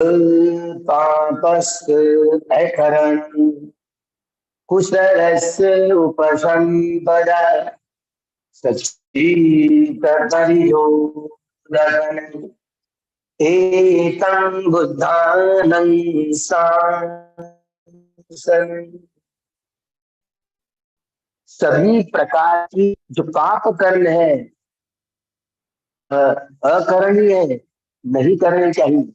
पापस्य अकरण कुशलस्य उपसंपदा सच्चित्तपरियोदकम् एतं बुद्धानं सांसन्। सभी प्रकार की जो पाप कर्म है अकरणीय है, नहीं करने चाहिए।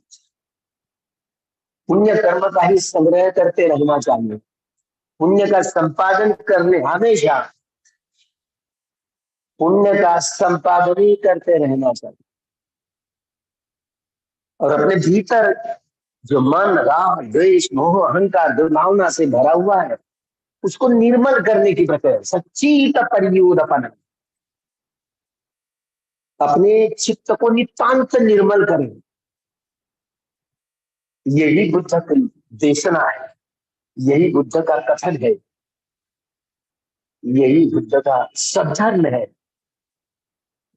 पुण्य कर्म का ही संग्रह करते रहना चाहिए। पुण्य का संपादन करने, हमेशा पुण्य का संपादन ही करते रहना चाहिए। और अपने भीतर जो मन, राग, द्वेष, मोह, अहंकार, दुर्भावना से भरा हुआ है, उसको निर्मल करने की प्रक्रिया, सच्चित परियोदपन, अपने चित्त को नितांत निर्मल करें। यही बुद्ध की देशना है, यही बुद्ध का कथन है, यही बुद्ध का सद्धर्म है,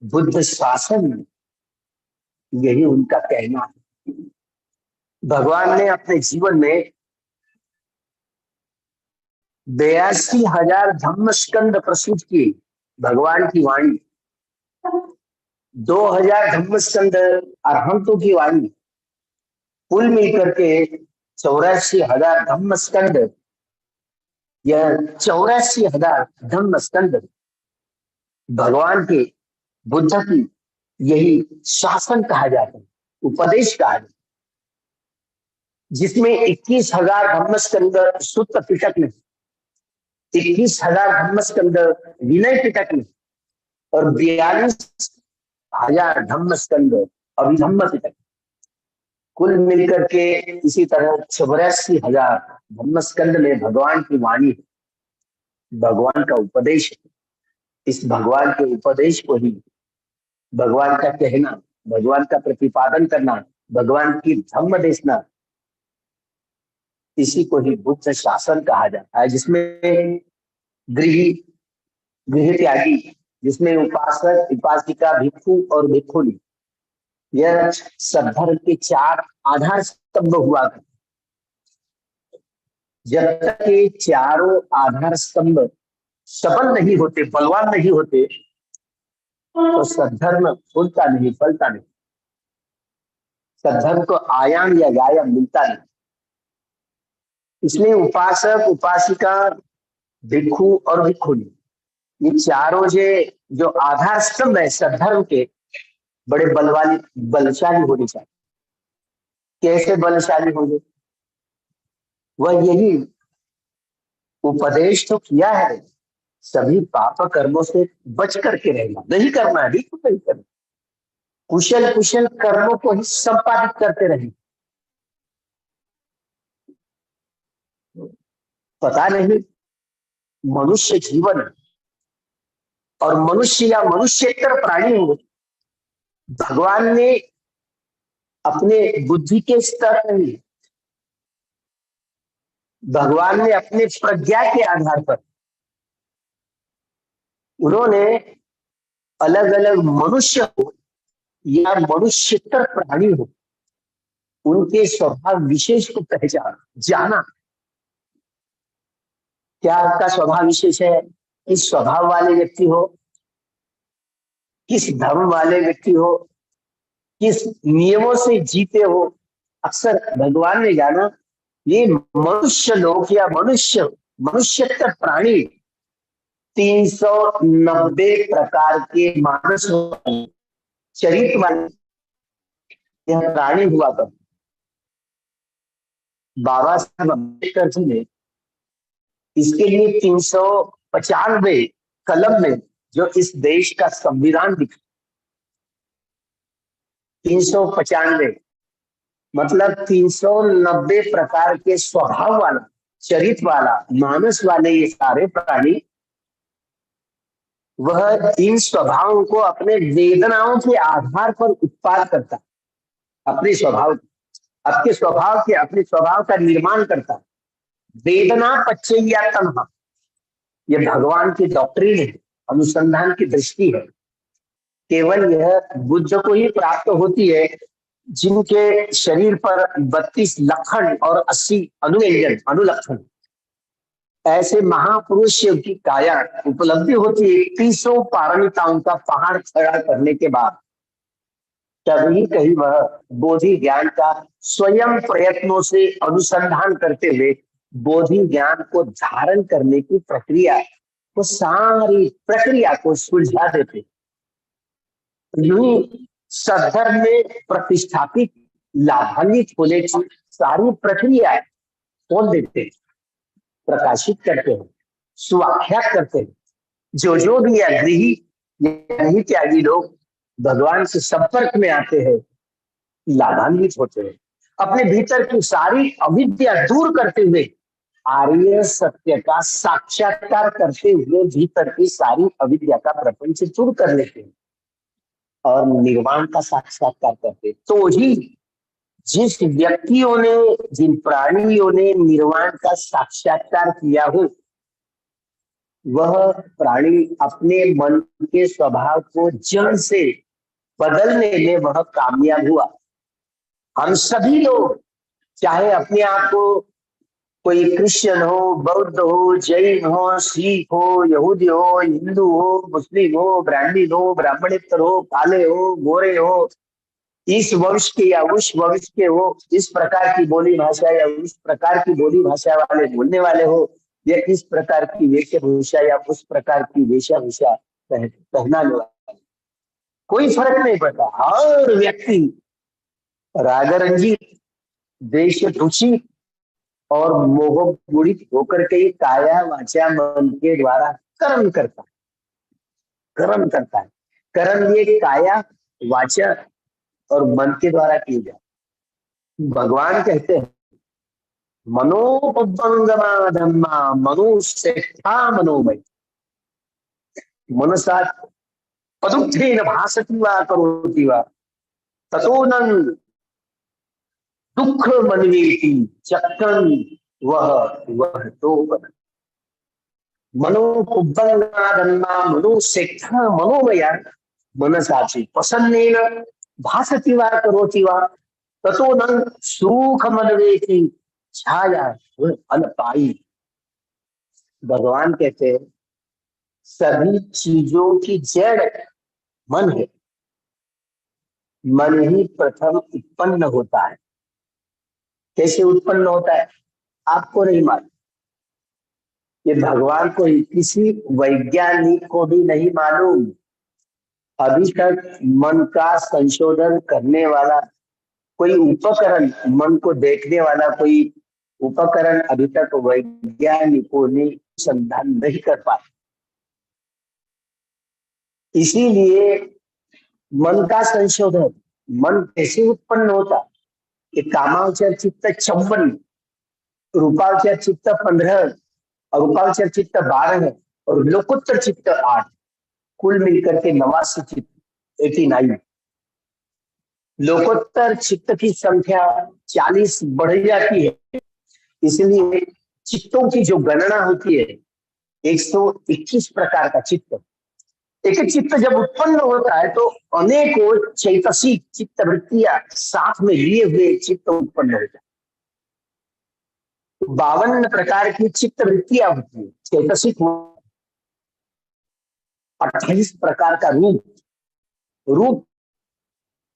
बुद्ध शासन, यही उनका कहना है। भगवान ने अपने जीवन में 82,000 धम्म स्कंद प्रस्तुत किए। भगवान की वाणी 2,000 धम्म स्कंद अरहंतों की वाणी, कुल मिलकर के 84,000 धम्म स्कंद। यह 84,000 धम्म स्कंद भगवान के, बुद्ध की यही शासन कहा जाता है, उपदेश कहा जाता है, जिसमें 21,000 धम्मस्कंद सूत्र पिटक में, 21,000 धम्मस्कंद विनय पिटक में, और 42,000 धम्मस्कंद अभिधम्म पिटक। कुल मिलकर के इसी तरह 84,000 धम्मस्कंद में भगवान की वाणी, भगवान का उपदेश। इस भगवान के उपदेश को ही, भगवान का कहना, भगवान का प्रतिपादन करना, भगवान की धम्म देशना, इसी को ही बुद्ध शासन कहा जाता है, जिसमें गृह त्यागी, जिसमें उपासक, उपासिका, भिक्षु और भिक्षुणी, यह सद्धर्म के 4 आधार स्तंभ हुआ करते। जब तक ये चारों आधार स्तंभ सबल नहीं होते, बलवान नहीं होते, तो सद्धर्म फूलता नहीं, फलता नहीं। सद्धर्म को आयाम या व्यायाम मिलता नहीं। इसलिए उपासक, उपासिका, भिक्षु और भिक्षुणी, ये चारों जो आधार स्तंभ है सद्धर्म के, बड़े बलशाली होने चाहिए। कैसे बलशाली होंगे? वह यही उपदेश तो किया है, सभी पाप कर्मों से बच करके रहना, नहीं करना है, बिल्कुल नहीं करना। कुशल कुशल कर्मों को ही संपादित करते रहें। पता नहीं मनुष्य जीवन और मनुष्य या मनुष्येतर प्राणी हो, भगवान ने अपने बुद्धि के स्तर नहीं, भगवान ने अपने प्रज्ञा के आधार पर उन्होंने अलग अलग मनुष्य हो या मनुष्येतर प्राणी हो, उनके स्वभाव विशेष को पहचान जाना। क्या आपका स्वभाव विशेष है? किस स्वभाव वाले व्यक्ति हो, किस धर्म वाले व्यक्ति हो, किस नियमों से जीते हो, अक्सर भगवान ने जाना। ये मनुष्य लोग या मनुष्यतर प्राणी 390 प्रकार के मानस चरित्र वाले यह प्राणी हुआ कर। बाबा साहब अम्बेडकर जी ने इसके लिए 395 कलम में जो इस देश का संविधान लिखा, 395 मतलब 390 प्रकार के स्वभाव वाला, चरित्र वाला, मानस वाले ये सारे प्राणी, वह इन स्वभावों को अपने वेदनाओं के आधार पर उत्पाद करता, अपने स्वभाव, आपके स्वभाव के, अपने स्वभाव का निर्माण करता। वेदना पच्चैया तन्हा, यह भगवान की डॉक्ट्रिन है, अनुसंधान की दृष्टि है। केवल यह बुद्ध को ही प्राप्त होती है, जिनके शरीर पर 32 लक्षण और 80 अनुव्यंजन अनुलक्षण, ऐसे महापुरुष की काया उपलब्धि होती है 31 पारमिताओं का पहाड़ खड़ा करने के बाद। तभी कहीं वह बोधि ज्ञान का स्वयं प्रयत्नों से अनुसंधान करते हुए बोधि ज्ञान को धारण करने की प्रक्रिया, वो सारी प्रक्रिया को सुलझा देते। यूं सद्धर्म में प्रतिष्ठापित लाभान्वित होने की सारी प्रक्रिया खोल देते, प्रकाशित करते हैं, सुव्याख्या करते हैं। जो भी अग्रही या त्यागी लोग भगवान से संपर्क में आते हैं, लाभान्वित होते हैं, अपने भीतर की सारी अविद्या दूर करते हुए आर्य सत्य का साक्षात्कार करते हुए भीतर की सारी अविद्या का प्रपंच दूर कर लेते हैं और निर्वाण का साक्षात्कार करते। तो ही जिस व्यक्तियों ने, जिन प्राणियों ने निर्वाण का साक्षात्कार किया हो, वह प्राणी अपने मन के स्वभाव को जड़ से बदलने में वह कामयाब हुआ। हम सभी लोग चाहे अपने आप को कोई क्रिश्चियन हो, बौद्ध हो, जैन हो, सिख हो, यहूदी हो, हिंदू हो, मुस्लिम हो, ब्राह्मण हो, ब्राह्मणेतर हो, काले हो, गोरे हो, इस वंश के या उस वंश के हो, इस प्रकार की बोली भाषा या उस प्रकार की बोली भाषा वाले बोलने वाले हो, या इस प्रकार की वेशभूषा या उस प्रकार की वेशभूषा पहनाने वाले, कोई फर्क नहीं पड़ता। हर व्यक्ति रागरंजित, देश रुचि और मोहपूरित होकर के काया वाचा मन के द्वारा कर्म करता है। कर्म करता है। कर्म ये काया वाचा और मन के द्वारा किए जाए। भगवान कहते हैं मनोपबंगमा धम्मा मनुष्यथा मनोमय मनसा पदुत्थेन भासति वा करोति वा ततो न दुख मनवेति चक्रं वह तो मनोपबंगमा धम्मा मनुष्यथा मनोमय मनसाची प्रसन्नेन भासति वा करोति वा ततो न सुख मनवेति छाया अनपाई। भगवान कहते हैं सभी चीजों की जड़ मन है। मन ही प्रथम उत्पन्न होता है। कैसे उत्पन्न होता है आपको नहीं मालूम, ये भगवान को किसी वैज्ञानिक को भी नहीं मालूम। अभी तक मन का संशोधन करने वाला कोई उपकरण, मन को देखने वाला कोई उपकरण अभी तक वैज्ञानिकों ने संधान नहीं कर पाए। इसीलिए मन का संशोधन, मन कैसे उत्पन्न होता, कि कामावचर चित्त 56, रूपावचर चित्त 15, अरूपावचर चित्त 12 और लोकोत्तर चित्त 8, कुल मिलकर के 89 चित्त 89। लोकोत्तर चित्त की संख्या 40 बढ़ जाती है, इसलिए चित्तों की जो गणना होती है 121 प्रकार का चित्त। एक चित्त जब उत्पन्न होता है तो अनेकों चैतसिक चित्त वृत्तियां साथ में लिए हुए चित्त उत्पन्न होता है। 52 प्रकार की चित्त वृत्तियां होती है चैतसिक। 28 प्रकार का रूप, रूप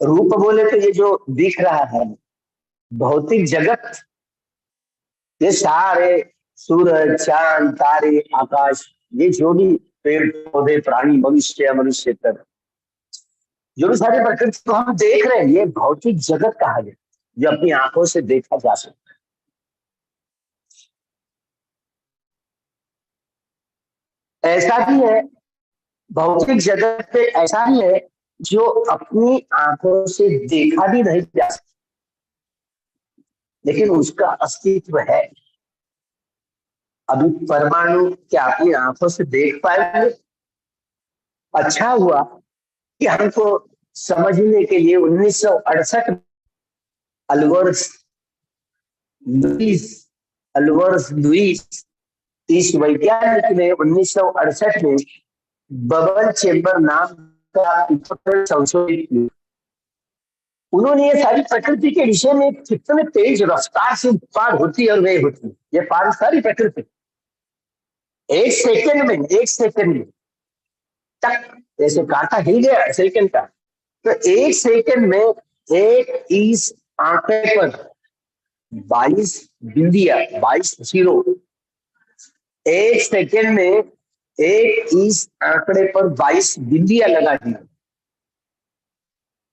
रूप बोले तो ये जो दिख रहा है भौतिक जगत, ये सारे सूरज, चांद, तारे, आकाश, ये जो भी पेड़ पौधे, प्राणी, मनुष्य, मनुष्यतर, जो भी सारे प्रकृति को हम देख रहे हैं, ये भौतिक जगत कहा गया जो अपनी आंखों से देखा जा सकता है। ऐसा भी है भौतिक जगत पे, ऐसा ही है जो अपनी आंखों से देखा भी नहीं जा सकता, लेकिन उसका अस्तित्व है। अभी परमाणु क्या अपनी आंखों से देख पाएंगे? अच्छा हुआ कि हमको समझने के लिए 1968 अल्वर्स लुईस इस वैज्ञानिक ने 1968 में बबल चेम्बर नाम का संशोधित किया। उन्होंने ये सारी प्रकृति के विषय में कितने तेज रफ्तार से उत्पाद होती है और व्यय होती है, ये सारी प्रकृति एक सेकंड में तक, जैसे कांटा हिल गया सेकंड का, तो एक सेकंड में एक इस आंकड़े पर 22 बिंदिया, 22 जीरो, एक सेकंड में एक इस आंकड़े पर 22 बिंदिया लगा दी।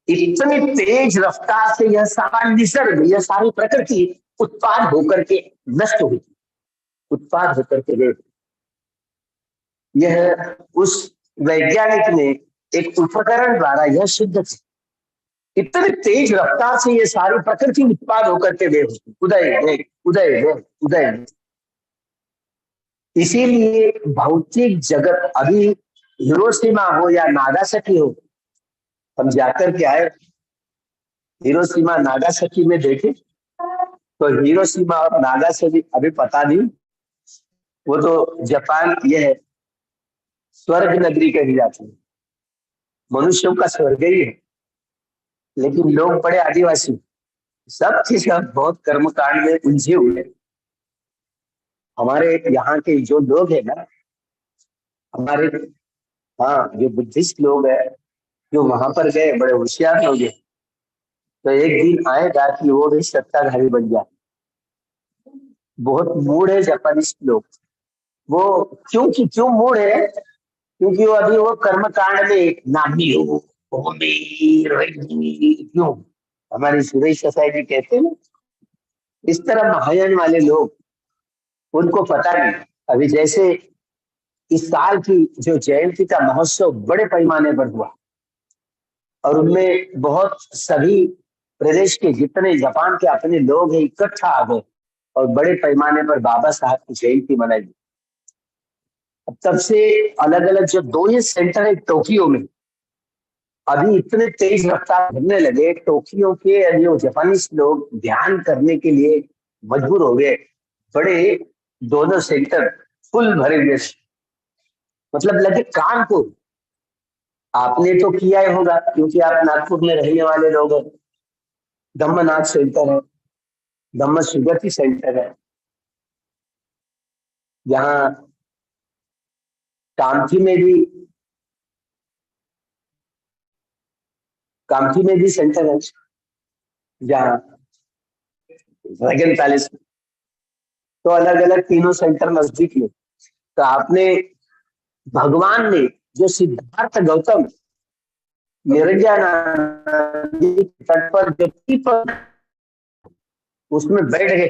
इतनी तेज रफ्तार से यह सारा निसर्ग, यह सारी प्रकृति उत्पाद होकर के नष्ट हुई, उत्पाद होकर के गए। यह उस वैज्ञानिक ने एक उपकरण द्वारा यह सिद्ध किया, इतने तेज रफ्तार से ये सारी प्रकृति उत्पाद होकर के वे उदय वे उदय वे उदय वे। इसीलिए भौतिक जगत अभी हिरोशिमा हो या नागासाकी हो, हम जाकर के आए हिरोशिमा नागासाकी में देखे, तो हिरोशिमा और नागासाकी अभी पता नहीं, वो तो जापान ये है स्वर्ग नगरी कही जाती है, मनुष्यों का स्वर्ग ही है। लेकिन लोग बड़े आदिवासी, सब चीज बहुत कर्मकांड में उलझे हुए। हमारे यहाँ के जो लोग हैं ना, हमारे हाँ जो बुद्धिस्ट लोग हैं, जो वहां पर गए बड़े होशियार लोग हैं, तो एक दिन आएगा कि वो भी सत्ताधारी बन जाए। बहुत मूड है जापानीज लोग, वो क्यों मूड है, क्योंकि वो अभी वो कर्मकांड में नामी हो, क्यों हमारी सुरेश सोसाइटी कहते हैं, इस तरह महायान वाले लोग, उनको पता नहीं। अभी जैसे इस साल की जो जयंती का महोत्सव बड़े पैमाने पर हुआ, और उनमें बहुत सभी प्रदेश के जितने जापान के अपने लोग हैं इकट्ठा आ गए और बड़े पैमाने पर बाबा साहब की जयंती मनाई। अब तब से अलग अलग जो दो ये सेंटर है टोक्यो में, अभी इतने तेज रफ्तार भरने लगे, टोक्यो के जो जापानीज लोग ध्यान करने के लिए मजबूर हो गए। बड़े दोनों सेंटर फुल भरे हुए, मतलब लगे काम को। आपने तो किया ही होगा क्योंकि आप नागपुर में रहने वाले लोग हैं। धम्मनाथ सेंटर है, धम्म सुगति सेंटर है, यहाँ कामठी में भी सेंटर है, जहाँ ड्रैगन पैलेस, तो अलग अलग तीनों सेंटर नजदीक में। तो आपने भगवान ने जो सिद्धार्थ गौतम निरंजा नदी तट पर जो पीपल उसमें बैठ गए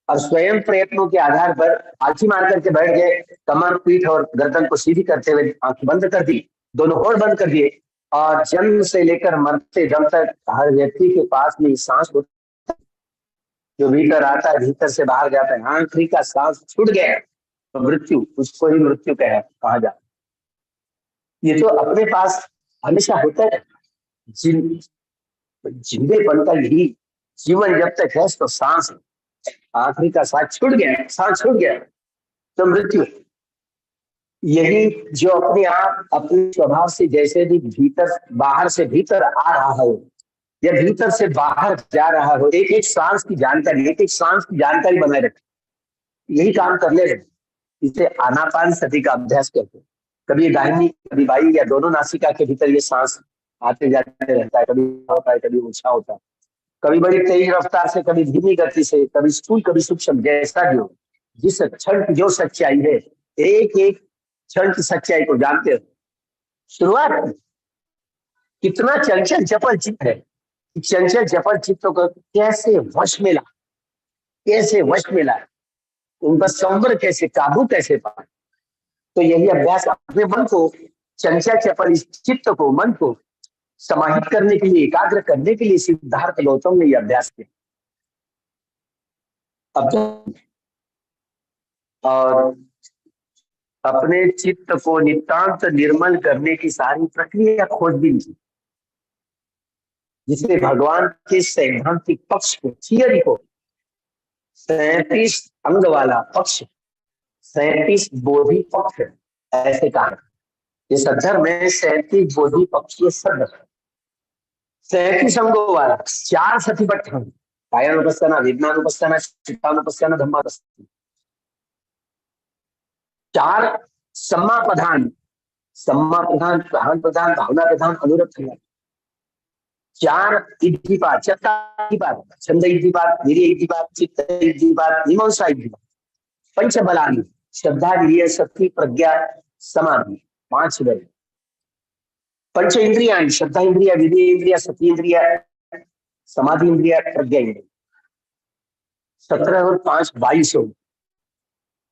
और स्वयं प्रयत्नों के आधार पर आंखी मार करके बैठ गए, कमर पीठ और गर्दन को सीधी करते हुए आंखें बंद कर दी, दोनों होड़ बंद कर दिए, और जन्म से लेकर मरते दम तक हर व्यक्ति के पास में सांस जो भीतर आता है भीतर से बाहर जाता है, आखिरी का सांस छूट गया तो मृत्यु, उसको ही मृत्यु कहा जाता। ये तो अपने पास हमेशा होता है, जिंदेपन का यही जीवन जब तक है तो सांस, आखिरी का सांस छूट गया तो मृत्यु। यही जो अपने आप अपने स्वभाव से जैसे भी भीतर बाहर से भीतर आ रहा हो या भीतर से बाहर जा रहा हो, एक एक सांस की जानकारी बनाए रखे, यही काम करने रहे। इसे आनापान सती का अभ्यास करते, कभी दाहिनी कभी बाई या दोनों नासिका के भीतर ये सांस आते जाते रहता है, कभी होता है कभी ऊंचा होता है, कभी बड़ी तेज रफ्तार से, कभी धीमी गति से, कभी स्थूल कभी सूक्ष्म, जैसा भी हो। जिस क्षण की जो सच्चाई है, एक एक क्षण की सच्चाई को जानते हो। शुरुआत कितना चंचल चपल चित्त है, चंचल चपल चित्तों को कैसे वश में ला, उनका संवर कैसे, काबू कैसे पाए। तो यही अभ्यास अपने मन को, चंचल चपल इस चित्त को, मन को समाहित करने के लिए, एकाग्र करने के लिए सिद्धार्थ गौतम ने यह अभ्यास किया। और अपने चित्त को नितांत निर्मल करने की सारी प्रक्रिया खोजबीन की, जिसमें भगवान के सैद्धांतिक पक्ष को, थियरी को, 37 अंग वाला पक्ष, 37 बोधि पक्ष ऐसे कहा। इस अध्याय में 37 बोधि पक्षीय शब्द, 37 अंगों वाला, 4 सतिपट्ठान, कायानुपस्थाना, वेदनानुपस्थाना, चित्तानुपस्थाना, धम्मानुपस्थाना, 4 सम्मा प्रधान, सम्मा प्रधान, प्रधान प्रधान, भावना प्रधान, अनुरक्त प्रधान, 4 इद्धिपाद, चत्तादिपाद, छंद इद्धिपाद, वीर्य इद्धिपाद, चित्त इद्धिपाद, मीमांसा इद्धिपाद, पंच बलानि, श्रद्धा, वीर्य, शक्ति, प्रज्ञा, समाधि, 5 बल, पंच इंद्रिया, श्रद्धा इंद्रिया, वीर्य इंद्रिया, शक्ति इंद्रिया, समाधि इंद्रिया, प्रज्ञा इंद्रिया, 17 और 5 22 हो,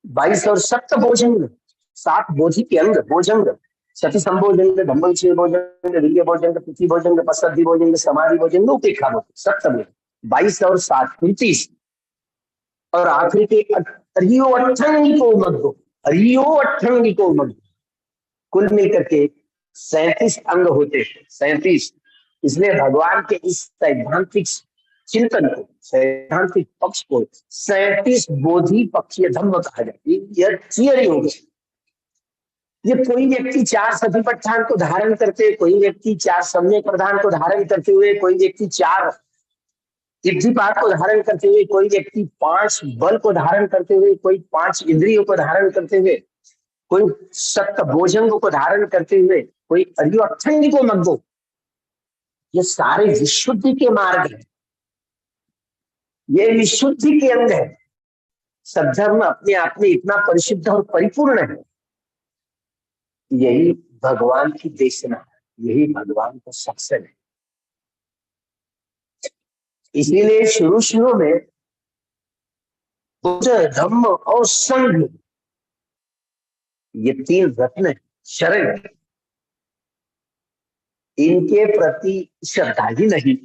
22 और 7 भोजंग, 7 बोधि के अंग, भोजंग, सति संभोजंग, धम्मविषय भोजंग, वीर्य भोजंग, पृथ्वी भोजंग, पसद्धि भोजंग, समाधि भोजंग, उपेक्षा भोजंग, 7 22 और 7 29, और आखिरी के अरियो अट्ठंगिको मग्गो, अरियो अट्ठंगिको मग्गो, कुल मिलकर के 37 अंग होते, 37। इसलिए भगवान के इस सैद्धांतिक चिंतन को, सैद्धांतिक पक्ष को 37 बोधि पक्षीय धम्म कहा जाता है। यह थियरी हो गई। ये कोई व्यक्ति 4 सतिपट्ठान को धारण करते, कोई व्यक्ति 4 सम्यक प्रधान को धारण करते हुए, कोई व्यक्ति 4 इद्धिपाद को धारण करते हुए, कोई व्यक्ति 5 बल को धारण करते हुए, कोई 5 इंद्रियों को धारण करते हुए, कोई 7 भोजंगों को धारण करते हुए, कोई अरियो अट्ठंगिको मग्गो, ये सारे विशुद्धि के मार्ग है, ये विशुद्धि के अंग है। सद्धर्म अपने आप में इतना परिशुद्ध और परिपूर्ण है। यही भगवान की देशना है, यही भगवान का शासन है। इसीलिए शुरू शुरू में बुद्ध, धम्म और संघ, ये 3 रत्न शरण, इनके प्रति श्रद्धा ही नहीं।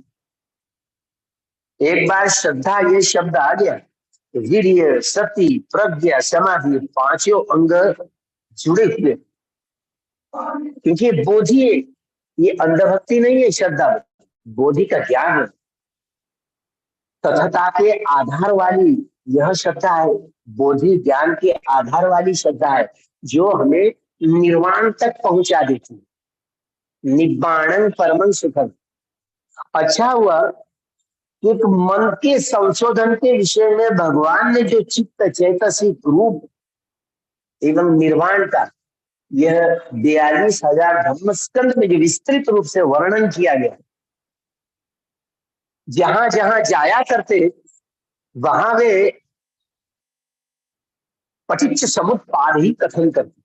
एक बार श्रद्धा ये शब्द आ गया तो वीर्य, सति, प्रज्ञा, समाधि, 5 अंग जुड़े हुए, क्योंकि बोधि, ये अंधभक्ति नहीं है, श्रद्धा बोधि का ज्ञान है, तथता के आधार वाली यह श्रद्धा है, बोधि ज्ञान के आधार वाली श्रद्धा है, जो हमें निर्वाण तक पहुंचा देती है, निब्बाणं परमं सुखम। अच्छा हुआ कि एक मन के संशोधन के विषय में भगवान ने जो चित्त चैतसिक रूप एवं निर्वाण का यह 42,000 धम्मस्कंद में जो विस्तृत रूप से वर्णन किया गया, जहां जहां जाया करते वहां वे पटिच्च समुत्पाद ही कथन करते।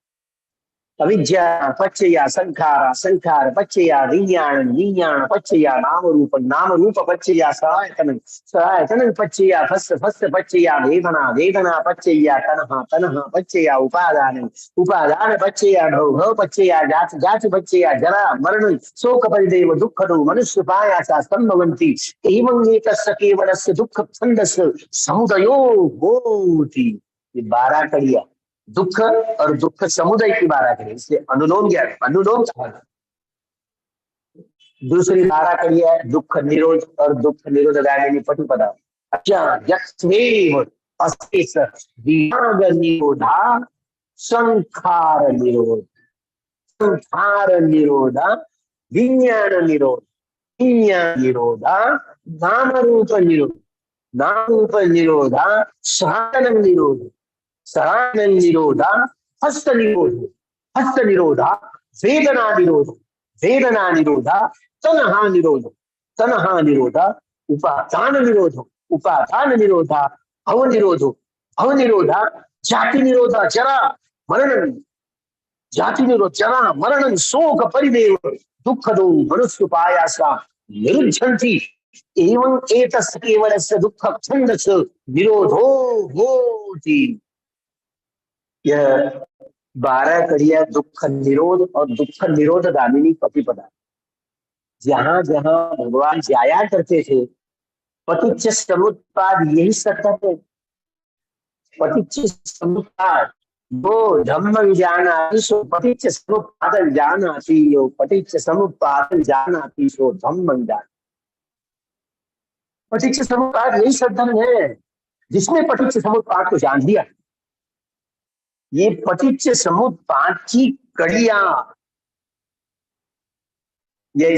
अविद्या पच्चया संखार, संखार पच्चया विज्ञान, विज्ञान पच्चया नाम रूप, नाम रूप पच्चया सहायतन, सहायतन पच्चया फस्, फस् पच्चया वेदना, वेदना पच्चया तन्हा, तन्हा पच्चया उपादान, उपादान पच्चया भव, भव पच्चया जाति, जाति पच्चया जरा मरण, शोक परिदेव दुःखदो मनुष्य पायासा संभवन्ति, एवं एतस्य केवलस्य दुःख छन्दस्य समुदयो होति। ये 12 कड़िया दुख और दुख समुदय की 12 कड़ी, इसलिए अनुलोम ज्ञान, अनुलोम। दूसरी 12 कड़ी है दुख निरोध और दुख निरोध गायनी पटिपदा। अच्छा, यस्मेव अशेष विभाग निरोधा संखार निरोध, संखार निरोधा विज्ञान निरोध, विज्ञान निरोधा नाम रूप निरोध, नाम रूप निरोधा सहानम निरोध, सहानम निरोधा हस्त निरोध, हस्त निरोधा वेदना निरोध, वेदना निरोधा तन्हा निरोध, तन्हा निरोधा उपादान निरोध, उपादान निरोधा भव निरोधो, भव निरोधा जाति निरोधा जरा मरण, जाति निरोध जरा मरण शोक परिदेव दुःखदो मनुष्योपायासा निरुद्धन्ति, एवं एतस्य केवलस्य दुःख छन्दस्य निरोधो होति। यह 12 कड़िया दुख निरोध और दुख निरोध गामिनी पतिपदा, जहां जहां भगवान जाया करते थे पटिच्च समुत्पाद यही सत्य है। पटिच्च समुत्पाद वो धम्मं जानाति सो पटिच्च समुत्पादं जानाति, यो पटिच्च समुत्पादं जानाति सो धम्मं जानाति। पटिच्च समुत्पाद यही सद्धर्म है, जिसने पटिच्च समुत्पाद को जान लिया। ये पटिच्च समुत्पाद की कड़ियां, ये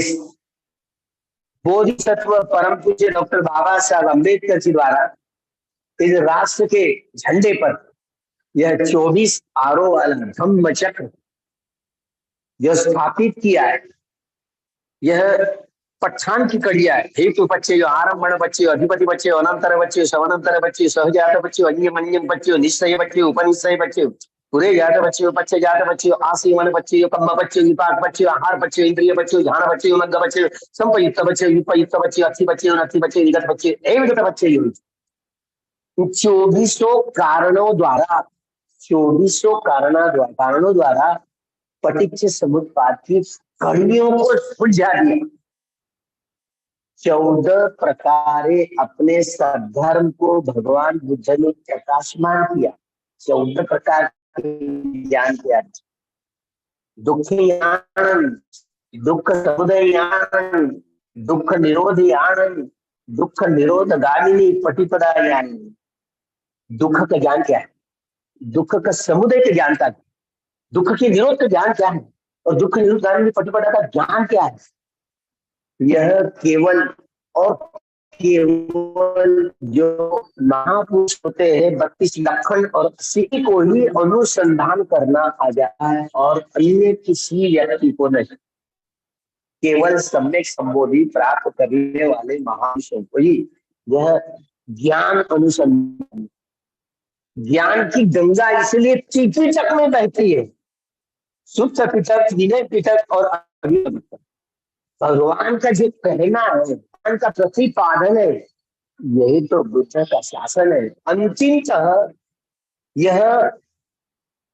बोधिसत्व परम पूज्य डॉक्टर बाबा साहब अम्बेडकर जी द्वारा इस राष्ट्र के झंडे पर यह 24 आरो वाला धम्म चक्र जो स्थापित किया है, यह पठान की कड़िया है। हेतु बच्चे जो आरंभण बच्चे, अधिपति बच्चे, अनंतर बच्चे, सवनंतर बच्चे, सहजात बच्चे, अन्यमन्यम बच्चे, निश्चय बच्चे, उपनिश्चय बच्चे, पूरे जात बच्चे, पच्चे जात बच्चे, आसीवन बच्चे, कम्म बच्चे, विपाक बच्चे, आहार बच्चे, इंद्रिय बच्चे, ध्यान बच्चे, उनग्ग बच्चे, संपयुक्त बच्चे, विपयुक्त बच्चे, अस्थि बच्चे, अनर्थि बच्चे, विगत बच्चे, एवं बच्चे। 24 कारणों द्वारा 24 कारणों द्वारा पटिच्च समुत्पाद की कड़ियों को सुलझा दिया। 14 प्रकारे अपने सद्धर्म को भगवान बुद्ध ने प्रकाशमान किया। 14 प्रकार के ज्ञान किया। दुख ज्ञान, दुख समुदय ज्ञान, दुख निरोध ज्ञान, दुख निरोध गामिनी पटिपदा ज्ञान। दुख का ज्ञान क्या है, दुख का समुदय के ज्ञान का, दुख के निरोध का ज्ञान क्या है, और दुख निरोध गामिनी पटिपदा का ज्ञान क्या है। यह केवल और केवल जो महापुरुष होते हैं 32 लक्षण और 80 को ही अनुसंधान करना आ जाता है, और अन्य किसी व्यक्ति को नहीं। केवल सम्यक संबोधि प्राप्त करने वाले महापुरुषों को ही यह ज्ञान अनुसंधान, ज्ञान की गंगा इसलिए त्रिपिटक में बहती है। शुद्ध पिटक, विनय पिटक और अभिनव। भगवान का जो कहना है, भगवान का प्रतिपादन है, यही तो बुद्ध का शासन है। अंतिमतः यह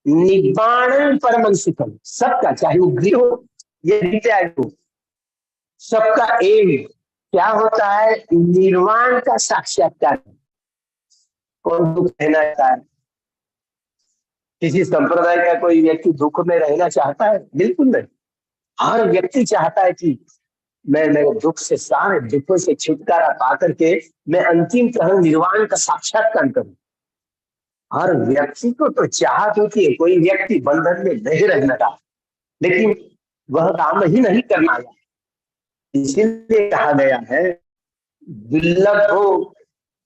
निब्बाण परम सुखम, सबका, चाहे वो गृह हो या नित्याग हो, सबका एम क्या होता है, निर्वाण का साक्षात्कार। कौन दुख रहना चाहता है? किसी संप्रदाय का कोई व्यक्ति दुख में रहना चाहता है? बिल्कुल नहीं। हर व्यक्ति चाहता है कि मैं मेरे दुख से, सारे दुखों से छुटकारा पा करके मैं अंतिमतः निर्वाण का साक्षात्कार करूं। हर व्यक्ति को तो चाहत होती है, कोई व्यक्ति बंधन में नहीं रहना चाहता, लेकिन वह काम ही नहीं करना है। इसीलिए कहा गया है, दुर्लभो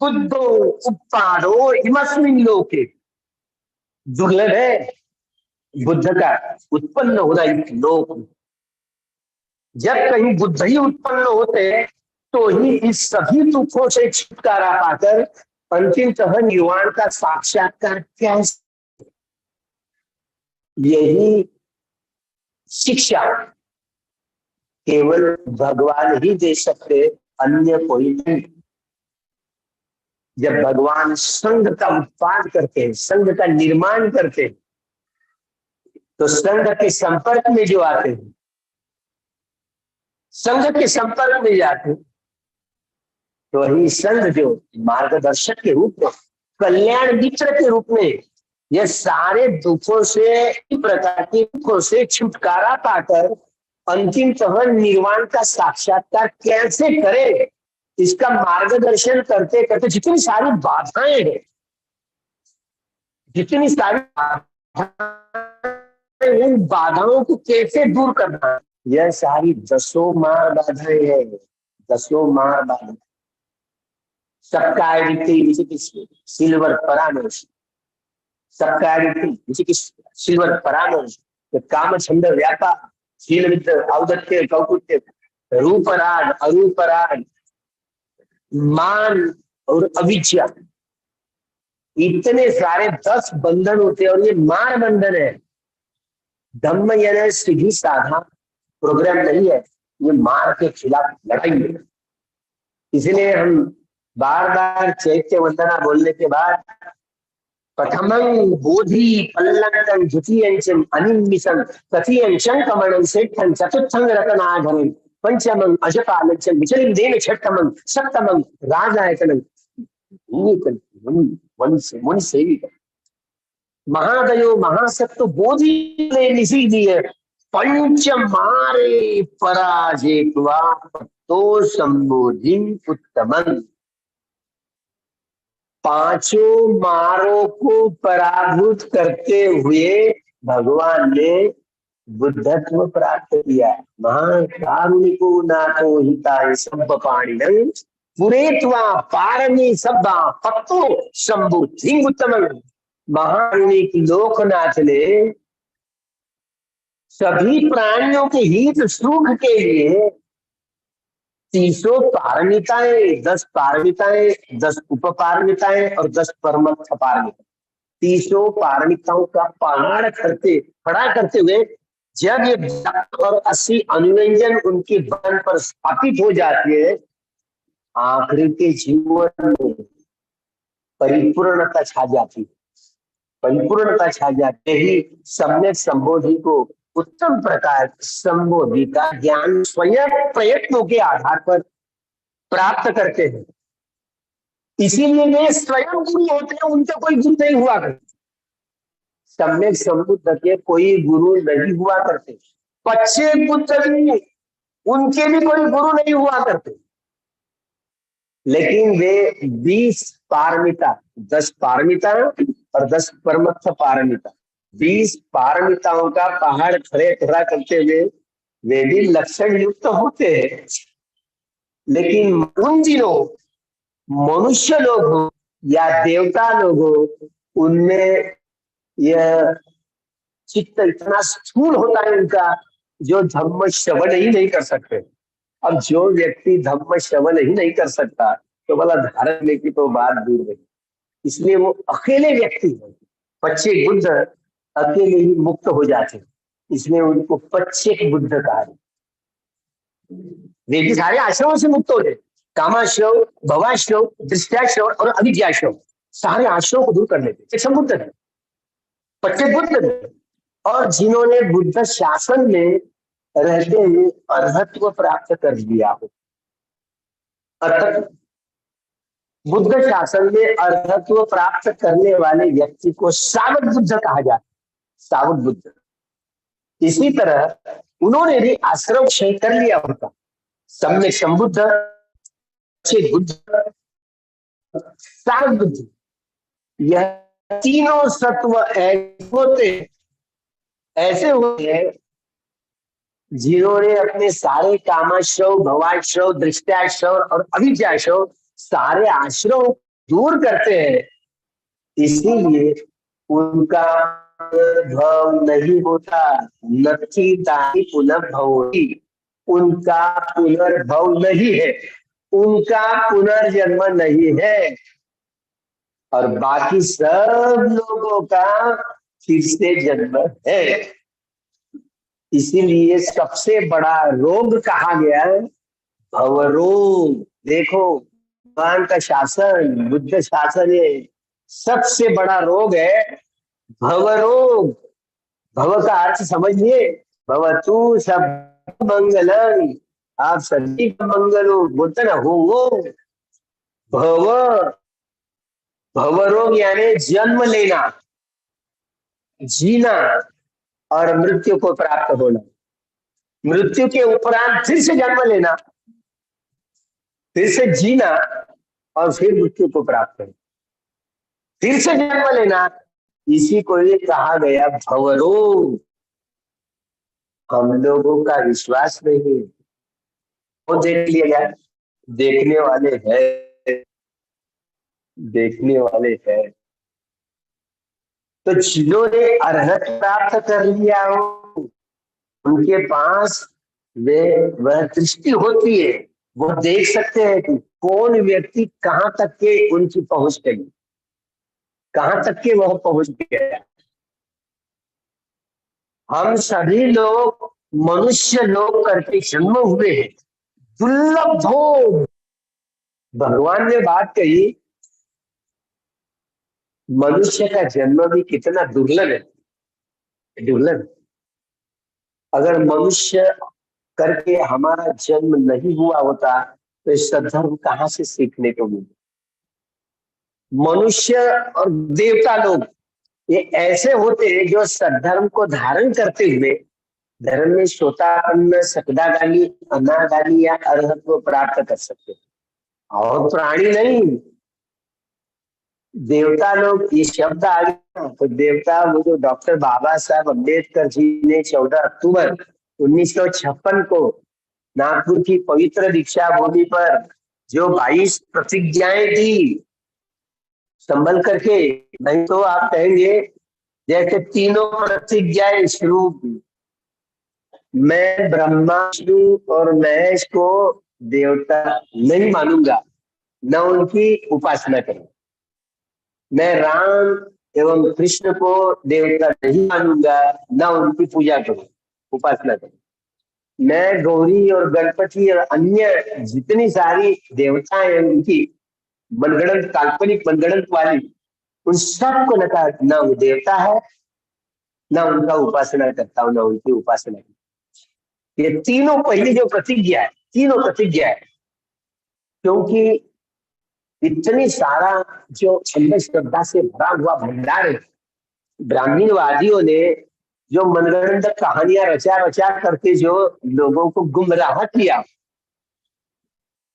बुद्धो उत्पादो इमस्मिन् लोके। दुर्लभ है बुद्ध का उत्पन्न हो रहा है लोक। जब कहीं बुद्ध ही उत्पन्न होते हैं तो ही इस सभी दुखों से छुटकारा पाकर अंतिमतः निर्वाण का साक्षात्कार कैसे, यही शिक्षा केवल भगवान ही दे सकते, अन्य कोई नहीं। जब भगवान संघ का उत्पाद करते हैं, संघ का निर्माण करते हैं, तो संघ के संपर्क में जो आते हैं, संघ के संपर्क में जाते हैं, तो वही संघ जो मार्गदर्शक के रूप में, कल्याण मित्र के रूप में, ये सारे दुखों से, प्रकार के दुखों से छुटकारा पाकर अंतिमतः निर्वाण का साक्षात्कार कैसे करे, इसका मार्गदर्शन करते करते जितनी सारी बाधाएं हैं, जितनी सारी उन बाधाओं को कैसे दूर करना, यह सारी 10 मार बाधाएं हैं। 10 मार बाधा। सबका सिल्वर परामर्श, सबका सिल्वर परामर्श, काम छंद व्यापार, शील विद्य, औदत्य, कौकुत्य, रूपराग, अरूपराग, मान और अविद्या, इतने सारे 10 बंधन होते हैं, और ये मार बंधन है। धम्म यानी सीधी साधा प्रोग्राम नहीं है, ये मार के खिलाफ लड़ाई है। इसलिए हम बार बार चैत्य वंदना बोलने के बाद प्रथमं बोधि पल्लंकं द्वितीयं अनिमिषं तृतीयं शंकमणं सेठं चतुर्थं रत्नाधरं पंचमं अजपालचं विचलिं देन छठमं सप्तमं राजायतनं वन सेविका महादयो महासत्व बोधि ने निशी दिए पंच मारे पराजेत्वा तो संबोधि उत्तमं। 5 मारों को पराभूत करते हुए भगवान ने बुद्धत्व प्राप्त किया। महान कारुणिको नाथो हिताय सब पाणी पुरे त्वा पारमी सब्बा पत्तो शंभु उत्तम। महारुणिक लोकनाथ ने सभी प्राणियों के हित सुख के लिए 300 पारमिताएं, 10 पारमिताएं, 10 उपपारमिताएं और 10 परमत्थ पारमिता, 300 पारमिताओं का पहाड़ खड़ा करते हुए जब ये और 80 अनुव्यंजन उनके बदन पर स्थापित हो जाती है, आखिरी के जीवन में परिपूर्णता छा जाती है। परिपूर्णता छा जाते ही सम्यक संबोधि को उत्तम प्रकार संबोधि का ज्ञान स्वयं प्रयत्नों के आधार पर प्राप्त करते हैं। इसीलिए वे स्वयं गुरु होते हैं, उनका कोई गुरु नहीं हुआ करते। सम्यक संबुद्ध के कोई गुरु नहीं हुआ करते। पच्चे बुद्ध भी, उनके भी कोई गुरु नहीं हुआ करते। लेकिन वे 20 पारमिता, 10 पारमिता और 10 परमत्थ पारमिता, 20 पारमिताओं का पहाड़ खड़ा करते हुए वे भी लक्षण युक्त होते हैं। लेकिन उन दिनों मनुष्य लोग हो या देवता लोग हो, उनमें यह चित्त इतना स्थूल होता है उनका, जो धम्म श्रवण ही नहीं कर सकते। अब जो व्यक्ति धम्म श्रवण ही नहीं कर सकता तो भला धारण करने की तो बात दूर रही। इसलिए वो अकेले व्यक्ति है। पच्चे बुद्ध अकेले ही मुक्त हो जाते, इसलिए उनको पच्चे बुद्ध कहा। वे भी सारे आश्रमों से मुक्त हो गए, कामाश्रम, भवाश्रम, दृष्टाश्रम और अविद्याश्रम, सारे आश्रमों को दूर कर लेते संबुद्ध है, पच्चे बुद्ध है। और जिन्होंने बुद्ध शासन में रहते हुए अर्हत्व प्राप्त कर लिया हो, अर्थात बुद्ध शासन में अर्हत्व प्राप्त करने वाले व्यक्ति को सावक बुद्ध कहा जाता है, सावक बुद्ध। इसी तरह उन्होंने भी आश्रम क्षय कर लिया होता। सम्यक संबुद्ध, बुद्ध, सावक बुद्ध, यह तीनों सत्व ऐसे होते हैं जिन्होंने अपने सारे कामाश्रव, भवाश्रव, दृष्टाश्रव और अविद्याश्रव सारे आश्रव दूर करते हैं। इसीलिए उनका भव नहीं होता, नथी ताहि पुनर्भवोति, उनका पुनर्भव नहीं है, उनका पुनर्जन्म नहीं है। और बाकी सब लोगों का फिर से जन्म है। इसीलिए सबसे बड़ा रोग कहा गया भवरोग। देखो, भगवान का शासन, बुद्ध शासन है, सबसे बड़ा रोग है भवरोग। भव का अर्थ समझिए, भवतु सब मंगलम, आप सभी का मंगल हो, बोलते ना हो। भव, भवरोग यानी जन्म लेना, जीना और मृत्यु को प्राप्त होना, मृत्यु के उपरांत फिर से जन्म लेना, फिर से जीना और फिर मृत्यु को प्राप्त करना, फिर से जन्म लेना, इसी को ये कहा गया भवरोग। हम लोगों का विश्वास नहीं, वो देख लिया जाए, देखने वाले हैं, देखने वाले हैं। तो जिन्होंने अर्हत प्राप्त कर लिया हो, उनके पास वह दृष्टि होती है, वो देख सकते हैं कि कौन व्यक्ति कहाँ तक के उनकी पहुंच गई, कहाँ तक के वह पहुंच गया। हम सभी लोग मनुष्य लोग करके जन्म हुए हैं, दुर्लभ भोग। भगवान ने बात कही, मनुष्य का जन्म भी कितना दुर्लभ है, दुर्लभ। अगर मनुष्य करके हमारा जन्म नहीं हुआ होता तो सद्धर्म कहाँ से सीखने को मिले। मनुष्य और देवता लोग ये ऐसे होते हैं जो सद्धर्म को धारण करते हुए धर्म में श्रोतापन्न, सकदागामी, अनागामी या अर्हत्व प्राप्त कर सकते हैं, और प्राणी नहीं। देवता लोग, ये शब्द आ गया तो देवता, वो जो डॉक्टर बाबा साहब अम्बेडकर जी ने 14 अक्टूबर 1956 को नागपुर की पवित्र दीक्षा भूमि पर जो 22 प्रतिज्ञाएं दी संभल करके, नहीं तो आप कहेंगे जैसे तीनों प्रतिज्ञाएं शुरू, मैं ब्रह्मा विष्णु और महेश को देवता नहीं मानूंगा, न उनकी उपासना करूंगा। मैं राम एवं कृष्ण को देवता नहीं मानूंगा, न उनकी पूजा करूं, उपासना करूं। मैं गौरी और गणपति और अन्य जितनी सारी देवताएं हैं उनकी मनगढ़ंत, काल्पनिक मनगढ़ंत वाली, उन सबको नकार, न वो देवता है, न उनका उपासना करता हूं, न उनकी उपासना करता। ये तीनों पहली जो प्रतिज्ञा है, तीनों प्रतिज्ञा है, क्योंकि इतनी सारा जो अंधश्रद्धा से भरा हुआ भंडार है, ब्राह्मणवादियों ने जो मनगढ़ंत कहानियां रचा रचा करके जो लोगों को गुमराह किया,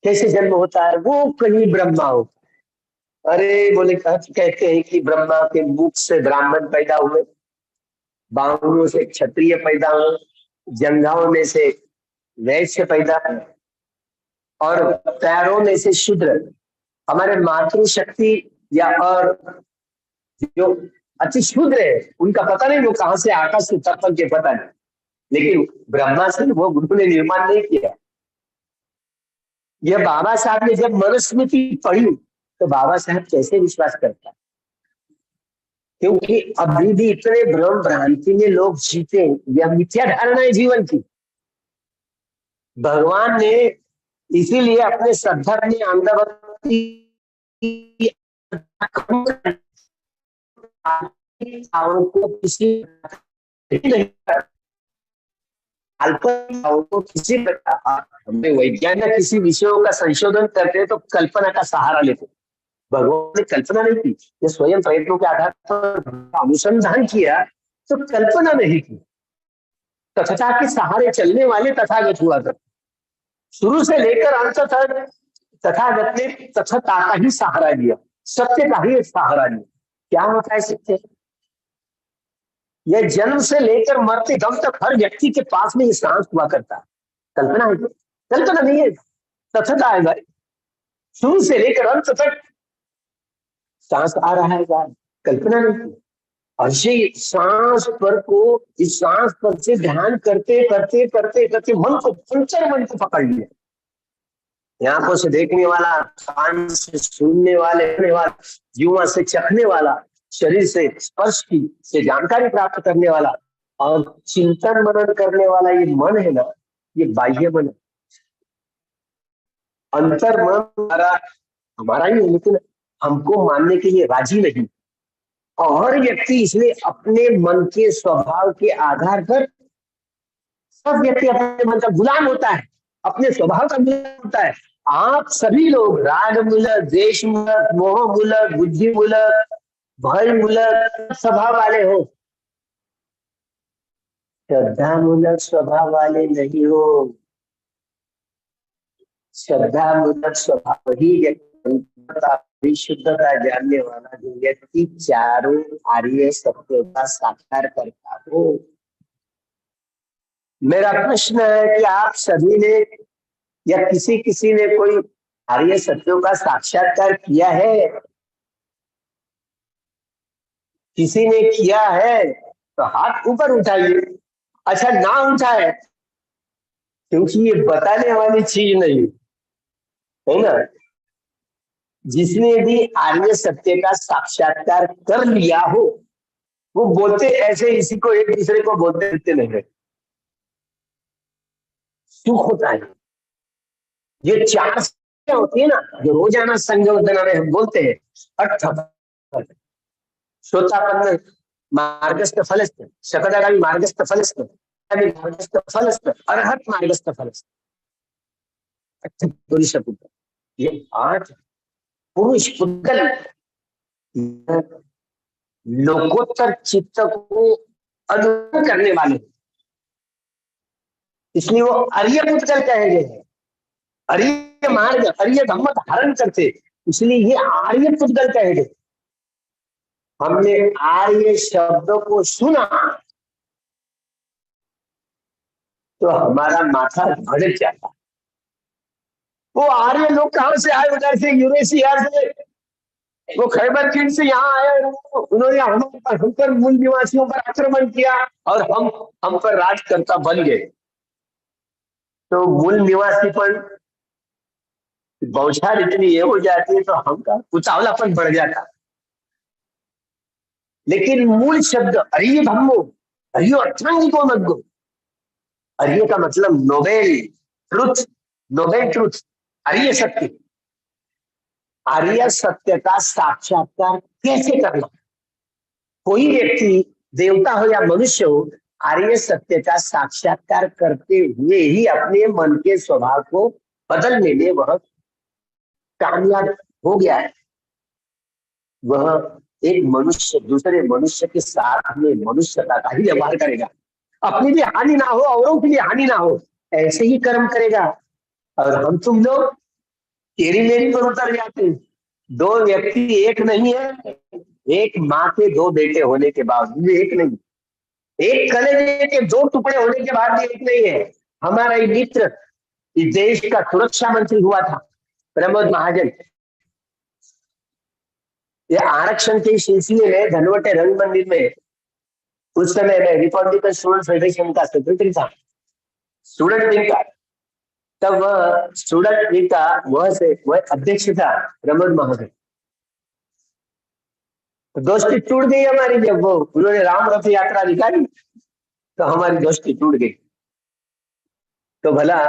कैसे जन्म होता है, वो कहीं ब्रह्मा हो, अरे बोले कहते हैं कि ब्रह्मा के मुख से ब्राह्मण पैदा हुए, बाहुओं से क्षत्रिय पैदा हुए, जंघाओं में से वैश्य पैदा हुए, और पैरों में से शूद्र। हमारे मातृशक्ति या और जो अति शूद्र है उनका पता नहीं वो कहां से आकाश से तत्व के पता नहीं, लेकिन ब्रह्मा से वो गुरु ने निर्माण नहीं किया। यह बाबा साहब ने जब मनुस्मृति पढ़ी तो बाबा साहब कैसे विश्वास करता, क्योंकि अभी भी इतने भ्रम भ्रांति में लोग जीते, यह मिथ्या धारणा है जीवन की। भगवान ने इसीलिए अपने सद्धर्म में अंधभक्ति को किसी नहीं, को किसी हमें वैज्ञानिक किसी विषयों का संशोधन करते तो कल्पना का सहारा लेते। भगवान ने कल्पना नहीं की, ये स्वयं प्रयत्नों के आधार पर अनुसंधान किया तो कल्पना नहीं की। तथागत के सहारे चलने वाले तथागत हुआ करते, शुरू से लेकर अंत तक तथागत ने तथता का ही सहारा लिया, सत्य का ही सहारा लिया। क्या होता है सत्य? यह जन्म से लेकर मरते दम तक हर व्यक्ति के पास में ये सांस हुआ करता है। कल्पना है? कल्पना नहीं है, तथता है भाई। शुरू से लेकर अंत तक सांस आ रहा है, कल्पना नहीं। और ये सांस पर को, इस सांस पर से ध्यान करते करते करते करते मन को, पंचर मन को पकड़ लिया। आंखों से देखने वाला, कान से सुनने वाले, जुआ से चखने वाला, शरीर से स्पर्श की से जानकारी प्राप्त करने वाला, और चिंतन मनन करने वाला ये मन है ना, ये बाह्य मन है। अंतर मन हमारा ही है, लेकिन हमको मानने के लिए राजी नहीं। और व्यक्ति इसलिए अपने मन के स्वभाव के आधार पर, सब व्यक्ति अपने मन का गुलाम होता है, अपने स्वभाव का गुलाम होता है। आप सभी लोग राग मूलक, द्वेष मूलक, मोह मूलक, बुद्धि मूलक, भय मूलक स्वभाव वाले हो, श्रद्धा मूलक स्वभाव वाले नहीं हो। श्रद्धा मूलक स्वभाव ही व्यक्ति शुद्धता जानने वाला जो व्यक्ति चारों आर्य सत्यों का साकार करता हो। मेरा प्रश्न है कि आप सभी ने या किसी किसी ने कोई आर्य सत्यों का साक्षात्कार किया है? किसी ने किया है तो हाथ ऊपर उठाइए। अच्छा, ना उठाए क्योंकि ये बताने वाली चीज नहीं है ना। जिसने भी आर्य सत्य का साक्षात्कार कर लिया हो वो बोलते ऐसे, इसी को एक दूसरे को बोलते रहते नहीं, सुख होता है। ये चार होती है ना जो रोजाना संगोधना में हम बोलते हैं, अर्थ श्रोतापन्न मार्गस्थ फलस्थ, शकदागामी मार्गस्थ फलस्थ, मार्गस्थ फलस्थ, अरहत मार्गस्थ फलस्थ, पुरुष पुत्र, ये 8 पुरुष पुद्गल लोकोत्तर चित्त को अनुभव करने वाले, इसलिए वो अर्य पुद्गल कहे गए हैं। अर्य मार्ग, अर्य धम्म धारण करते, इसलिए ये आर्य पुद्गल कहे गए। हमने आर्य शब्द को सुना तो हमारा माथा भड़क जाता। वो आर्य लोग कहां से आए? उधर से यूरेशिया से, वो खैबर खींच से यहाँ आए। उन्होंने हम पर मूल निवासियों पर आक्रमण किया और हम पर राजकर्ता बन गए। तो मूल निवासी पर बौछार इतनी ये हो जाती है तो हमका उतावलापन बढ़ जाता। लेकिन मूल शब्द अरिय धम्मो, अरियो अर्थांगिको मग्गो, अरिय का मतलब नोबेल ट्रुथ, नोबेल ट्रुथ, अरिय सत्य। आर्य सत्य का साक्षात्कार कैसे करना? कोई व्यक्ति, देवता हो या मनुष्य हो, आर्य सत्य का साक्षात्कार करते हुए ही अपने मन के स्वभाव को बदलने में वह कामयाब हो गया है। वह एक मनुष्य दूसरे मनुष्य के साथ में मनुष्यता का ही व्यवहार करेगा। अपनी भी हानि ना हो, औरों की भी हानि ना हो, ऐसे ही कर्म करेगा। और हम तुम लोग तेरी मेरी पर उतर जाते हैं। दो व्यक्ति एक नहीं है, एक माँ के दो बेटे होने के बावजूद भी एक नहीं, एक कलेजे के दो टुकड़े होने के बाद भी एक नहीं है। हमारा एक मित्र इस देश का सुरक्षा मंत्री हुआ था, प्रमोद महाजन। ये आरक्षण के सिलसिले में धनवटे रंग मंदिर में उस समय मैं रिपब्लिकन स्टूडेंट फेडरेशन का सेक्रेटरी था, स्टूडेंट विंग का। तब वह स्टूडेंट विंग का वह अध्यक्ष था प्रमोद महाजन। तो दोस्ती टूट गई हमारी। जब वो उन्होंने राम रथ यात्रा निकाली तो हमारी दोस्ती टूट गई। तो भला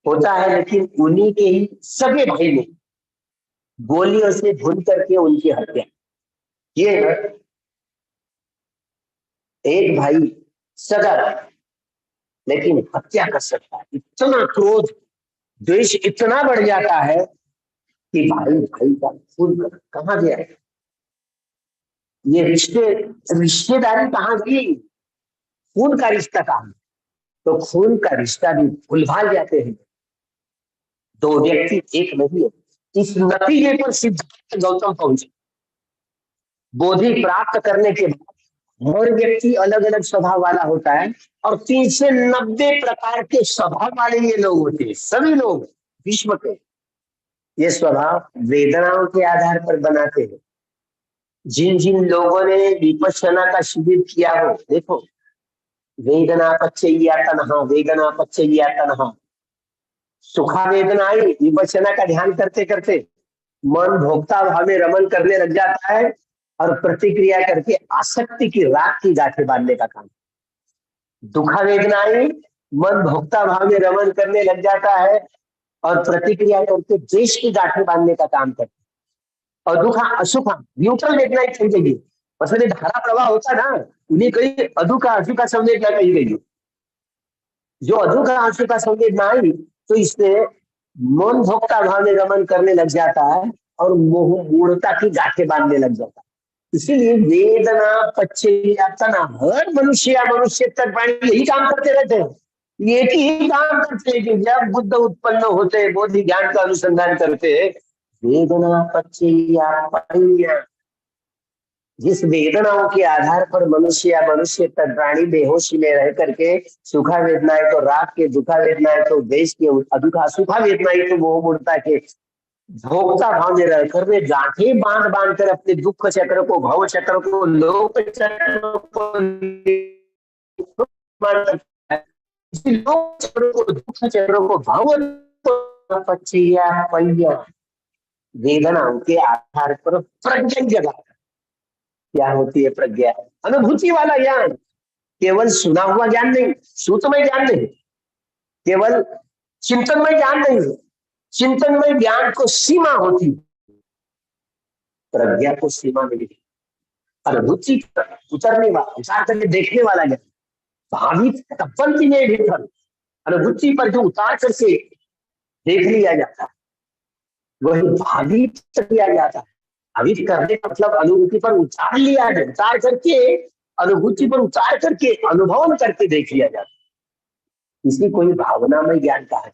होता है, लेकिन उन्हीं के ही सगे भाई ने गोलियों से भून करके उनकी हत्या। ये एक भाई, सगा भाई, लेकिन हत्या कर सकता है। इतना क्रोध द्वेष इतना बढ़ जाता है कि भाई भाई का खून कहाँ गया? ये रिश्तेदारी कहाँ गई? खून का रिश्ता कहाँ? तो खून का रिश्ता भी भूल भाल जाते हैं। दो व्यक्ति एक नहीं है। इस नतीजे पर सिद्धार्थ गौतम पहुंचे। बोधि प्राप्त करने के बाद हर व्यक्ति अलग अलग स्वभाव वाला होता है और 390 प्रकार के स्वभाव वाले ये लोग होते हैं। सभी लोग विश्व के ये स्वभाव वेदनाओं के आधार पर बनाते हैं। जिन जिन लोगों ने विपश्यना का शिविर किया हो, देखो, वेदना पच्चैया तनहा, वेदना पच्चैया तनहा, सुखा वेदना आई। विपश्यना का ध्यान करते करते मन भोक्ता भाव में रमन करने लग जाता है और प्रतिक्रिया करके आसक्ति की राख की गांठें बांधने का काम। दुखा वेदना आई, मन भोक्ता भाव में रमन करने लग जाता है और प्रतिक्रिया करके देश की गांठें बांधने का काम करता है। और दुखा असुखा न्यूट्रल वेदनाएं कही गई है। मतलब धारा प्रवाह होता ना, उन्हें कहीं अधुखा अशुखा संवेदना कही गई है। जो अधुखा अशुखा संवेदना आई तो इससे मन भोक्ता भाव में रमन करने लग जाता है और मोह मूढ़ता की गांठें बांधने लग जाता है। इसीलिए वेदना पच्चैया तना, हर मनुष्य या मनुष्य तक प्राणी यही काम करते रहते हैं। एक ही काम करते हैं कि जब बुद्ध उत्पन्न होते हैं, बोधि ज्ञान का अनुसंधान करते हैं, वेदना पच्चैया पय्या। जिस वेदनाओं के आधार पर मनुष्य या मनुष्य तक प्राणी बेहोशी में रह करके सुखा वेदनाएं तो रात के, दुखा वेदनाएं तो देश के, अधुखा सुखा वेदनाएं तो मोह मूढ़ता के भोक्ता भाव में रहकर वे गांठें बांध बांध कर अपने दुख चक्र को, भव चक्र को, लोक चक्र को, लोक चक्र को, दुख चक्र को, भव पच्चैया पय्या। वेदनाओं के आधार पर प्रज्ञा जगा। क्या होती है प्रज्ञा? अनुभूति वाला ज्ञान, केवल सुना हुआ ज्ञान नहीं, सूत्रमय ज्ञान नहीं, केवल चिंतनमय ज्ञान नहीं। चिंतनमय ज्ञान को सीमा होती, प्रज्ञा को सीमा मिली। अनुभूति उतरने वाला, उतार करके देखने वाला ज्ञान, भावी तपंती में भीतर अनुभूति पर जो उतार करके देख लिया जाता है वही भावी किया जाता है। भावी करने का मतलब अनुभूति पर उतार लिया जाए, उतार करके अनुभूति पर उतार करके अनुभव करके देख लिया जाता है। इसी कोई भावना में ज्ञान का है।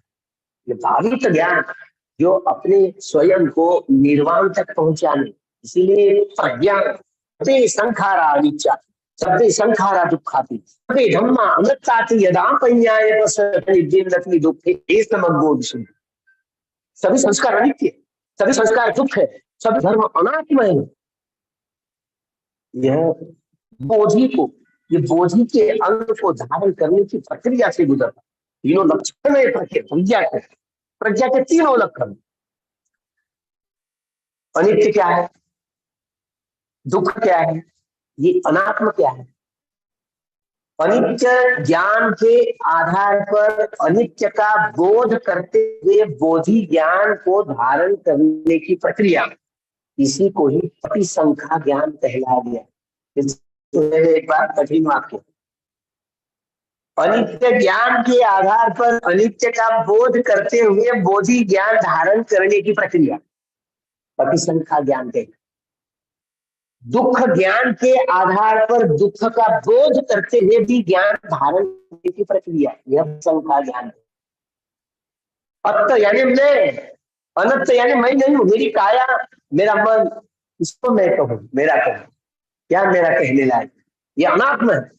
ये भावित ज्ञान जो अपने स्वयं को निर्वाण तक पहुंचाने, इसीलिए प्रज्ञान ते संखारा अनिच्चा, सबे संखारा दुखाती, सबे धम्मा अमृताति यदा पඤ्ඤाय पसरति जीवनति दुखे ये समग्र। सभी संस्कार अनित्य, सभी संस्कार दुख है, सभी धर्म अनात्म है। यह बोधि को, ये बोधि के अंग को धारण करने की प्रक्रिया से गुजरता। तीनों लक्षण है प्रज्ञा के, प्रज्ञा के तीनों लक्षण। अनित्य क्या है, दुख क्या है, ये अनात्म क्या है। अनित्य ज्ञान के आधार पर अनित्य का बोध करते हुए बोधि ज्ञान को धारण करने की प्रक्रिया, इसी को ही प्रतिसंख्या ज्ञान कहला गया। एक बार कठिन वाक्य, अनित्य ज्ञान के आधार पर अनित्य का बोध करते हुए बोधि ज्ञान धारण करने की प्रक्रिया प्रतिसंख्या ज्ञान कहला। दुख ज्ञान के आधार पर दुख का बोध करते हुए भी ज्ञान धारण करने की प्रक्रिया, यह संख्या ज्ञान है। अत्त यानी मैं, अनंत यानी मैं नहीं हूं, मेरी काया, मेरा मन, इसको मैं कहूं, मेरा कहूं, क्या मेरा कहने लायक, ये अनात्म है।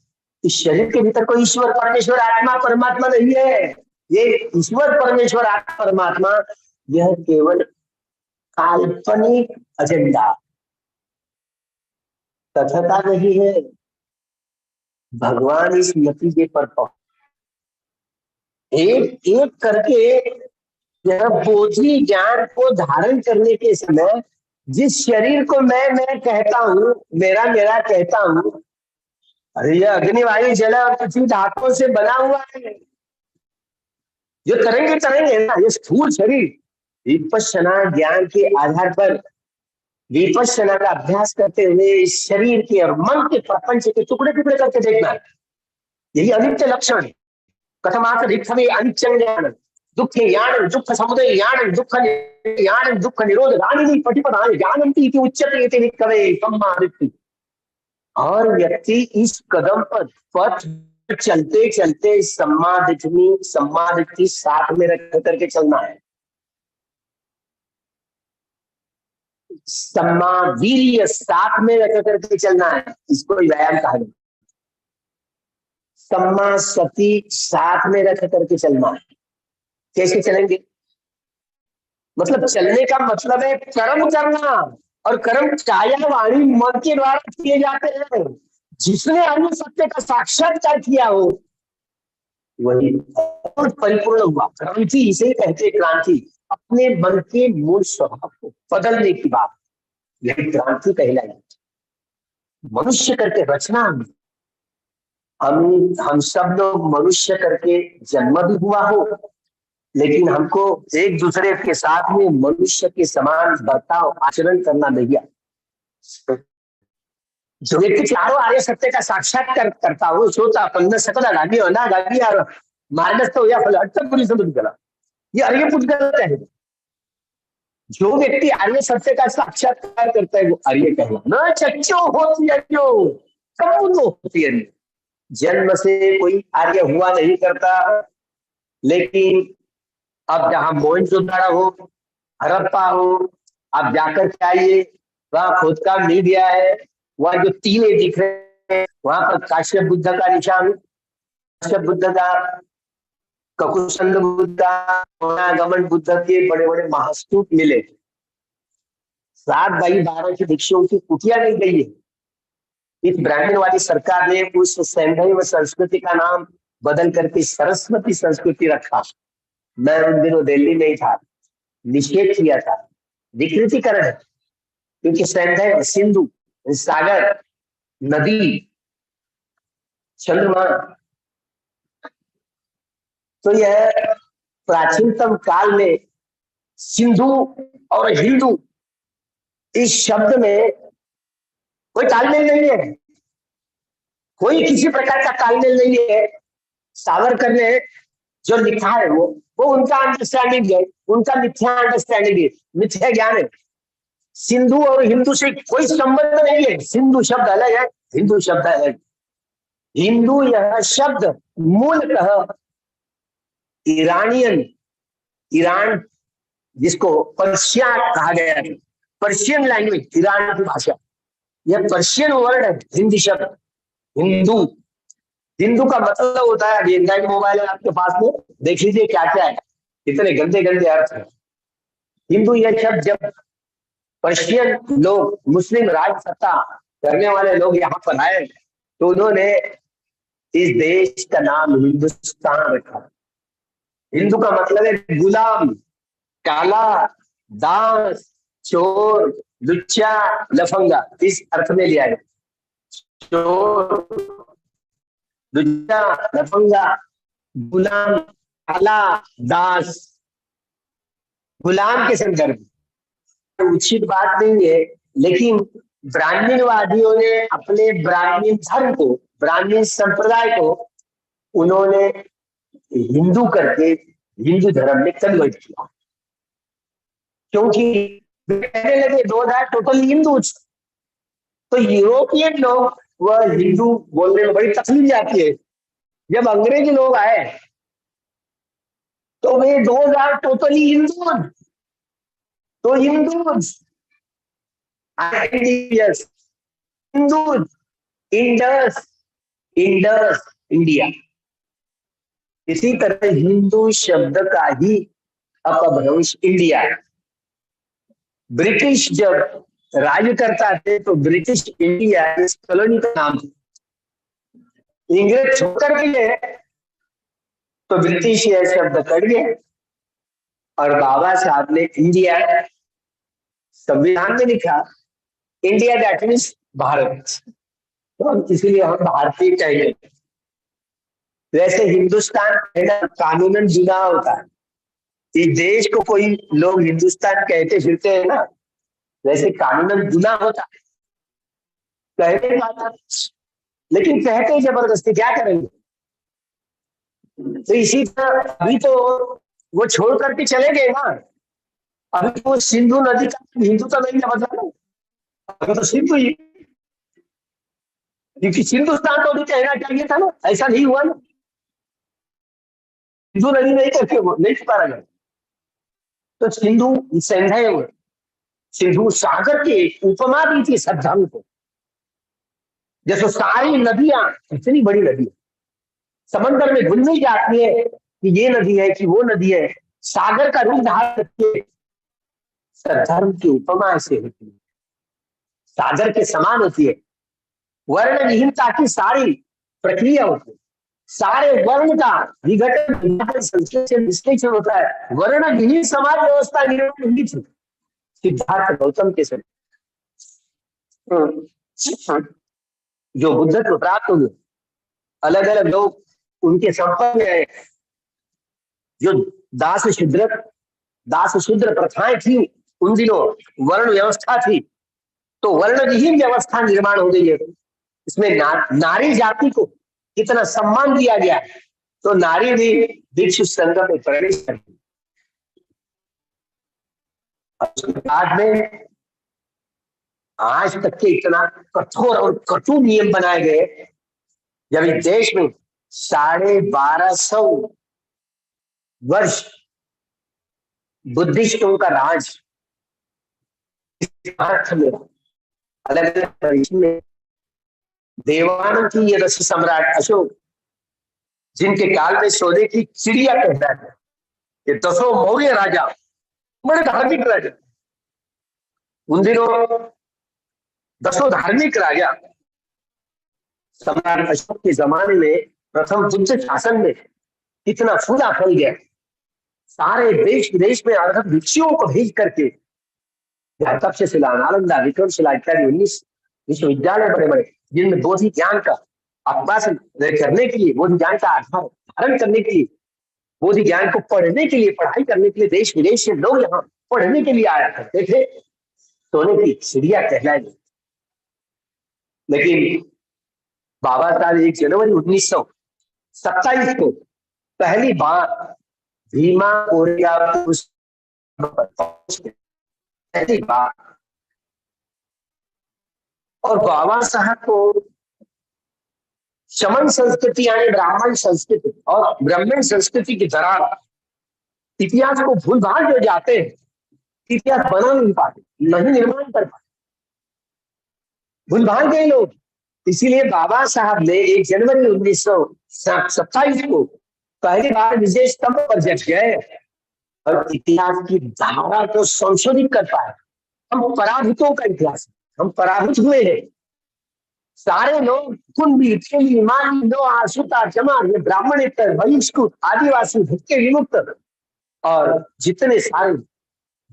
इस शरीर के भीतर कोई ईश्वर परमेश्वर आत्मा परमात्मा नहीं है। ये ईश्वर परमेश्वर आत्मा परमात्मा यह केवल काल्पनिक एजेंडा, तथता नहीं है। भगवान इस नतीजे पर एक एक करके यह बोधि ज्ञान को धारण करने के समय जिस शरीर को मैं कहता हूं, मेरा मेरा कहता हूं, अरे यह अग्नि वायु जल और पृथ्वी धातुओं से बना हुआ है, जो करेंगे करेंगे ना। ये स्थूल शरीर विपश्यना ज्ञान के आधार पर विपश्यना का अभ्यास करते हुए इस शरीर के और मन के प्रपंच के टुकड़े टुकड़े करके देखना, यही अनित्य लक्षण है। कथमात ऋक्षवे अनित्यं ज्ञानं दुःखे ज्ञानं दुःख समुदय ज्ञानं दुःख ज्ञानं दुःख निरोध गानिनी पटिपदाय ज्ञानंति इति उच्यते इति विक्कवे सम्मादिति। और व्यक्ति इस कदम पर पथ चलते चलते सम्मादिति साथ में रख करके चलना है। सम्मावीर्य साथ में रख करके चलना है, इसको व्यायाम कहा गया। सम्मा सती साथ में रख करके चलना है। कैसे चलेंगे, मतलब चलने का मतलब है कर्म करना, और कर्म काया वाणी मन के द्वारा किए जाते हैं। जिसने अन्य सत्य का साक्षात्कार किया हो वही परिपूर्ण हुआ। क्रांति इसे कहते, क्रांति अपने मन के मूल स्वभाव को बदलने की बात, यही क्रांति कहलाई। मनुष्य करके रचना, हम सब लोग मनुष्य करके जन्म भी हुआ हो, लेकिन हमको एक दूसरे के साथ में मनुष्य के समान बर्ताव आचरण करना नहीं आता। जो व्यक्ति चारों आर्य सत्य का साक्षात्कार करता हो, श्रोता पन्न सकल अनादि अनादि और मार्गस्थ या फल अर्थपूरी समझ गला, ये आर्य पुद्गल है। जो व्यक्ति आर्य सत्य का साक्षात्कार करता है वो आर्य कहलाना। चच्चो होती है, क्यों कब तो होती है। जन्म से कोई आर्य हुआ नहीं करता, लेकिन अब जहां मोहनजोदड़ो हो, हड़प्पा हो, आप जाकर के आइए, वहां खोद काम मिल गया है। वहां जो टीले दिख रहे हैं वहां पर काश्यप बुद्ध का निशान, काश्यप बुद्ध का, ककुसंद बुद्ध का, गमन बुद्ध के बड़े बड़े महास्तूप मिले। 7x12 की भिक्षुओं की कुटिया नहीं गई है। इस ब्राह्मण वाली सरकार ने उस सैंधव संस्कृति का नाम बदल करके सरस्वती संस्कृति रखा। मैं उन दिनों दिल्ली में ही था, निषेध किया था, विकृतिकरण है। क्योंकि सैंधव सिंधु सागर, नदी, चंद्रमा, तो यह प्राचीनतम काल में सिंधु और हिंदू इस शब्द में कोई तालमेल नहीं है, कोई किसी प्रकार का तालमेल नहीं है। सावरकर ने जो लिखा है वो उनका अंडरस्टैंडिंग है, उनका मिथ्या अंडरस्टैंडिंग है, मिथ्या ज्ञान है। सिंधु और हिंदू से कोई संबंध नहीं है। सिंधु शब्द अलग है, हिंदू शब्द अलग। हिंदू यह शब्द मूलतः ईरानियन, ईरान जिसको पर्शिया कहा गया है, पर्शियन लैंग्वेज, ईरान की भाषा, यह पर्शियन वर्ड है, हिंदी शब्द हिंदू। हिंदू का मतलब होता है, अभी एंड्रॉइड मोबाइल है आपके पास में, देख लीजिए क्या क्या है, कितने गंदे गंदे अर्थ है। हिंदू यह शब्द जब पर्शियन लोग, मुस्लिम राज सत्ता करने वाले लोग यहाँ पर आए, तो उन्होंने इस देश का नाम हिंदुस्तान रखा। हिंदू का मतलब है गुलाम, काला, दास, चोर, लुच्चा, लफंगा, इस अर्थ में लिया है। चोर, लुच्चा, लफंगा, गुलाम, काला, दास, गुलाम के संदर्भ उचित बात नहीं है, लेकिन ब्राह्मणवादियों ने अपने ब्राह्मण धर्म को, ब्राह्मण संप्रदाय को उन्होंने हिंदू करके हिंदू धर्म में कन्वर्ट किया, क्योंकि कहने लगे दो आर टोटली हिंदू। तो यूरोपियन लोग वह हिंदू बोलने में बड़ी तकलीफ जाती है। जब अंग्रेजी लोग आए तो वे दो आर टोटली हिंदू, तो Hindus, Hindus, Indus, Indus, India. इसी तरह हिंदू शब्द का ही अपभ्रंश इंडिया है। ब्रिटिश जब राज्य करता थे तो ब्रिटिश इंडिया इस कॉलोनी का नाम था। इंग्रेज छोड़कर भी है तो ब्रिटिश यह शब्द कट गया, और बाबा साहब ने इंडिया संविधान में लिखा, इंडिया दैट मीन्स भारत, तो हम इसीलिए हम भारतीय कहेंगे। वैसे हिंदुस्तान कहना कानूनन गुनाह होता है। इस देश को कोई लोग हिंदुस्तान कहते फिरते हैं ना, वैसे कानूनन गुनाह होता है, कहने वाला, लेकिन कहते जबरदस्ती, क्या करेंगे। तो इसी तरह अभी तो वो छोड़ करके चले गए ना, अभी तो सिंधु नदी का हिंदू तो नहीं बदला ना, अभी तो सिंधु ही, क्योंकि सिंधुस्तान तो अभी कहना चाहिए था ना, ऐसा नहीं हुआ ना, सिंधु नदी नहीं करके वो नहीं पुकारा गया। तो सिंधु सैंधव, सिंधु सागर की उपमा दी थी सब धर्म को। जैसे सारी नदियां, इतनी बड़ी नदी समंदर में घुल नहीं जाती है कि ये नदी है कि वो नदी है, सागर का रूप धारण करती है। सद्धर्म की उपमा ऐसे होती है, सागर के समान होती है। वर्ण विहीनता की सारी प्रक्रिया होती है, सारे वर्ण का विघटन, संश्लेषण, विश्लेषण होता है। वर्ण विहीन समाज व्यवस्था निर्माण हुई थी सिद्धार्थ गौतम के समय, जो बुद्धत्व प्राप्त हुए, अलग अलग लोग उनके संपर्क में आए। जो दास शूद्र प्रथाएं थी उन दिनों, वर्ण व्यवस्था थी, तो वर्ण विहीन व्यवस्था निर्माण हो गई है। इसमें नारी जाति को कितना सम्मान दिया गया, तो नारी भी भिक्षु संघ में प्रवेश करती। उसके बाद में आज तक के इतना कठोर और कटु नियम बनाए गए, जब इस देश में 1250 वर्ष बुद्धिस्टों का राज, अलग अलग में देवानंद की ये ऋषि सम्राट अशोक, जिनके काल में सोने की चिड़िया कहता है, ये 10 मौर्य राजा बड़े धार्मिक राजा। उन दिनों 10 धार्मिक राजा सम्राट अशोक के जमाने में, प्रथम बुद्ध शासन में कितना फूला फल गया। सारे देश विदेश में अर्धक भिक्षुओं को भेज करके तक्षशिला, नालंदा, विक्रमशिला इत्यादि 19 विश्वविद्यालय बड़े बड़े, जिनमें बोधि ज्ञान का अभ्यास करने के लिए, बोधि ज्ञान का आधार धारण करने के लिए, बोधि ज्ञान को पढ़ने के लिए, पढ़ाई करने के लिए देश विदेश से लोग यहाँ पढ़ने के लिए आया करते थे। सोने की चिड़िया कहलाए। लेकिन बाबा साहब 1 जनवरी 1927 को पहली बार भीमा कोरिया पहली बार, और बाबा साहब को शमन संस्कृति यानी ब्राह्मण संस्कृति और ब्राह्मण संस्कृति की दरार, इतिहास को भूल भाल जो जाते हैं, इतिहास बना नहीं पाते, नहीं निर्माण कर पाते, भूल भाल गए लोग। इसीलिए बाबा साहब ने 1 जनवरी 1927 को पहली बार विजय स्तंभ पर जग गए और इतिहास की धारा को संशोधित कर पाए। हम पराभूतों का इतिहास, हम पराभूत हुए हैं। सारे लोग कुंभी, ठेली, माली, लोहार, सूता, चमार, ये ब्राह्मणेतर, बहिष्कृत, आदिवासी, भटके विमुक्त और जितने सारे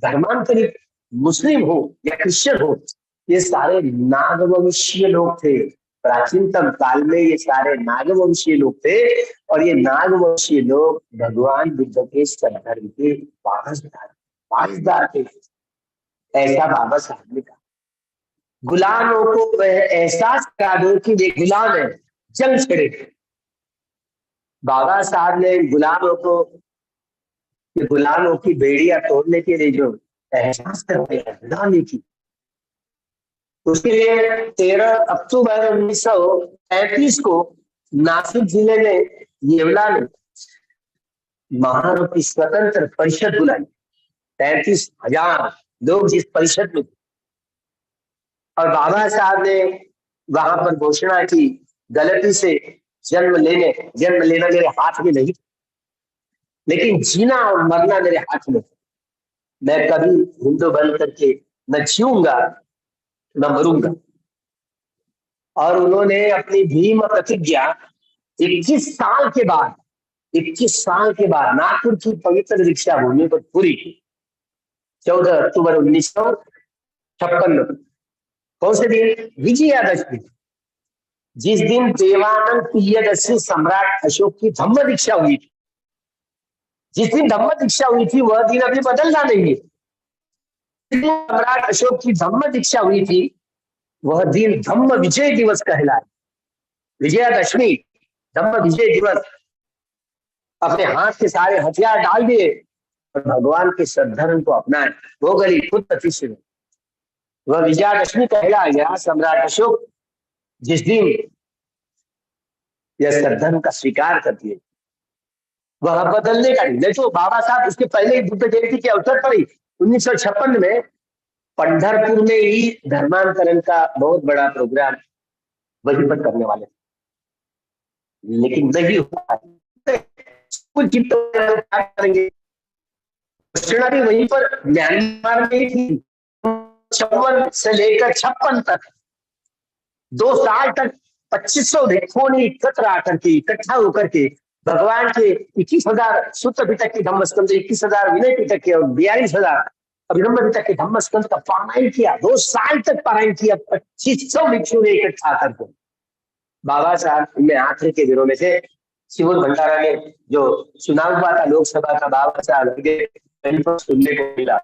धर्मांतरित मुस्लिम हो या क्रिश्चियन हो, ये सारे नागवंशीय लोग थे। प्राचीनतम काल में ये सारे नागवंशीय लोग थे और ये नागवंशीय लोग भगवान बुद्ध के सद्धर्म के वारसदार थे। ऐसा बाबा साहब ने कहा। गुलामों को वह एहसास करा दो कि वे गुलाम है, जंग छेड़े। बाबा साहब ने गुलामों की बेड़ियां तोड़ने के लिए जो एहसास करवाने की, उसके लिए 13 अक्टूबर 1935 को नासिक जिले में येवला में महारोपी स्वतंत्र परिषद बुलाई। 35,000 लोग जिस परिषद में, और बाबा साहब ने वहां पर घोषणा की, गलती से जन्म लेना मेरे हाथ में नहीं, लेकिन जीना और मरना मेरे हाथ में। मैं कभी हिंदू बन करके न जीऊंगा न मरूंगा। और उन्होंने अपनी भीम प्रतिज्ञा 21 साल के बाद नागपुर की पवित्र दीक्षा भूमि पर पूरी की। 14 अक्टूबर 1956। कौन से दिन? विजयादशमी, जिस दिन देवानंद प्रियदर्शी सम्राट अशोक की धम्म दीक्षा हुई थी। जिस दिन धम्म दीक्षा हुई थी वह दिन अभी बदलना नहीं है। सम्राट अशोक की धम्म दीक्षा हुई थी वह दिन धम्म विजय दिवस कहलाए। विजयादशमी, धम्म विजय दिवस। अपने हाथ के सारे हथियार डाल दिए और भगवान के सद्धर्म को अपनाए। वो गली खुद प्रतिष्ठित, वह विजयादशमी कहलाया गया। सम्राट अशोक जिस दिन यह सद्धर्म का स्वीकार करती है, वह बदलने का नहीं। तो बाबा साहब उसके पहले ही बुद्ध जयंती के अवसर पर ही 1956 में पंढरपुर में ही धर्मांतरण का बहुत बड़ा प्रोग्राम वहीं पर करने वाले, लेकिन नहीं हुआ। कुछ करेंगे, घोषणा भी वहीं पर म्यांमार में थी। 56 से लेकर 56 तक 2 साल तक 2500 भिक्षुओं ने इकट्ठा होकर के भगवान के 21,000 सूत्र पिटक के धम्मस्कंद, 21,000 विनय पिटक के और 42,000 अभिनंदन पिटक के धम्मस्कंद का पारायण किया। 2 साल तक पारायण किया 2500 भिक्षुओं ने इकट्ठा करके। बाबा साहब में आखिरी के दिनों में से शिवोल भंडारा में जो चुनाव हुआ था लोकसभा का, बाबा साहब सुनने को मिला।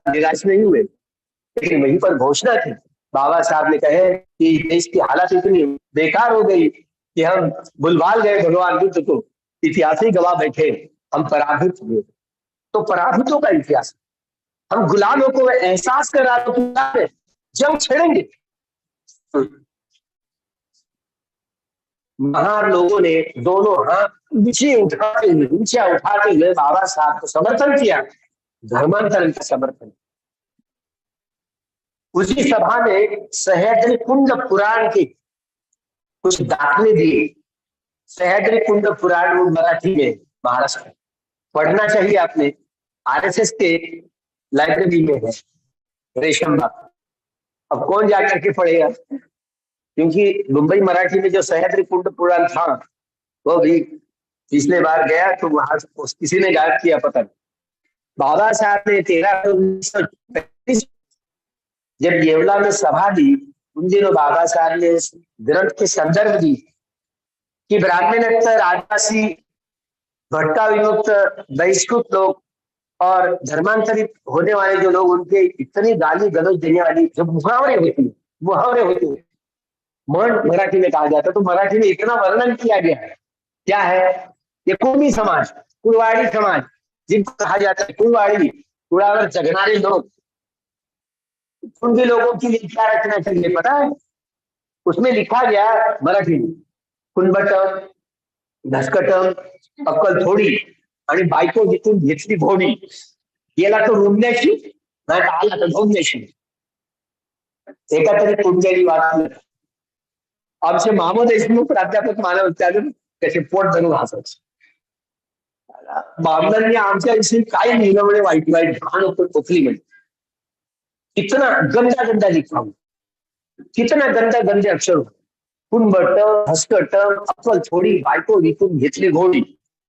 निराश नहीं हुए, लेकिन वहीं पर घोषणा की। बाबा साहब ने कहे कि देश की हालत इतनी बेकार हो गई कि हम भुलभाल गए भगवान बुद्ध को, इतिहास ही गवाह बैठे, हम पराभूत हुए। तो पराभूतों का इतिहास, हम गुलामों को एहसास करा दो कि जंग छेड़ेंगे। महान लोगों ने दोनों हाथ ऊंचा उठाते हुए बाबा साहब को समर्थन किया, धर्मांतरण का समर्थन। उसी सभा में सह्याद्री कुंड पुराण के कुछ दाखले दिए। सह्याद्री कुंड पुराण मराठी में, महाराष्ट्र में पढ़ना चाहिए आपने, आरएसएस के लाइब्रेरी में है, रेशम बाग। अब कौन जाकर के पढ़ेगा, क्योंकि मुंबई मराठी में जो सह्याद्री कुंड पुराण था वो भी पिछले बार गया तो वहां किसी ने गायब किया, पता नहीं। बाबा साहब ने 13 1935 जब येवला में सभा दी, उन दिनों बाबा साहब ने ग्रंथ के संदर्भ दी कि ब्राह्मणेतर, आदिवासी, भटका विमुक्त, बहिष्कृत लोग और धर्मांतरित होने वाले जो लोग, उनके इतनी गाली गलौज देने वाली जो मुहावरे होती है, मराठी में कहा जाता, तो मराठी में इतना वर्णन किया गया है। क्या है? ये कुर्मी समाज, कुड़वाड़ी समाज जिनको कहा जाता है, कुड़वाड़ी, कुड़ावर जगनारे लोग, उनके लोगों के लिए क्या रखना चाहिए पता है? उसमें लिखा गया मराठी में, कुणबटम, धसकटम, अक्कल थोडी आणि बायको जिथून घेतली घोडी। गेला तो रुमण्याची नाही तर आला तर भोगण्याची. एका तरी कुंडली वाचलं. आमचे मामा देशमुख प्राध्यापक मानव त्यातून त्याचे पोट धरून हसायचे. बामणांनी आमच्या विषयी काय लिहिलं म्हणे वाईट वाईट घाण होतं कोकली म्हणे. कितना गंदा गंदा लिखा हूं, कितना गंदा गंदे अक्षर हो. कुणबट हसकट अक्कल थोडी बायको विकून घेतली घोडी.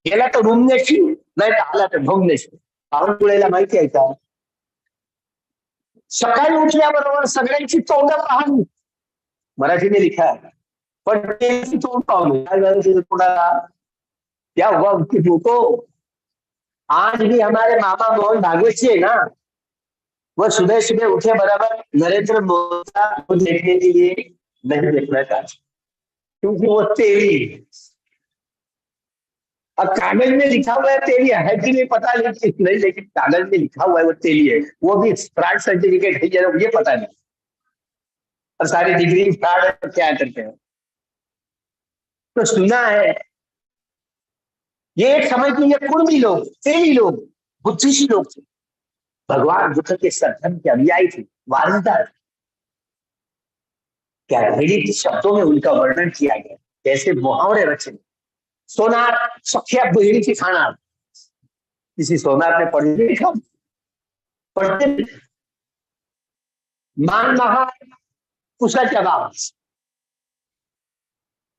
गेला तर रुमण्याची नाही तर आला तर भोगण्याची. पावनकुळेला माहिती आहे का, सकाळी उठल्याबरोबर सगळ्यांची तोंड पाहून मराठीने लिखा है, पण ते तोंड पाहून काय झालं कोणाला, क्या हुआ उसकी फोटो. आज भी हमारे मामा मोहन भागवत जी है ना, वो सुबह सुबह उठे बराबर नरेंद्र मोदी को देखने के लिए नहीं देखना चाहते, क्योंकि वो तेली. अब कागज में लिखा हुआ है तेली है कि नहीं पता नहीं, लेकिन कागज में लिखा हुआ है वो तेली है. वो भी फ्रॉड सर्टिफिकेट है ये पता नहीं. और सारी डिग्री फ्रॉड है तो क्या करते हैं. तो सुना है ये एक समय के लिए कुर्मी लोग, तेली लोग, बुद्धिस्ट लोग थे. भगवान बुद्ध के सत्संग के अनुयायी थे, वारंदार. क्या घड़ी शब्दों में उनका वर्णन किया गया, कैसे मुहावरे रचे. सोनार सख्या बहिणी की खाना, किसी सोनार ने पढ़ लिखा पढ़ते. मान महा उसका जवाब,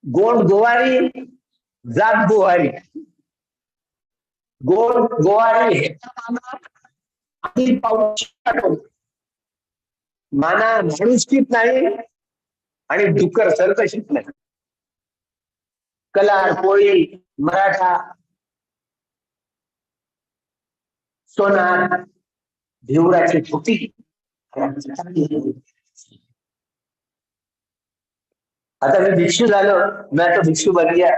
गोंड गोवारी जात गोवारी. गोंड गोवारी हे माना माणुसकीत नाही आणि डुक्कर सरकशीत नाही. कलार कोळी मराठा सोनार भिवराची फुटी. आता मैं भिक्षु झालो, मैं तो भिक्षु बन गया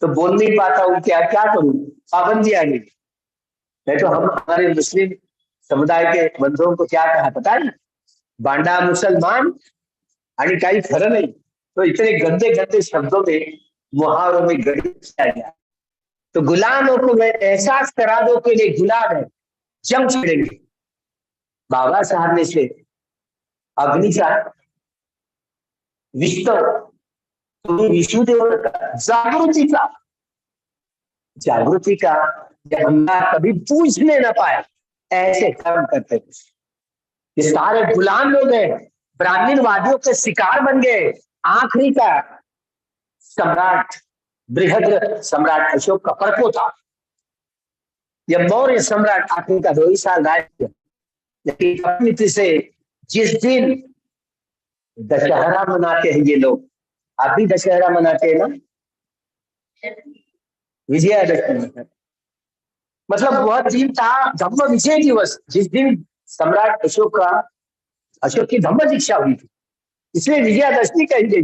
तो बोल नहीं पाता हूँ, क्या क्या करूं, पाबंदी आ गई. नहीं तो हम हमारे मुस्लिम समुदाय के बंधुओं को क्या कहा पता है, बांडा मुसलमान आणि काही खरं नहीं. तो इतने गंदे गंदे शब्दों में मुहावरों में गढ़ किया गया. तो गुलामों को मैं एहसास करा दो कि ये गुलाम है, जंग छिड़ेंगे. बाबा साहब ने से अग्निचा विस्तव तुम्ही विष्णुदेव जागृतीचा, जागृति का अंधा कभी पूछने न पाए ऐसे कर्म करते थे. ये सारे गुलाम लोग हैं, ब्राह्मणवादियों के शिकार बन गए. आखिरी का सम्राट बृहद्र सम्राट अशोक का परपो था. यह मौर्य सम्राट आखिरी का 2 ही साल राज किया. लेकिन अपनी से जिस दिन दशहरा मनाते हैं ये लोग, आप भी दशहरा मनाते हैं ना, विजयादशमी. मतलब वह दिन था धम्म विजय दिवस, जिस दिन सम्राट अशोक की धम्म दीक्षा हुई थी, इसलिए विजयादशमी कहेंगे.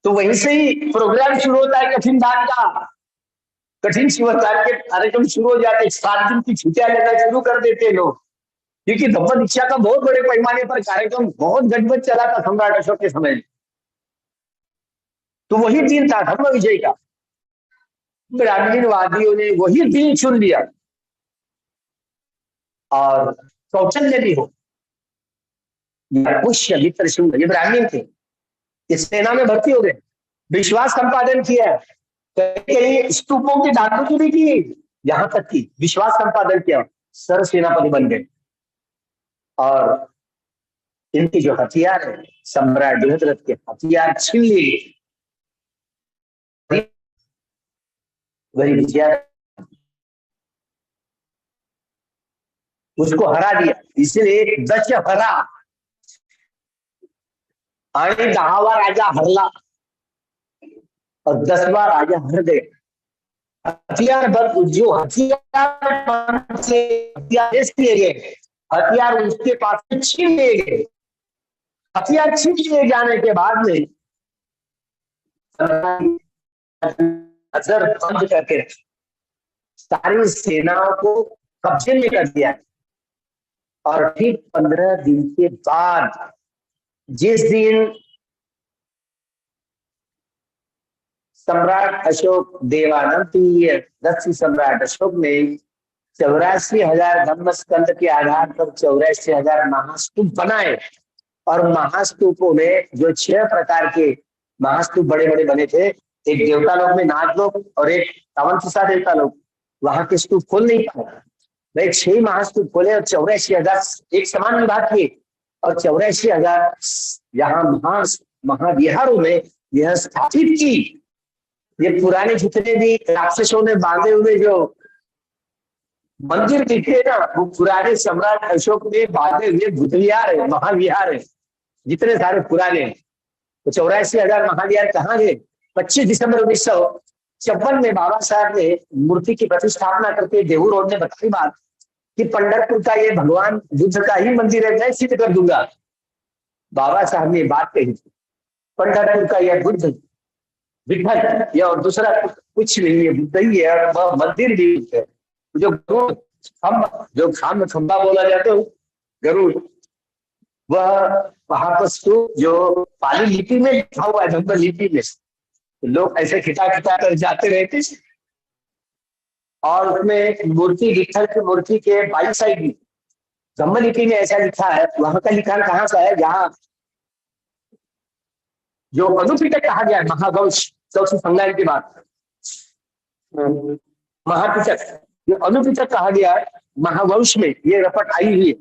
तो वहीं से ही प्रोग्राम शुरू होता है कठिन दान का. कठिन शिवदान के कार्यक्रम शुरू हो जाते, 7 दिन की छुट्टियां लेना शुरू कर देते लोग, क्योंकि धम्म दीक्षा का बहुत बड़े पैमाने पर कार्यक्रम बहुत गजबज चला था सम्राट अशोक के समय. तो वही दिन था धम्म विजय का. ब्राह्मणवादियों ने वही दिन चुन लिया. और कौशल्य भी हो या पुष्य मित्र सिंह, ये ब्राह्मण थे, इस सेना में भर्ती हो गए, विश्वास संपादन किया, कई स्तूपों की डाकू भी की, यहां तक की विश्वास संपादन किया, सर सेनापति बन गए. और इनकी जो हथियार है सम्राट बृहद्रथ के हथियार छीन लिए. वही विजया उसको हरा दिया. इसलिए दशहरा आणि 10वा राजा हरला और 10वां राजा हर गए. हथियार जो हथियार से हथियार लिए गए, हथियार उसके पास से छीन लिए गए. हथियार छीन लिए जाने के बाद में नजर बंद करके सारी सेनाओं को कब्जे में कर दिया. और फिर 15 दिन के बाद जिस दिन सम्राट अशोक देवानंद दक्षिण सम्राट अशोक ने 84,000 धम्म स्कंद के आधार पर 84,000 महास्तूप बनाए। और महास्तूपों में जो 6 प्रकार के महास्तूप बड़े बड़े बने थे, एक देवता लोक में नागलोक और एक तवंतसा देवता लोक, वहां के स्तूप खोल नहीं पाया। भाई 6 महास्तूप खोले और 84,000 एक समान विभाग किए और 84,000 यहाँ महाविहारों में यह स्थापित की। ये पुराने जितने भी राक्षसों ने बांधे हुए जो मंदिर दिखे ना, वो पुराने सम्राट अशोक ने बांधे हुए बुद्ध विहार है, महाविहार है, जितने सारे पुराने। तो 84,000 महाविहार कहाँ गए? 25 दिसंबर 1956 में बाबा साहब ने मूर्ति की प्रतिष्ठापना करके देहू रोड ने बताई बात कि पंढरपुर का ये भगवान बुद्ध का ही मंदिर है, मैं सिद्ध कर दूंगा। बाबा साहब ने बात कही थी, पंढरपुर का यह बुद्ध विठल या और दूसरा कुछ नहीं है, बुद्ध ही है और वह मंदिर भी है। जो खाम खंबा बोला जाता है गरुड़, वह वहां पर जो पाली लिपि में लिखा हुआ है, धम्म लिपि में, लोग ऐसे खिंचा खिंचा कर जाते रहते और उसमें मूर्ति विठल की मूर्ति के बाई साइड में धम्म लिपि में ऐसा लिखा है। वहां का लिखान कहाँ का है? यहाँ जो अनुपिटक कहा गया है, महावंश चौथी संज्ञान के बाद महापिटक, जो अनुपिटक कहा गया है महावंश में, ये रपट आई हुई है।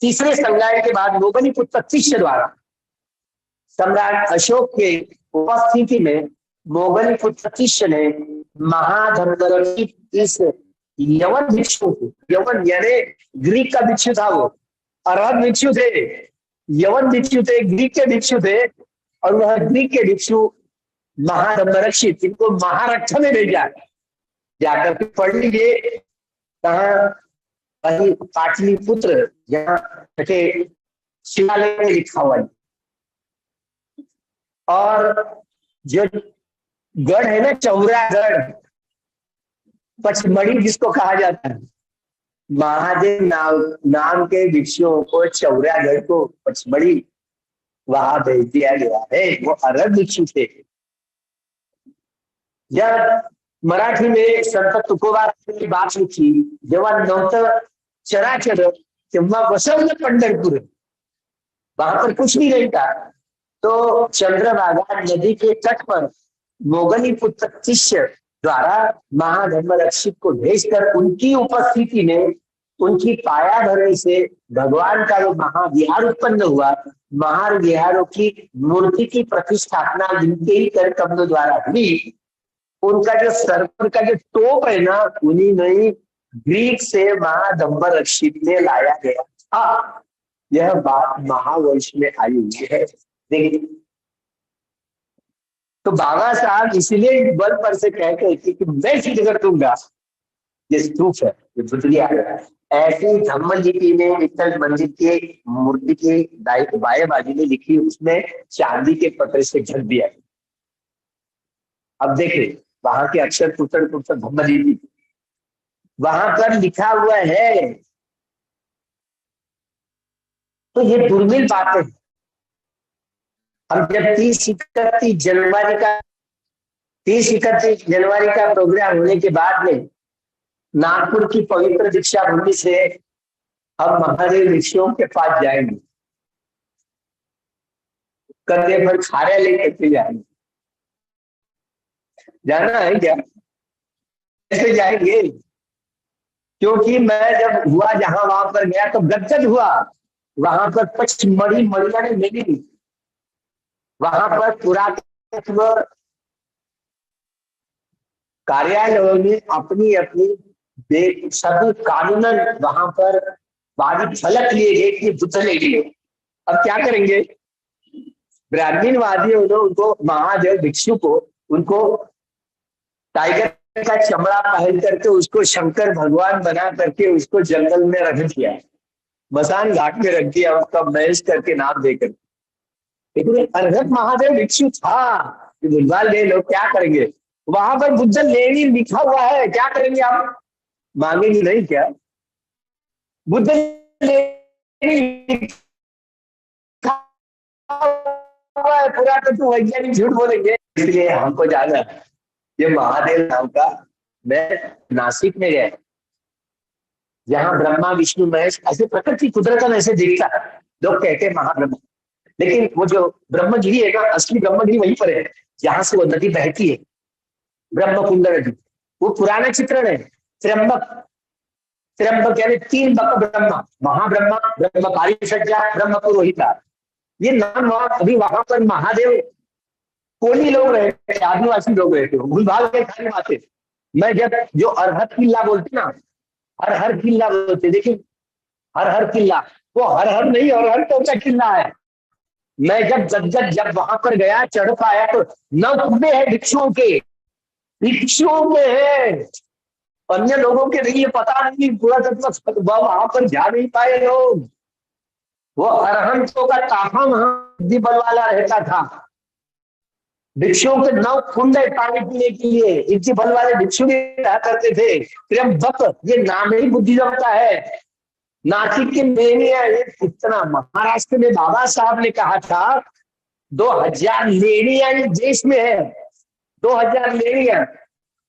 तीसरे संज्ञान के बाद मोगलीपुत्र तिष्य द्वारा सम्राट अशोक के उपस्थिति में मोगलीपुत्र तिष्य ने महाधर्मरक्षित इस यवन भिक्षु को, यवन यानी ग्रीक का भिक्षु था, वो अरब भिक्षु थे, यवन भिक्षु थे, ग्रीक के भिक्षु थे, और वह ग्रीक के भिक्षु महाधर्मरक्षित, इनको महारक्षा में भेजा। जाकर के पढ़ लीजिए कहा, वही पाटलिपुत्र यहाँ के शिलालेख में लिखा हुआ है। और जो गढ़ है ना, चौरागढ़, पचमढ़ी जिसको कहा जाता है, महादेव नाम के भिक्षुओं को चौरागढ़ को पचमढ़ी वहां भेज दिया गया है। वो अरब भिक्षु थे। जब मराठी में संत तुकोबा की बात लिखी, जेव्हा नव्हतं चराचर तेव्हा वसवलं पंढरपुर, वहां पर कुछ नहीं रहता, तो चंद्रभागा नदी के तट पर मोगलीपुत्र तिष्य द्वारा महाधर्मरक्षित को भेजकर उनकी उपस्थिति में, उनकी पाया भरने से भगवान का जो महाविहार उत्पन्न हुआ, महाविहारों की मूर्ति की प्रतिष्ठापना जिनके ही कर कमलों द्वारा हुई, उनका जो सर्पर का जो टोप है ना, उन्हीं ने ग्रीक से महाधर्मरक्षित में लाया गया था। यह बात महावंश में आई हुई है। देखिए, तो बाबा साहब इसलिए बल पर से कहते हैं कि मैं सिद्ध कर दूंगा। ये स्तूप है, ये बुद्धलिया है। ऐसी धम्म लिपि में विठल मंदिर के मूर्ति के बाएं बाजू में लिखी, उसमें चांदी के पत्थर से ढक दिया। अब देखिए वहां के अक्षर टूटन टूटन धम्म लिपि वहां पर लिखा हुआ है। तो ये दुर्मिल बातें। हम जब 30-31 जनवरी का प्रोग्राम होने के बाद में नागपुर की पवित्र दीक्षा भूमि से हम महादेव ऋषियों के पास जाएंगे, कंधे पर खारे लेकर के जाएंगे। जाना है क्या? कैसे जाएंगे? क्योंकि मैं जब हुआ जहां वहां पर गया तो गदगद हुआ। वहां पर पचमढ़ी मड़िया ने मिली, वहां पर पुरातत्व कार्यालयों में अपनी अपनी सभी कानूनन वहां पर बारी फलक लिए गए कि बुद्ध ले लिए। अब क्या करेंगे? ब्राह्मणवादियों ने उनको महादेव भिक्षु को उनको टाइगर का चमड़ा पहन करके उसको शंकर भगवान बना करके उसको जंगल में रख दिया, मसान घाट में रख दिया, उसका महेश करके नाम देकर। लेकिन अर्हत महादेव भिक्षु था, बुलवाल ले लो, क्या करेंगे? वहां पर बुद्ध लेनिन लिखा हुआ है, क्या करेंगे आप? मांगेंगे नहीं क्या? बुद्ध पुरातत्व वैज्ञानिक झूठ बोलेंगे, इसलिए हमको जाना। ये महादेव नाम का, मैं नासिक में गया, जहाँ ब्रह्मा विष्णु महेश ऐसे प्रकृति कुदरतन ऐसे दिखता है, लोग कहते हैं महाब्रह्म। लेकिन वो जो ब्रह्मगिरी है ना, असली ब्रह्मगिरी वहीं पर है जहां से वो नदी बहती है, ब्रह्मकुंड नदी। वो पुराना चित्रण है। त्र्यंबक, त्र्यंबक यानी तीन बक ब्रह्मा, महाब्रह्मा, ब्रह्मकारी सज्जा, ब्रह्म पुरोहिता। ये नाम अभी वहां पर महादेव कोली लोग रहे थे, आदिवासी लोग रहे थे, भूल भाग के खाली बातें। मैं जब जो अरहर किला बोलते ना, हर हर किला बोलते, देखिए हर हर किला, वो हर हर नहीं, और हर कौन सा किला है। मैं जब वहां पर गया, चढ़ पाया तो नौ कुबे है भिक्षुओं के, भिक्षुओं के है, अन्य लोगों के नहीं, ये पता नहीं पूरा तत्व वहां पर जा नहीं पाए लोग। वो अरहंतों का ताफा वहां बुद्धि बल वाला रहता था। भिक्षुओं के 9 कुंड है पानी पीने के लिए, इनके बल वाले भिक्षु भी रहा करते थे। त्र्यंबक, ये नाम ही बुद्धिज्म का है। नासिक के लेनिया, ये कितना महाराष्ट्र में बाबा साहब ने कहा था 2000 लेनिया देश में है, 2000 लेनिया,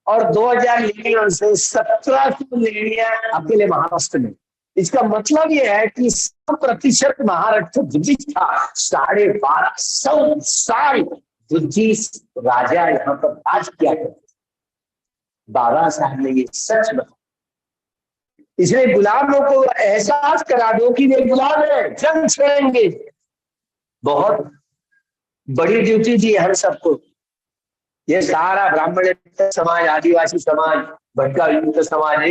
और 2000 लेनिया से 1700 लेनिया अकेले महाराष्ट्र में। इसका मतलब यह है कि 100% महाराष्ट्र बुद्धिस्ट था। 1250 साल बुद्धिस्ट राजा यहाँ पर राज किया करते। बाबा साहब ने ये सच बताया, इसलिए गुलामों को एहसास करा दो कि वे गुलाम है, जंग छेड़ेंगे। बहुत बड़ी ड्यूटी दी हम सबको। ये सारा ब्राह्मण समाज, आदिवासी समाज, भटका युक्त समाज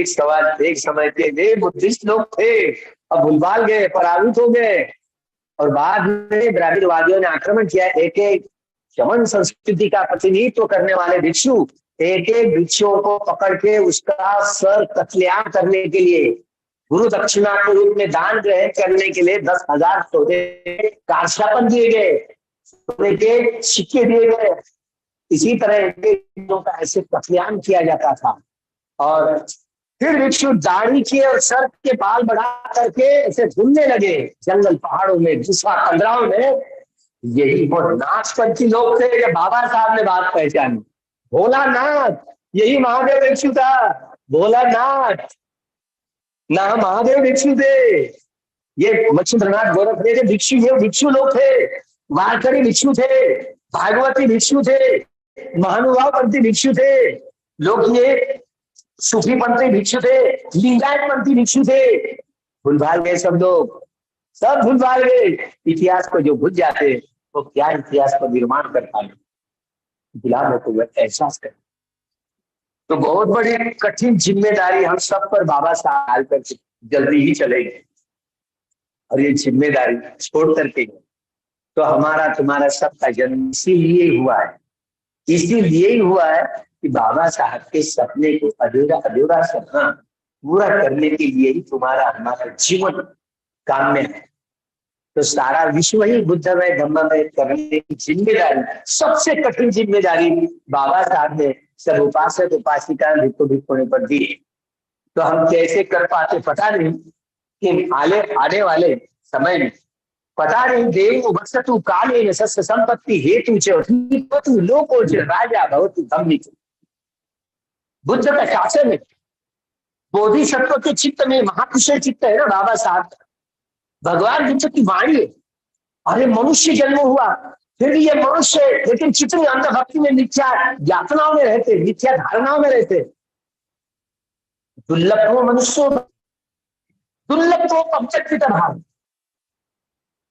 एक समय के वे बुद्धिस्ट लोग थे। अब भूलभाल गए, पराभूत हो गए, और बाद में द्राविड़वादियों ने आक्रमण किया। एक एक शमन संस्कृति का प्रतिनिधित्व करने वाले भिक्षु एक एक भिक्षुओं को पकड़ के उसका सर कत्लेआम करने के लिए, गुरु दक्षिणा के रूप में दान ग्रहण करने के लिए 10,000 सोने कारशापन दिए गए, सोने के सिक्के दिए गए। इसी तरह का ऐसे कत्लेआम किया जाता था। और फिर भिक्षु दाढ़ी किए और सर के बाल बढ़ा करके ऐसे घूमने लगे जंगल पहाड़ों में, दूसरा कंदराओं में। यही वो नाथपंथी लोग थे। जब बाबा साहब ने बात पहचानी, भोलानाथ, यही महादेव भिक्षु था, भोलानाथ ना महादेव भिक्षु थे। ये मच्छिंद्रनाथ गोरखनाथ के भिक्षु, ये भिक्षु लोग थे। वारकरी भिक्षु थे, भागवती भिक्षु थे, महानुभाव पंथी भिक्षु थे, लोग ये सूफी पंथी भिक्षु थे, लिंगायत पंथी भिक्षु थे। भूल भाल गए सब लोग, सब भूल भाल गए। इतिहास को जो भूल जाते वो क्या इतिहास का निर्माण कर पाए, गुलामों को एहसास कर। तो बहुत बड़ी कठिन जिम्मेदारी हम सब पर बाबा साहब कर जल्दी ही चलेंगे, और ये जिम्मेदारी छोड़ करके तो हमारा तुम्हारा सबका जन्म इसीलिए हुआ है, इसीलिए ही हुआ है कि बाबा साहब के सपने को अधूरा अधूरा सपना पूरा करने के लिए ही तुम्हारा हमारा जीवन काम में है। तो सारा विश्व ही बुद्धमय धम्ममय करने की जिम्मेदारी, सबसे कठिन जिम्मेदारी बाबा साहब ने सब उपासक उपासिका भिक्षु भिक्षुणी पर दी। तो हम कैसे कर पाते पता नहीं, कि आने वाले समय में पता नहीं देव वत्सतु काले सस्य संपत्ति हेतु च लोको च राजा भवतु धम्मिक। बुद्ध का शासन है, बोधिसत्व के चित्त में महाकुशल चित्त है ना बाबा साहब। भगवान बुद्ध की वाणी है। अरे मनुष्य जन्म हुआ, फिर भी ये मनुष्य, लेकिन चित्त में अंधभक्ति में मिथ्या यातनाओं में रहते, मिथ्या धारणाओं में रहते। दुर्लभ हो मनुष्य, दुर्लभ हो ऑब्जेक्टिव भाव,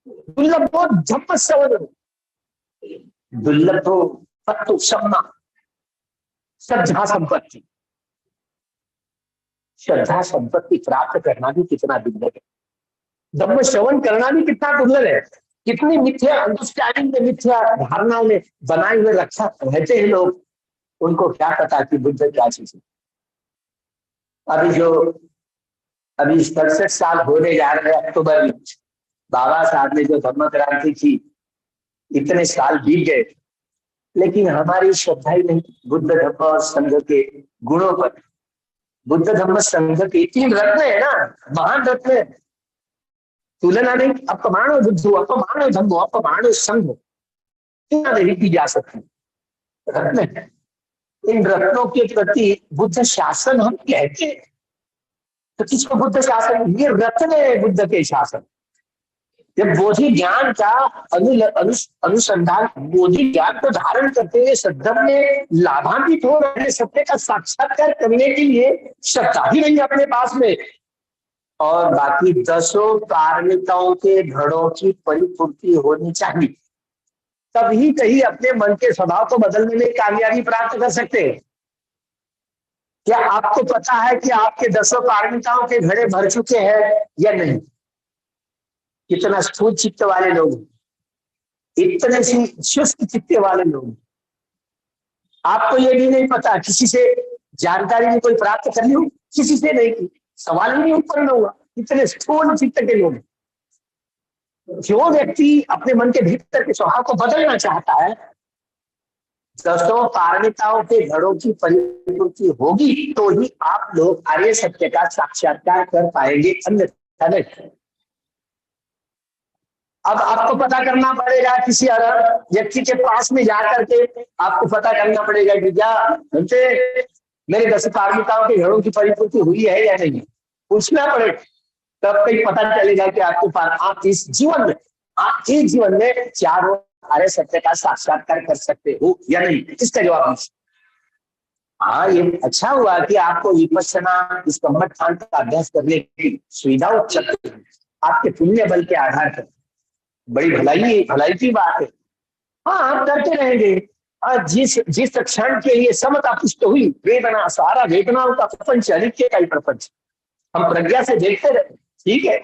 दुर्लभ हो धम्म श्रवण, दुर्लभ हो तत्व क्षमा, श्रद्धा संपत्ति। श्रद्धा संपत्ति प्राप्त करना भी कितना दुर्लभ है, धम्म श्रवण करना भी कितना दुर्लभ है। कितनी मिथ्या अंडरस्टैंडिंग में, मिथ्या धारणाओं में बनाए हुए रक्षा रहते हैं लोग, उनको क्या पता कि बुद्ध क्या चीज है। अभी 67 साल होने जा रहे हैं अक्टूबर में, बाबा साहब ने जो धर्म क्रांति की, इतने साल बीत गए, लेकिन हमारी श्रद्धा ही नहीं बुद्ध धर्म और संघ के गुणों पर। बुद्ध धर्म संघ के 3 रत्न है ना, महान रत्न है, तुलना नहीं। अपमानो बुद्धो, अपमानो धर्मो, अपमानो संघ, तुलना नहीं की जा सकती। रत्न है, इन रत्नों के प्रति बुद्ध शासन हम कहते हैं। तो किसको बुद्ध शासन? ये रत्न है बुद्ध के शासन। जब बोधि ज्ञान का अनुसंधान, बोधि ज्ञान को धारण करते हुए सद्धर्म में लाभान्वित हो रहे, सत्य का साक्षात्कार करने के लिए सत्ता ही नहीं अपने पास में, और बाकी 10 पारमिताओं के घड़ों की परिपूर्ति होनी चाहिए, तभी कहीं अपने मन के स्वभाव को बदलने में कामयाबी प्राप्त कर सकते हैं। क्या आपको पता है कि आपके 10 पारमिताओं के घड़े भर चुके हैं या नहीं? कितना स्थूल चित्त वाले लोग, इतने सी शुष्क चित्त वाले लोग, आपको ये भी नहीं पता, किसी से जानकारी भी कोई प्राप्त कर ली हो? किसी से नहीं की, सवाल ही नहीं उत्पन्न हुआ। इतने स्थूल चित्त के लोग। जो व्यक्ति अपने मन के भीतर के स्वभाव को बदलना चाहता है, 10 पारमिताओं के घड़ों की परिपूर्ति होगी तो ही आप लोग आर्य सत्य का साक्षात्कार कर पाएंगे, अन्यथा नहीं। अब आपको पता करना पड़ेगा, किसी अलग व्यक्ति के पास में जाकर के आपको पता करना पड़ेगा कि क्या मेरे 10 पारमिताओं के घड़ों की परिपूर्ति हुई है या नहीं, पूछना पड़ेगा, तब कहीं पता चलेगा कि आपके पास आप इस जीवन में, आप एक जीवन में चारों आर्य सत्य का साक्षात्कार कर सकते हो या नहीं। इसका जवाब हाँ। ये अच्छा हुआ कि आपको विपश्यना, इस कर्मकांड का अभ्यास करने की सुविधा उपलब्ध है आपके पुण्य बल के आधार पर। बड़ी भलाई की बात है। हाँ, आप करते रहेंगे। जिस क्षण के लिए समता पुष्ट हुई, वेदना, सारा वेदनाओं का प्रपंच, अनित्य का ही प्रपंच हम प्रज्ञा से देखते रहे, ठीक है,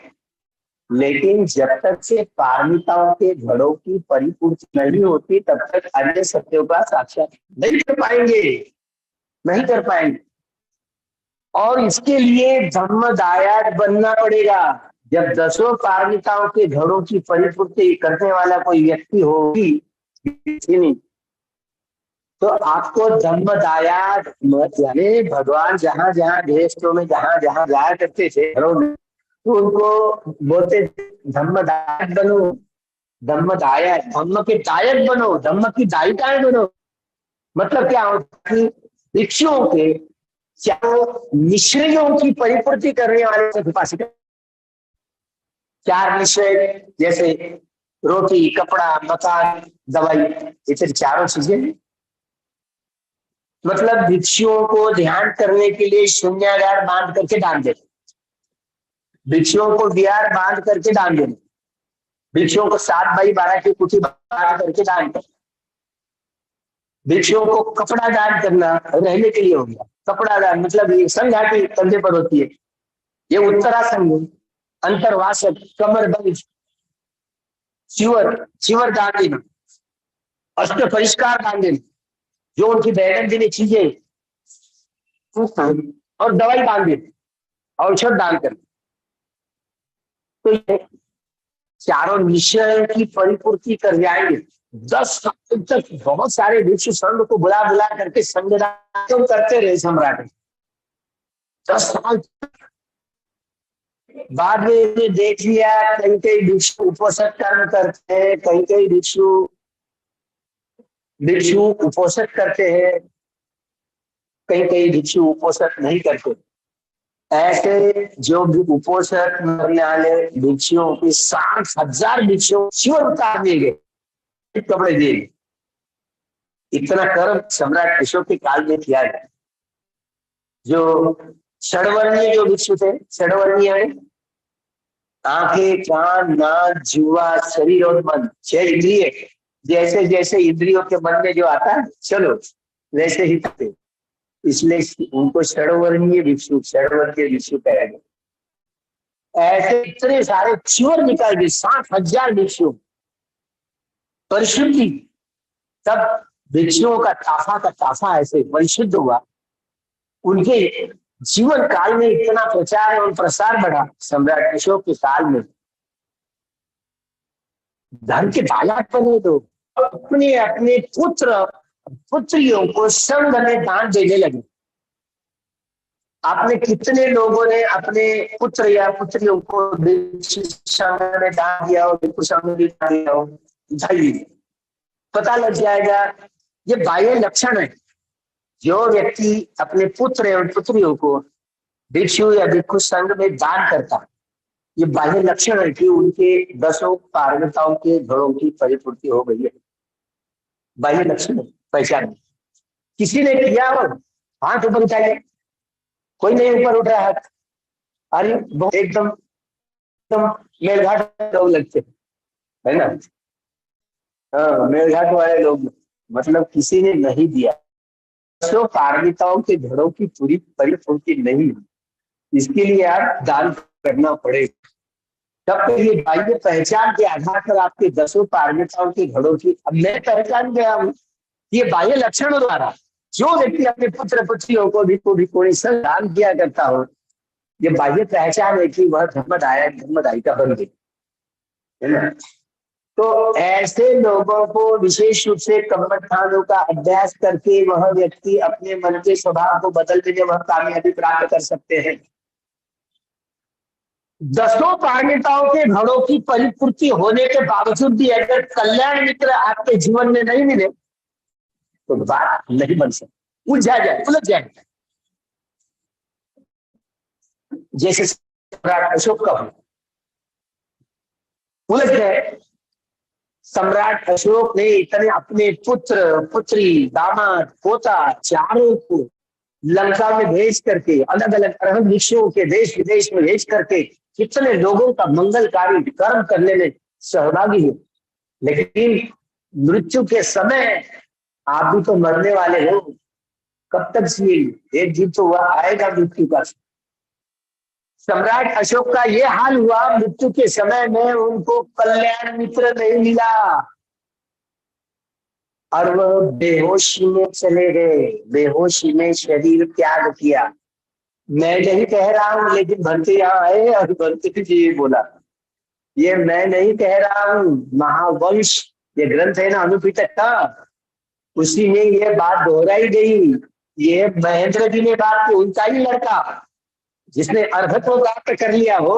लेकिन जब तक से पारमिताओं के घड़ों की परिपूर्ति नहीं होती तब तक अन्य सत्यों का साक्षात नहीं कर पाएंगे, नहीं कर पाएंगे। और इसके लिए धम्मदायक बनना पड़ेगा। जब 10 पारमिताओं के घड़ों की परिपूर्ति करने वाला कोई व्यक्ति होगी तो आपको धम्मदायक, यानी भगवान जहां जहां गृहस्थों में जहां जहां जाया करते थे घरों में, तो उनको बोलते धम्मदायक बनो, धम्मदायक, धम्म के दायक बनो, धम्म की दायिकाएं बनो। मतलब क्या होता है? भिक्षुओं के चारों निश्चयों की परिपूर्ति करने वाले उपासिका। 4 निश्चय, जैसे रोटी, कपड़ा, मकान, दवाई, ये 4 चीजें। मतलब भिक्षुओं को ध्यान करने के लिए शून्यागार बांध करके दान देना, भिक्षुओं को बिहार बांध करके दान देना, भिक्षुओं को 7x12 की कुटी बांध करके दान करना, भिक्षुओं को कपड़ा दान करना, रहने के लिए हो गया कपड़ा दान। मतलब ये संघाटी कंधे पर होती है, ये उत्तरासन, अंतर्वासक, कमरबंद, चिवर दान देना, अष्ट परिष्कार दान देना, जो उनकी दैनंदिन चीजें, और दवाई दान देना, औषध दान करना। तो ये 4 निश्चय की परिपूर्ति कर जाएंगे। 10 साल तक बहुत सारे भिक्षु संघ को बुला बुला करके संघदान करते रहे सम्राट। 10 साल बाद में देख लिया, कई कई भिक्षु उपोषण कर्म करते हैं, कई कई भिक्षु उपोषण करते हैं, कई कई भिक्षु उपोषण नहीं करते। ऐसे जो भी उपोषण करने वाले भिक्षुओं की 60,000 भिक्षु शिवर उतार दिए गए, कपड़े दिए। इतना कर्म सम्राट अशोक के काल में किया गया। जो षडवर्णीय जो भिक्षु थे, षडवर्णीय है आंखें, कान, नाक, जीवा, शरीर और मन, 6 इंद्रिय। जैसे जैसे इंद्रियों के मन में जो आता है चलो वैसे ही करते, इसलिए उनको षडवर्णीय भिक्षु कहा गया। ऐसे इतने सारे चिवर निकाल गए, 60,000 भिक्षु परिशुद्धि। तब भिक्षुओं का ताफा ऐसे परिशुद्ध हुआ। उनके जीवन काल में इतना प्रचार और प्रसार बढ़ा सम्राट अशोक के काल में। धन के दायक बने तो अपने अपने पुत्रियों को संघ में दान देने लगे। आपने कितने लोगों ने अपने पुत्र या पुत्रियों को संघ में दान दिया हो, संघ में दान दिया हो? पता लग जाएगा। ये बाह्य लक्षण है। जो व्यक्ति अपने पुत्र एवं पुत्रियों को भिक्षु या भिक्षु संघ में दान करता, ये बाह्य लक्षण है कि उनके 10 पारगताओं के घड़ों की परिपूर्ति हो गई है। बाह्य लक्षण पहचान। किसी ने किया हो, हाथ ऊपर उठाइए, कोई नहीं ऊपर उठ रहा है, अरे एकदम एकदम मेलघाट लोग लगते है ना। हाँ, मेलघाट वाले लोग, मतलब किसी ने नहीं दिया। तो पारमिताओं के घड़ों की पूरी परिपूर्ति नहीं हुई, इसके लिए आप दान करना पड़ेगा। तब तो ये बाह्य पहचान के आधार पर आपके 10 पारमिताओं के घड़ों की, अब मैं पहचान गया हूँ ये बाह्य लक्षणों द्वारा। जो व्यक्ति अपने पुत्र पुत्रियों को भी कोई दान किया करता हो, ये बाह्य पहचान है कि वह धर्मदायिका बन गई है ना। तो ऐसे लोगों को विशेष रूप से कर्मठानों का अभ्यास करके वह व्यक्ति अपने मन के स्वभाव को बदलने में वह कामयाबी प्राप्त कर सकते हैं। 10 पारमिताओं के घड़ों की परिपूर्ति होने के बावजूद भी अगर कल्याण मित्र आपके जीवन में नहीं मिले तो बात नहीं बन सकती, उलझा जाए, उलझ जाए। जैसे सम्राट अशोक का हुआ, उलझ गए। सम्राट अशोक ने इतने अपने पुत्र पुत्री दामाद पोता चारों को लंका में भेज करके, अलग अलग अरब ऋषियों के देश विदेश में भेज करके कितने लोगों का मंगलकारी कर्म करने में सहभागी है। लेकिन मृत्यु के समय आप भी तो मरने वाले हो, कब तक जिएंगे, एक दिन तो वह आएगा मृत्यु का। सम्राट अशोक का ये हाल हुआ, मृत्यु के समय में उनको कल्याण मित्र नहीं मिला और वह बेहोशी में चले गए, बेहोशी में शरीर त्याग किया। मैं नहीं कह रहा हूं, लेकिन भंते यहाँ आए और भंते जी बोला, ये मैं नहीं कह रहा हूं, महावंश ये ग्रंथ है ना अनुपिटक का, उसी में ये बात दोहराई गई। ये महेंद्र जी ने बात की, उनका ही लड़का जिसने अर्हत्व प्राप्त कर लिया हो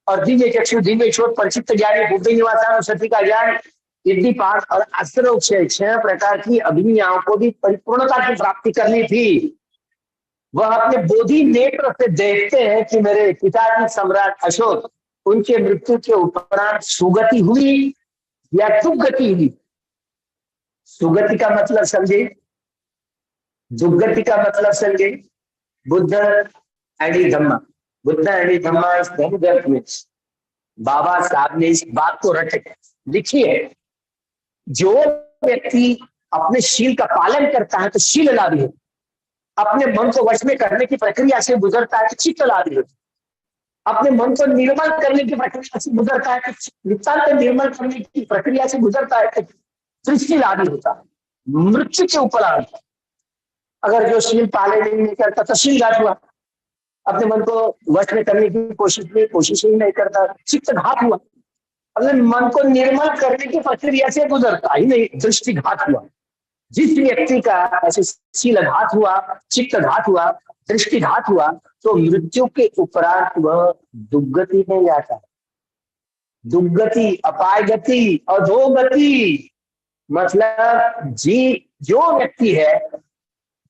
और दिव्य चक्षु दिव्य शोध परिचित ज्ञानी बुद्धि निवासान सती का ज्ञान सिद्धि पाठ और अस्त्र 6 प्रकार की अभिज्ञाओं को भी परिपूर्णता की प्राप्ति करनी थी। वह अपने बोधि नेत्र से देखते हैं कि मेरे पिताजी सम्राट अशोक, उनके मृत्यु के उपरांत सुगति हुई या दुर्गति हुई। सुगति का मतलब समझे, दुर्गति का मतलब समझे। बुद्ध एंड धम्मा, बुद्ध एंड धम्मा इस धर्म में बाबा साहब ने इस बात को रट लिखी है। जो व्यक्ति अपने शील का पालन करता है तो शील लाभी है, अपने मन को वश में करने की प्रक्रिया से गुजरता है तो चित्त लाभी है, अपने मन को निर्मल करने की प्रक्रिया से गुजरता है तो नितांत निर्मल करने की प्रक्रिया से गुजरता है तो दृष्टि लाभी होता है। मृत्यु के उपरांत अगर जो शील पालन नहीं करता तो शील घात हुआ, अपने मन को वश में करने की कोशिश ही नहीं करता, चित्त घात हुआ। अपने मन को निर्मल करने की प्रक्रिया से गुजरता ही नहीं, दृष्टि घात हुआ। जिस व्यक्ति का ऐसे शील घात हुआ, चित्त घात हुआ, दृष्टि घात हुआ, तो मृत्यु के उपरांत वह दुर्गति में जाता है। दुर्गति, अपाय गति, अधोगति, मतलब जो व्यक्ति है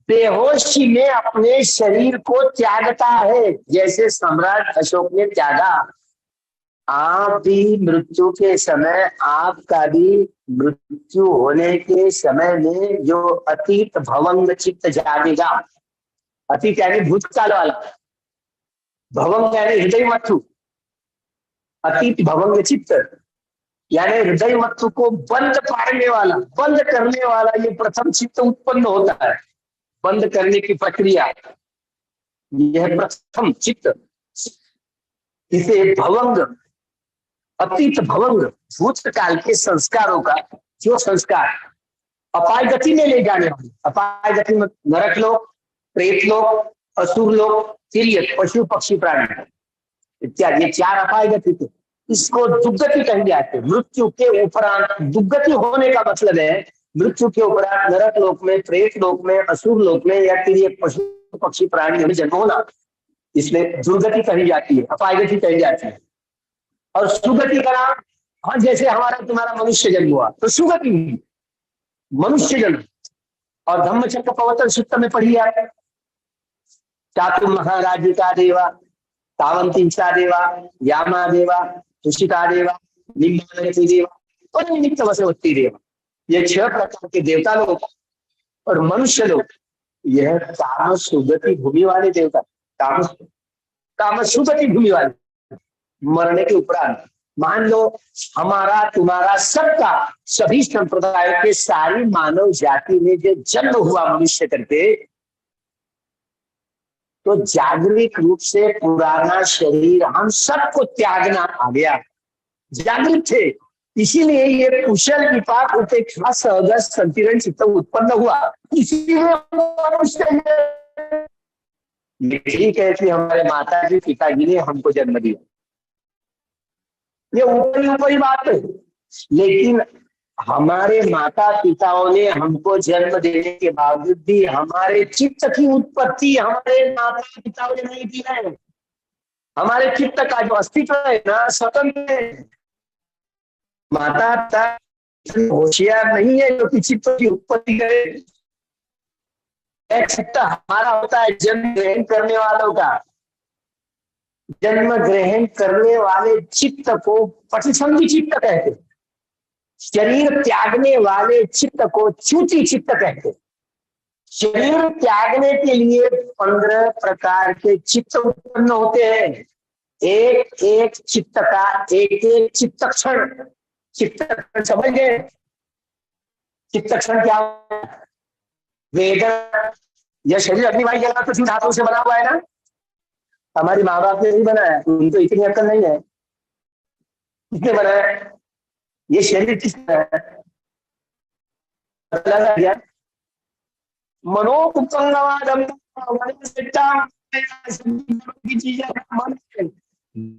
बेहोशी में अपने शरीर को त्यागता है, जैसे सम्राट अशोक ने त्यागा। आप भी मृत्यु के समय, आपका भी मृत्यु होने के समय में जो अतीत भवंग चित्त जागेगा, अतीत यानी भूतकाल वाला, भवंग यानी हृदय मत्थु, अतीत भवंग चित्त यानी हृदय मत्थु को बंद पाड़ने वाला, बंद करने वाला ये प्रथम चित्त उत्पन्न होता है। बंद करने की प्रक्रिया, यह प्रथम चित्त, इसे भवंग, अतीत भवंग, भूतकाल के संस्कारों का जो संस्कार अपाय गति में ले जाने वाले, अपाय गति में नरक लोक, प्रेत लोक, असुर लोक, तिर्यक, पशु पक्षी प्राणी इत्यादि, ये 4 अपाय गति थे। इसको दुर्गति कही जाती है। मृत्यु के उपरांत दुर्गति होने का मतलब है मृत्यु के उपरांत नरक लोक में, प्रेत लोक में, असुर लोक में या तिर्यक पशु पक्षी प्राणी में जन्म होना, इसलिए दुर्गति कही जाती है, अपाय गति कही जाती है। और सुगति का नाम, हाँ जैसे हमारा तुम्हारा मनुष्य जन्म हुआ तो सुगति मनुष्य जन्म। और धम्मचक्र प्रवर्तन सूत्र में पढ़ी है, चातु महाराजिका देवा, तावंतिंसा देवा, यामा देवा, तुषिता देवा, निम्बानवती देवा और निमित्त वसवती देवा। ये 6 प्रकार के देवता लोग और मनुष्य लोग, यह काम सुगति भूमि वाले देवता, काम काम सुगति भूमि वाले। मरने के उपरांत मान लो हमारा तुम्हारा सबका, सभी संप्रदाय के सारी मानव जाति में जो जन्म हुआ मनुष्य करके, तो जागृत रूप से पुराना शरीर हम सबको त्यागना आ गया। जागृत थे, इसीलिए ये कुशल विपाक उपेक्षा सहज संकीर्ण चित्त उत्पन्न हुआ। इसीलिए ठीक है कि हमारे माता जी पिताजी ने हमको जन्म दिया, ये ऊपरी बात है। लेकिन हमारे माता पिताओं ने हमको जन्म देने के बावजूद भी हमारे चित्त की उत्पत्ति हमारे माता पिताओं ने नहीं की है। हमारे चित्त का जो अस्तित्व है ना, स्वतंत्र है। माता पिता होशियार नहीं है जो कि चित्त की उत्पत्ति करे। एक चित्त हमारा होता है जन्म ग्रहण करने वालों का। जन्म ग्रहण करने वाले चित्त को प्रतिसंधि चित्त कहते, शरीर त्यागने वाले चित्त को च्युति चित्त कहते। शरीर त्यागने के लिए 15 प्रकार के चित्त उत्पन्न होते हैं। एक एक चित्त का एक एक चित्त क्षण, चित्त क्षण समझ गए? चित्त क्षण क्या? वेदना। यह शरीर अग्निवायु जला पृथ्वी धातु से बना हुआ है ना, हमारी माँ बाप ने नहीं बनाया, उनको इतनी अक्ल नहीं है। किसने बनाया? ये शरीर किसने बनाया? मनोकुंगवादम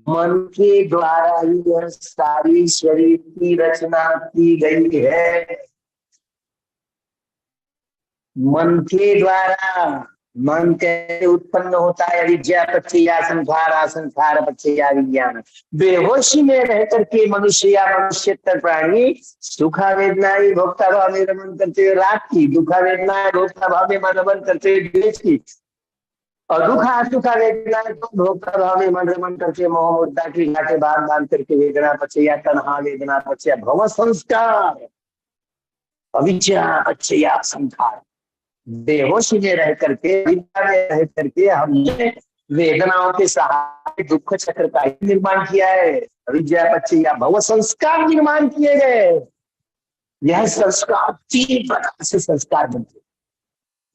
मन के द्वारा ही यह सारी शरीर की रचना की गई है। मन के द्वारा, मन कैसे उत्पन्न होता है? विद्या पक्षया संखारा, संखार पक्षया विज्ञान। बेहोशी में रह करके मनुष्य या मनुष्यतर प्राणी सुखा वेदनाएं भोक्ता भाव में रमन करते हुए रात की, दुखा वेदनाएं भोक्ता भाव में रमन करते हुए द्वेष की, और दुखा सुखा वेदनाएं तो भोक्ता भाव में मन रमन करके मोह मुद्दा की घाटे बांध बांध करके वेदना पक्षया तन्हा वेदना पक्षया भव संस्कार अविद्या पक्षया संखार। बेहोशी में रह करके, विद्या में रह करके हमने वेदनाओं के सहारे दुख चक्र का निर्माण किया है। अविद्या पक्षया भव संस्कार निर्माण किए गए। यह संस्कार 3 प्रकार से संस्कार बनते।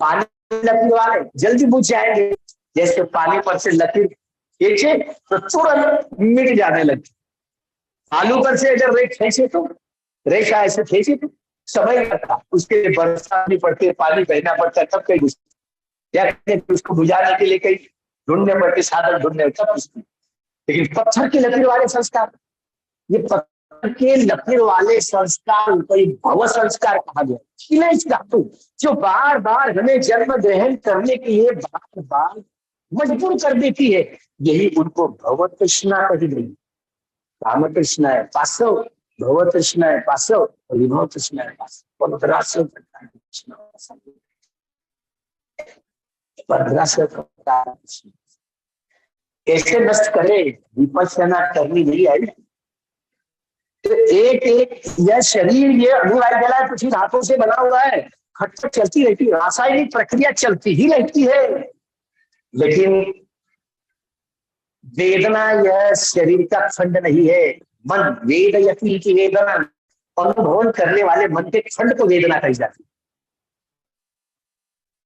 पानी लकीर वाले जल्दी बुझ जाएंगे, जैसे पानी पर से लकीर खींचे तो तुरंत मिट जाने लगती। आलू पर से अगर रेख खींचे तो, रेखा ऐसे खींचे तो समय लगता, उसके लिए बरसात भी पड़ती है, पानी बहना पड़ता है, तब कहीं या उसको बुझाने के लिए कहीं ढूंढने पड़ते, साधन ढूंढने तब उसकी। लेकिन पत्थर के लकीर वाले संस्कार, ये पत्थर के लकीर वाले संस्कार कोई भव संस्कार कहा गया। खिलेश धातु जो बार बार हमें जन्म ग्रहण करने के लिए बार बार मजबूर कर देती है, यही उनको भव तृष्णा कही गई। काम तृष्णा है पासव, भव तृष्णा है पासव, विभव तृष्णा है पासव। 1500 प्रकार की तृष्णा, 1500 प्रकार की। कैसे नष्ट करे? विपश्यना करनी नहीं आई। तो एक एक यह शरीर, ये अग्निवायु जला पृथ्वी धातु से बना हुआ है, खटखट चलती रहती है, रासायनिक प्रक्रिया चलती ही रहती है। लेकिन वेदना यह शरीर का खंड नहीं है। मन वेद यति की वेदना, अनुभव करने वाले मन के खंड को वेदना कही जाती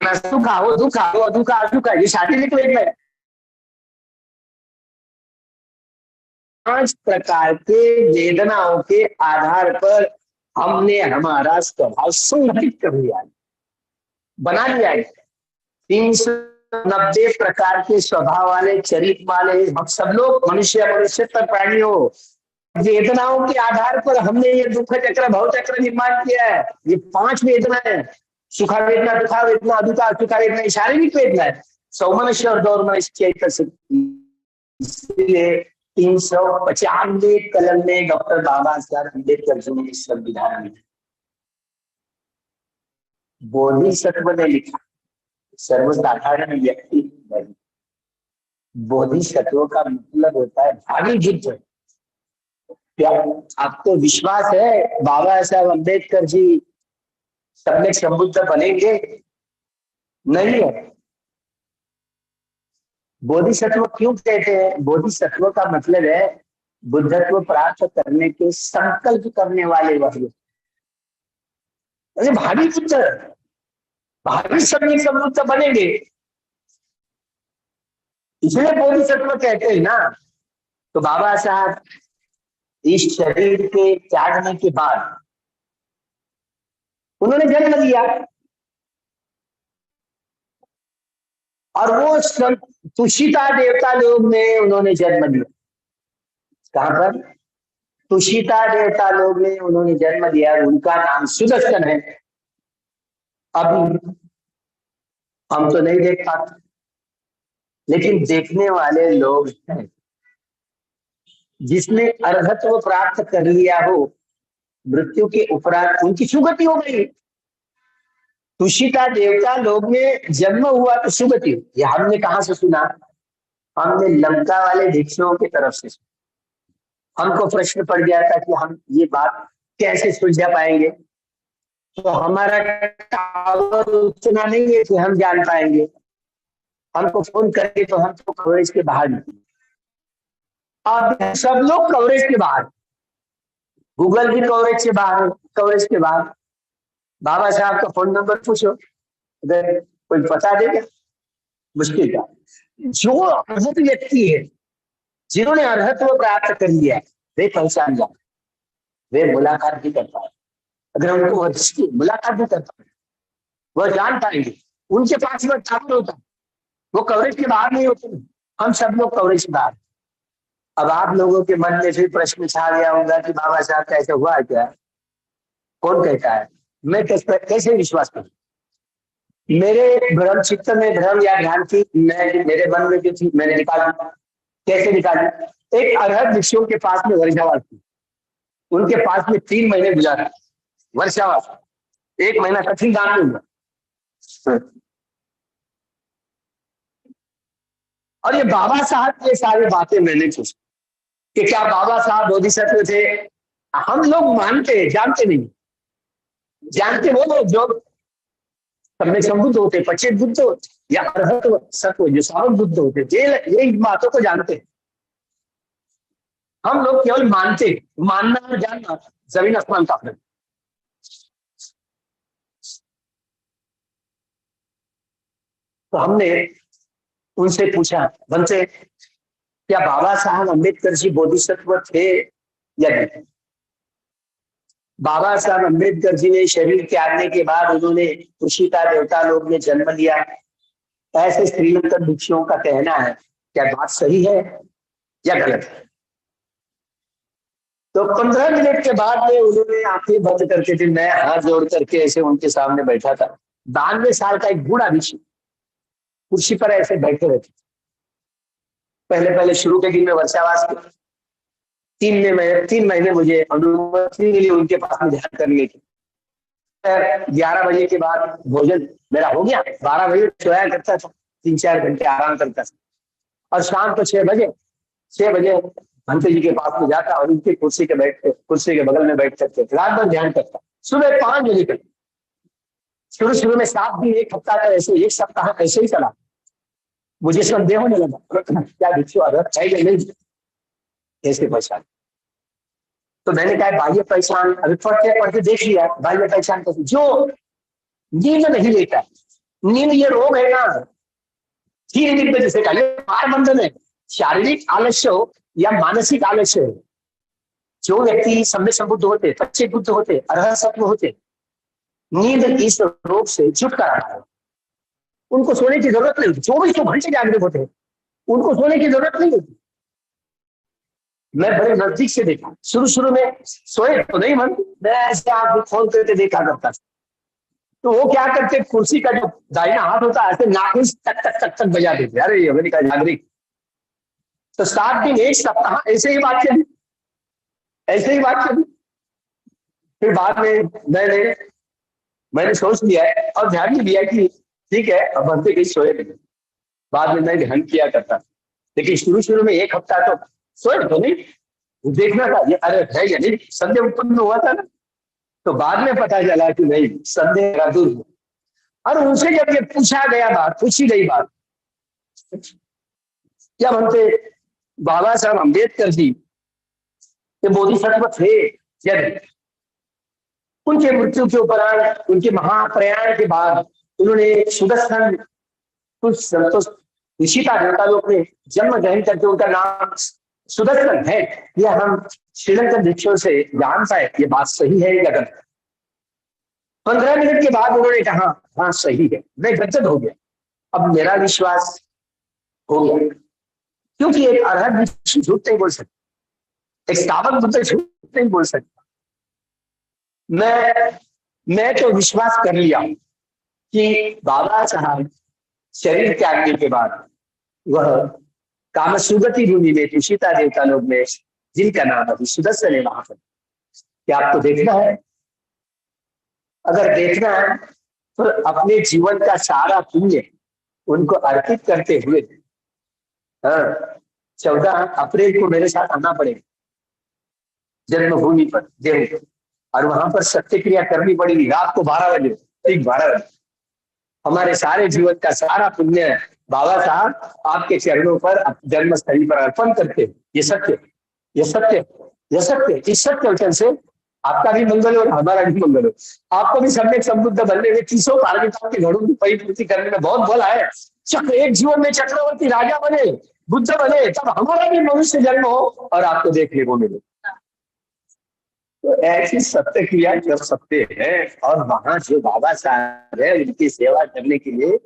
है। सुख हो, दुख हो, अदुख असुख, ये शारीरिक वेदना है। 5 प्रकार के वेदनाओं के आधार पर हमने हमारा स्वभाव संगठित कर लिया, बना लिया है। 390 प्रकार के स्वभाव वाले, चरित्र वाले हम सब लोग मनुष्य, मनुष्यतर प्राणी हो। वेदनाओं के आधार पर हमने ये दुख चक्र, भव चक्र निर्माण किया है। ये 5 वेदना है, सुखा वेदना, दुखा वेदना, अदुखा असुखा वेदना, शारीरिक वेदना है। सौमनस्य और गौरमनस्य। इसलिए 395 कलम में डॉक्टर बाबा साहब अम्बेडकर जी ने संविधान लिखा। बोधिसत्व ने लिखा, सर्वसाधारण व्यक्ति नहीं। बोधिसत्व का मतलब होता है भावी बुद्ध। क्या आपको विश्वास है बाबा साहब अम्बेडकर जी सबने संबुद्ध बनेंगे? नहीं है। बोधिसत्व क्यों कहते हैं? बोधिसत्व का मतलब है बुद्धत्व प्राप्त करने के संकल्प करने वाले वह लोग। अरे भावी बुद्ध, भावी सबने संबुद्ध बनेंगे, इसलिए बोधिसत्व कहते हैं ना। तो बाबा साहब इस शरीर के त्यागने के बाद उन्होंने जन्म लिया, और वो तुषिता देवता लोग में उन्होंने जन्म लिया। कहां पर? तुषिता देवता लोग में उन्होंने जन्म लिया। उनका नाम सुदर्शन है। अभी हम तो नहीं देख पाते, लेकिन देखने वाले लोग हैं। जिसने अर्हत्व प्राप्त कर लिया हो, मृत्यु के उपरांत उनकी सुगति हो गई। तुषिता देवता लोग में जन्म हुआ तो सुगति। ये हमने कहां से सुना? हमने लंका वाले भिक्षुओं की तरफ से सुना। हमको प्रश्न पड़ गया था कि हम ये बात कैसे सुलझा पाएंगे, तो हमारा टावर उतना नहीं है कि हम जान पाएंगे। हमको फोन करके तो हम तो कवरेज के बाहर निकले। अब सब लोग कवरेज के बाहर, गूगल भी कवरेज के बाहर, कवरेज के बाहर। बाबा साहब का फोन नंबर पूछो, अगर कोई बता देगा, मुश्किल का। जो अर्हत व्यक्ति है, जिन्होंने अर्हत्व प्राप्त कर लिया, वे पहचान जाए, वे मुलाकात भी कर पाए। अगर उनको मुलाकात भी कर पाए, वह जान पाएंगे। उनके पास वह टावर होता, वो कवरेज के बाहर नहीं होते। हम सब लोग कवरेज के बाहर। अब आप लोगों के मन में फिर प्रश्न छा गया होगा कि बाबा साहब का ऐसा हुआ है क्या? कौन कहता है? मैं कैसे विश्वास करूं? मेरे भ्रम चित्त में भ्रम या भ्रांति मैं मेरे मन में जो थी मैंने निकाली। कैसे निकाली? एक अर्हत ऋषियों के पास में वर्षावास थी। उनके पास में 3 महीने गुजारा। वर्षावास 1 महीना कठिन काम में हुआ। और ये बाबा साहब ये सारी बातें मैंने पूछी कि क्या बाबा साहब बोधिसत्व थे? हम लोग मानते, जानते नहीं। जानते वो लोग जो सबने संबुद्ध होते, पच्चीस बुद्ध होते, या अर्हत सत्व जो सावन बुद्ध होते, ये इन बातों को जानते। हम लोग केवल मानते। मानना और जानना जमीन आसमान का फर्क। तो हमने उनसे पूछा, बनते क्या बाबा साहब अम्बेडकर जी बोधिसत्व थे या नहीं? बाबा साहब अम्बेडकर जी ने शरीर त्यागने के बाद उन्होंने तुषिता देवता लोग में जन्म लिया, ऐसे श्रीलंकन भिक्षुओं का कहना है। क्या बात सही है या गलत है? तो 15 मिनट के बाद में उन्होंने आंखें बंद करके थे, मैं हाथ जोड़ करके ऐसे उनके सामने बैठा था। 92 साल का एक बूढ़ा भिक्षु कुर्सी पर ऐसे बैठे रहते। पहले पहले शुरू के दिन में वर्षावास 3 महीने मुझे अनुमति मिली उनके पास में ध्यान करने की। 11 बजे के बाद भोजन मेरा हो गया। 12 बजे सोया करता था, 3-4 घंटे आराम करता था, और शाम को 6 बजे भंते जी के पास में जाता और उनकी कुर्सी के बगल में बैठ करके रात भर ध्यान करता। सुबह 5 बजे तक। शुरू में 7 दिन, 1 हफ्ता का ऐसे, 1 सप्ताह ऐसे ही चला। मुझे संदेह होने लगा क्या भिक्षु आदत है या नहीं, कैसे पहचान? तो मैंने कहा बाह्य पहचान, अभी पढ़ के देख लिया। बाह्य पहचान कैसे? जो नींद नहीं लेता, नींद ये रोग है ना, धीरे नींद जैसे का ये मार बंधन है। शारीरिक आलस्य हो या मानसिक आलस्य हो, जो व्यक्ति सम्यक संबुद्ध होते, पच्चीस बुद्ध होते, अर्हत सत्व होते, नींद इस रोग से छुटकारा पाए। उनको सोने की जरूरत नहीं होती, 24 घंटे जागरूक होते हैं, उनको सोने की जरूरत नहीं होती। मैं बड़े नजदीक से देखा। शुरू में सोए तो नहीं मन, मैं ऐसे आप फोन करके देखा करता था। तो वो क्या करते, कुर्सी का जो दाहिना हाथ होता है ऐसे नाखून तक तक तक तक बजा देते। अरे ये मैंने कहा नागरिक। तो 7 दिन 1 सप्ताह ऐसे ही बात चली, ऐसे ही बात चली। फिर बाद में मैंने सोच लिया है और ध्यान भी दिया कि ठीक है अब बनते कहीं सोए नहीं। बाद में मैं ध्यान किया करता। लेकिन शुरू शुरू में 1 हफ्ता तो सोए तो नहीं, देखना था ये अरे है या नहीं, संदेह उत्पन्न हुआ था ना। तो बाद में पता चला कि नहीं, संदेह का दूर। और उनसे जब ये पूछी गई बात, क्या बनते बाबा साहब अम्बेडकर जी ये बोधिसत्व थे यदि, उनके मृत्यु के उपरांत उनके महाप्रयाण के बाद उन्होंने सुदर्शन ऋषिता देवता लोग ने जन्म ग्रहण करके उनका नाम सुदर्शन है। यह हम श्रीलंकन भिक्षुओं से जान पाए ये बात सही है या गलत। 15 मिनट के बाद उन्होंने कहा हाँ सही है, मैं गदगद हो गया, अब मेरा विश्वास हो गया। क्योंकि एक अरहत भिक्षु झूठ नहीं बोल सकता, एक स्थावक बुद्ध झूठ नहीं बोल सकता। मैं तो विश्वास कर लिया कि बाबा साहब शरीर त्यागने के बाद वह कामसुगति भूमि में तुषिता देवता लोग में जिनका नाम अभी सुदर्शन है वहां पर। क्या आपको देखना है? अगर देखना है तो अपने जीवन का सारा पुण्य उनको अर्पित करते हुए 14 अप्रैल को मेरे साथ आना पड़ेगा जन्मभूमि पर देव, और वहां पर सत्य क्रिया करनी पड़ेगी रात को 12 बजे, ठीक 12 बजे। हमारे सारे जीवन का सारा पुण्य बाबा साहब आपके चरणों पर जन्मस्थली पर अर्पण करते हैं। ये सत्य, ये सत्य, ये सत्य। इस सत्य वचन से आपका भी मंगल हो और हमारा भी मंगल हो। आपको भी सम्यक समृद्ध बनने में 30 पार्वतियों के घड़ों की परिपूर्ति करने में बहुत बल है। चक्र एक जीवन में चक्रवर्ती राजा बने, बुद्ध बने, तब हमारा भी मनुष्य जन्म हो और आपको देखने को मिले। तो ऐसी सत्य क्रिया कर सकते हैं। और वहां जो बाबा साहब है उनकी सेवा करने के लिए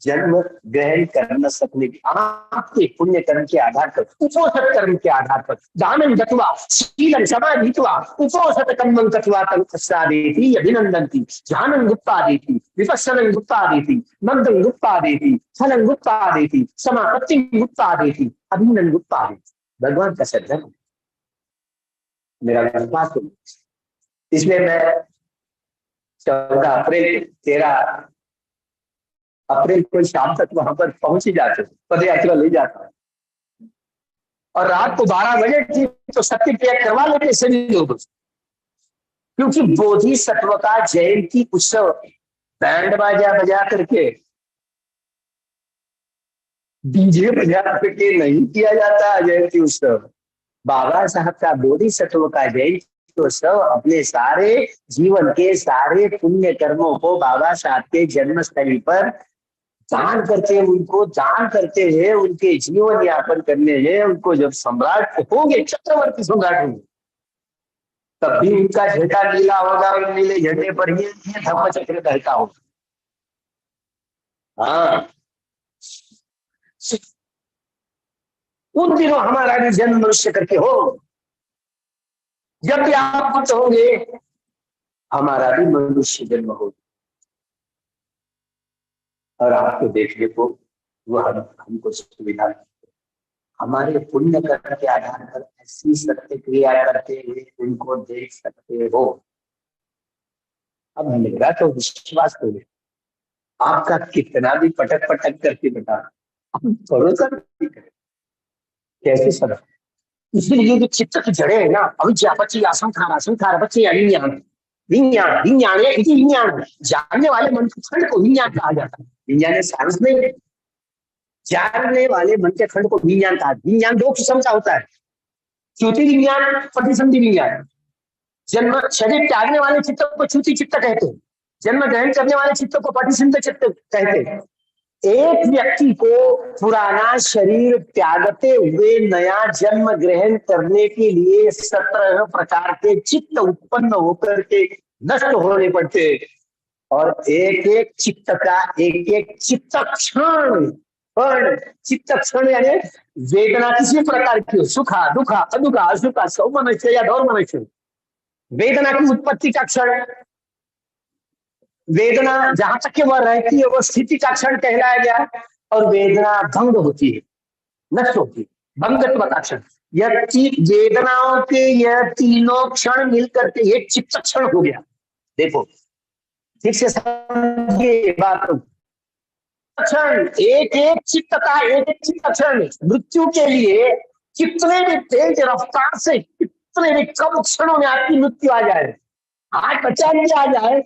जन्म ग्रहण कर न सकने की आपके पुण्य कर्म के आधार पर, उपोषित कर्म के आधार पर, दानम गत्वा शीलं समाधित्वा उपोषित कर्मं कृत्वा तत्पश्चादेति अभिनंदन्ति ध्यानं गुप्तादेति विपश्यनं गुप्तादेति मंदं गुप्तादेति फलं गुप्तादेति समापत्तिं गुप्तादेति अभिनंदन गुप्तादेति। भगवान का सज्जन मेरा विश्वास हो। इसलिए मैं 14 अप्रैल 13 अप्रैल को शाम तक वहां पर पहुंच ही जाते, पद यात्रा ले जाता है। और रात को 12 बजे थी तो सत्य क्रिया करवा लेते सभी लोग, क्योंकि बोधिसत्व का जयंती उत्सव बैंड बाजा बजा करके, डीजे बजा करके नहीं किया जाता जयंती उत्सव। बाबा साहब का बोधिसत्व का जयंती उत्सव अपने सारे जीवन के सारे पुण्य कर्मों को बाबा साहब के जन्मस्थली पर दान करते, उनको दान करते हैं, उनके जीवन यापन करने हैं। उनको जब सम्राट होंगे, चक्रवर्ती सम्राट होंगे, तब भी उनका झंडा नीला होगा और नीले झंडे पर ये धम्म चक्र कहता होगा। हाँ, उन दिनों हमारा भी जन्म मनुष्य करके हो। जब भी आप पुत्र होंगे हमारा भी मनुष्य जन्म हो और आपको देखने को वह हमको सुविधा, हमारे पुण्य कर्म के आधार पर ऐसी सत्य क्रिया करते हुए उनको देख सकते हो। अब मेरा तो विश्वास करो, आपका कितना भी पटक पटक करके बता, भरोसा नहीं करे कैसे सब। इसलिए जो चित्त की जड़े है ना, अविद्या पची असंखार असंखार पची अविज्ञान, विज्ञान विज्ञान है इसी विज्ञान, जानने वाले मन के खंड को विज्ञान कहा जाता है। विज्ञान साइंस में जानने वाले मन के खंड को विज्ञान कहा। विज्ञान 2 किस्म का होता है, च्युति विज्ञान, प्रतिसंधि विज्ञान। जन्म शरीर त्यागने वाले चित्त को च्युति चित्त कहते हैं, जन्म ग्रहण करने वाले चित्त को प्रतिसंधि चित्त कहते हैं। एक व्यक्ति को पुराना शरीर त्यागते हुए नया जन्म ग्रहण करने के लिए 17 प्रकार के चित्त उत्पन्न होकर के नष्ट होने पड़ते, और एक एक चित्त का एक एक चित्त क्षण, चित्त क्षण यानी वेदना किसी प्रकार की हो, सुखा दुखा अदुखा असुखा सौमनस्य या दौर्मनस्य, वेदना की उत्पत्ति का क्षण, वेदना जहां तक कि वह रहती है वो स्थिति का क्षण कहलाया गया, और वेदना भंग होती है, नष्ट होती है, भंगत्व का क्षण। यह वेदनाओं के यह तीनों क्षण मिलकर के एक चित्त क्षण हो गया। देखो ठीक से समझिए बात, क्षण, एक एक चित्त का एक एक चित्त क्षण मृत्यु के लिए कितने भी तेज रफ्तार से, कितने भी कम क्षणों में आपकी मृत्यु आ जाए, हार्ट अटैक आ जाए,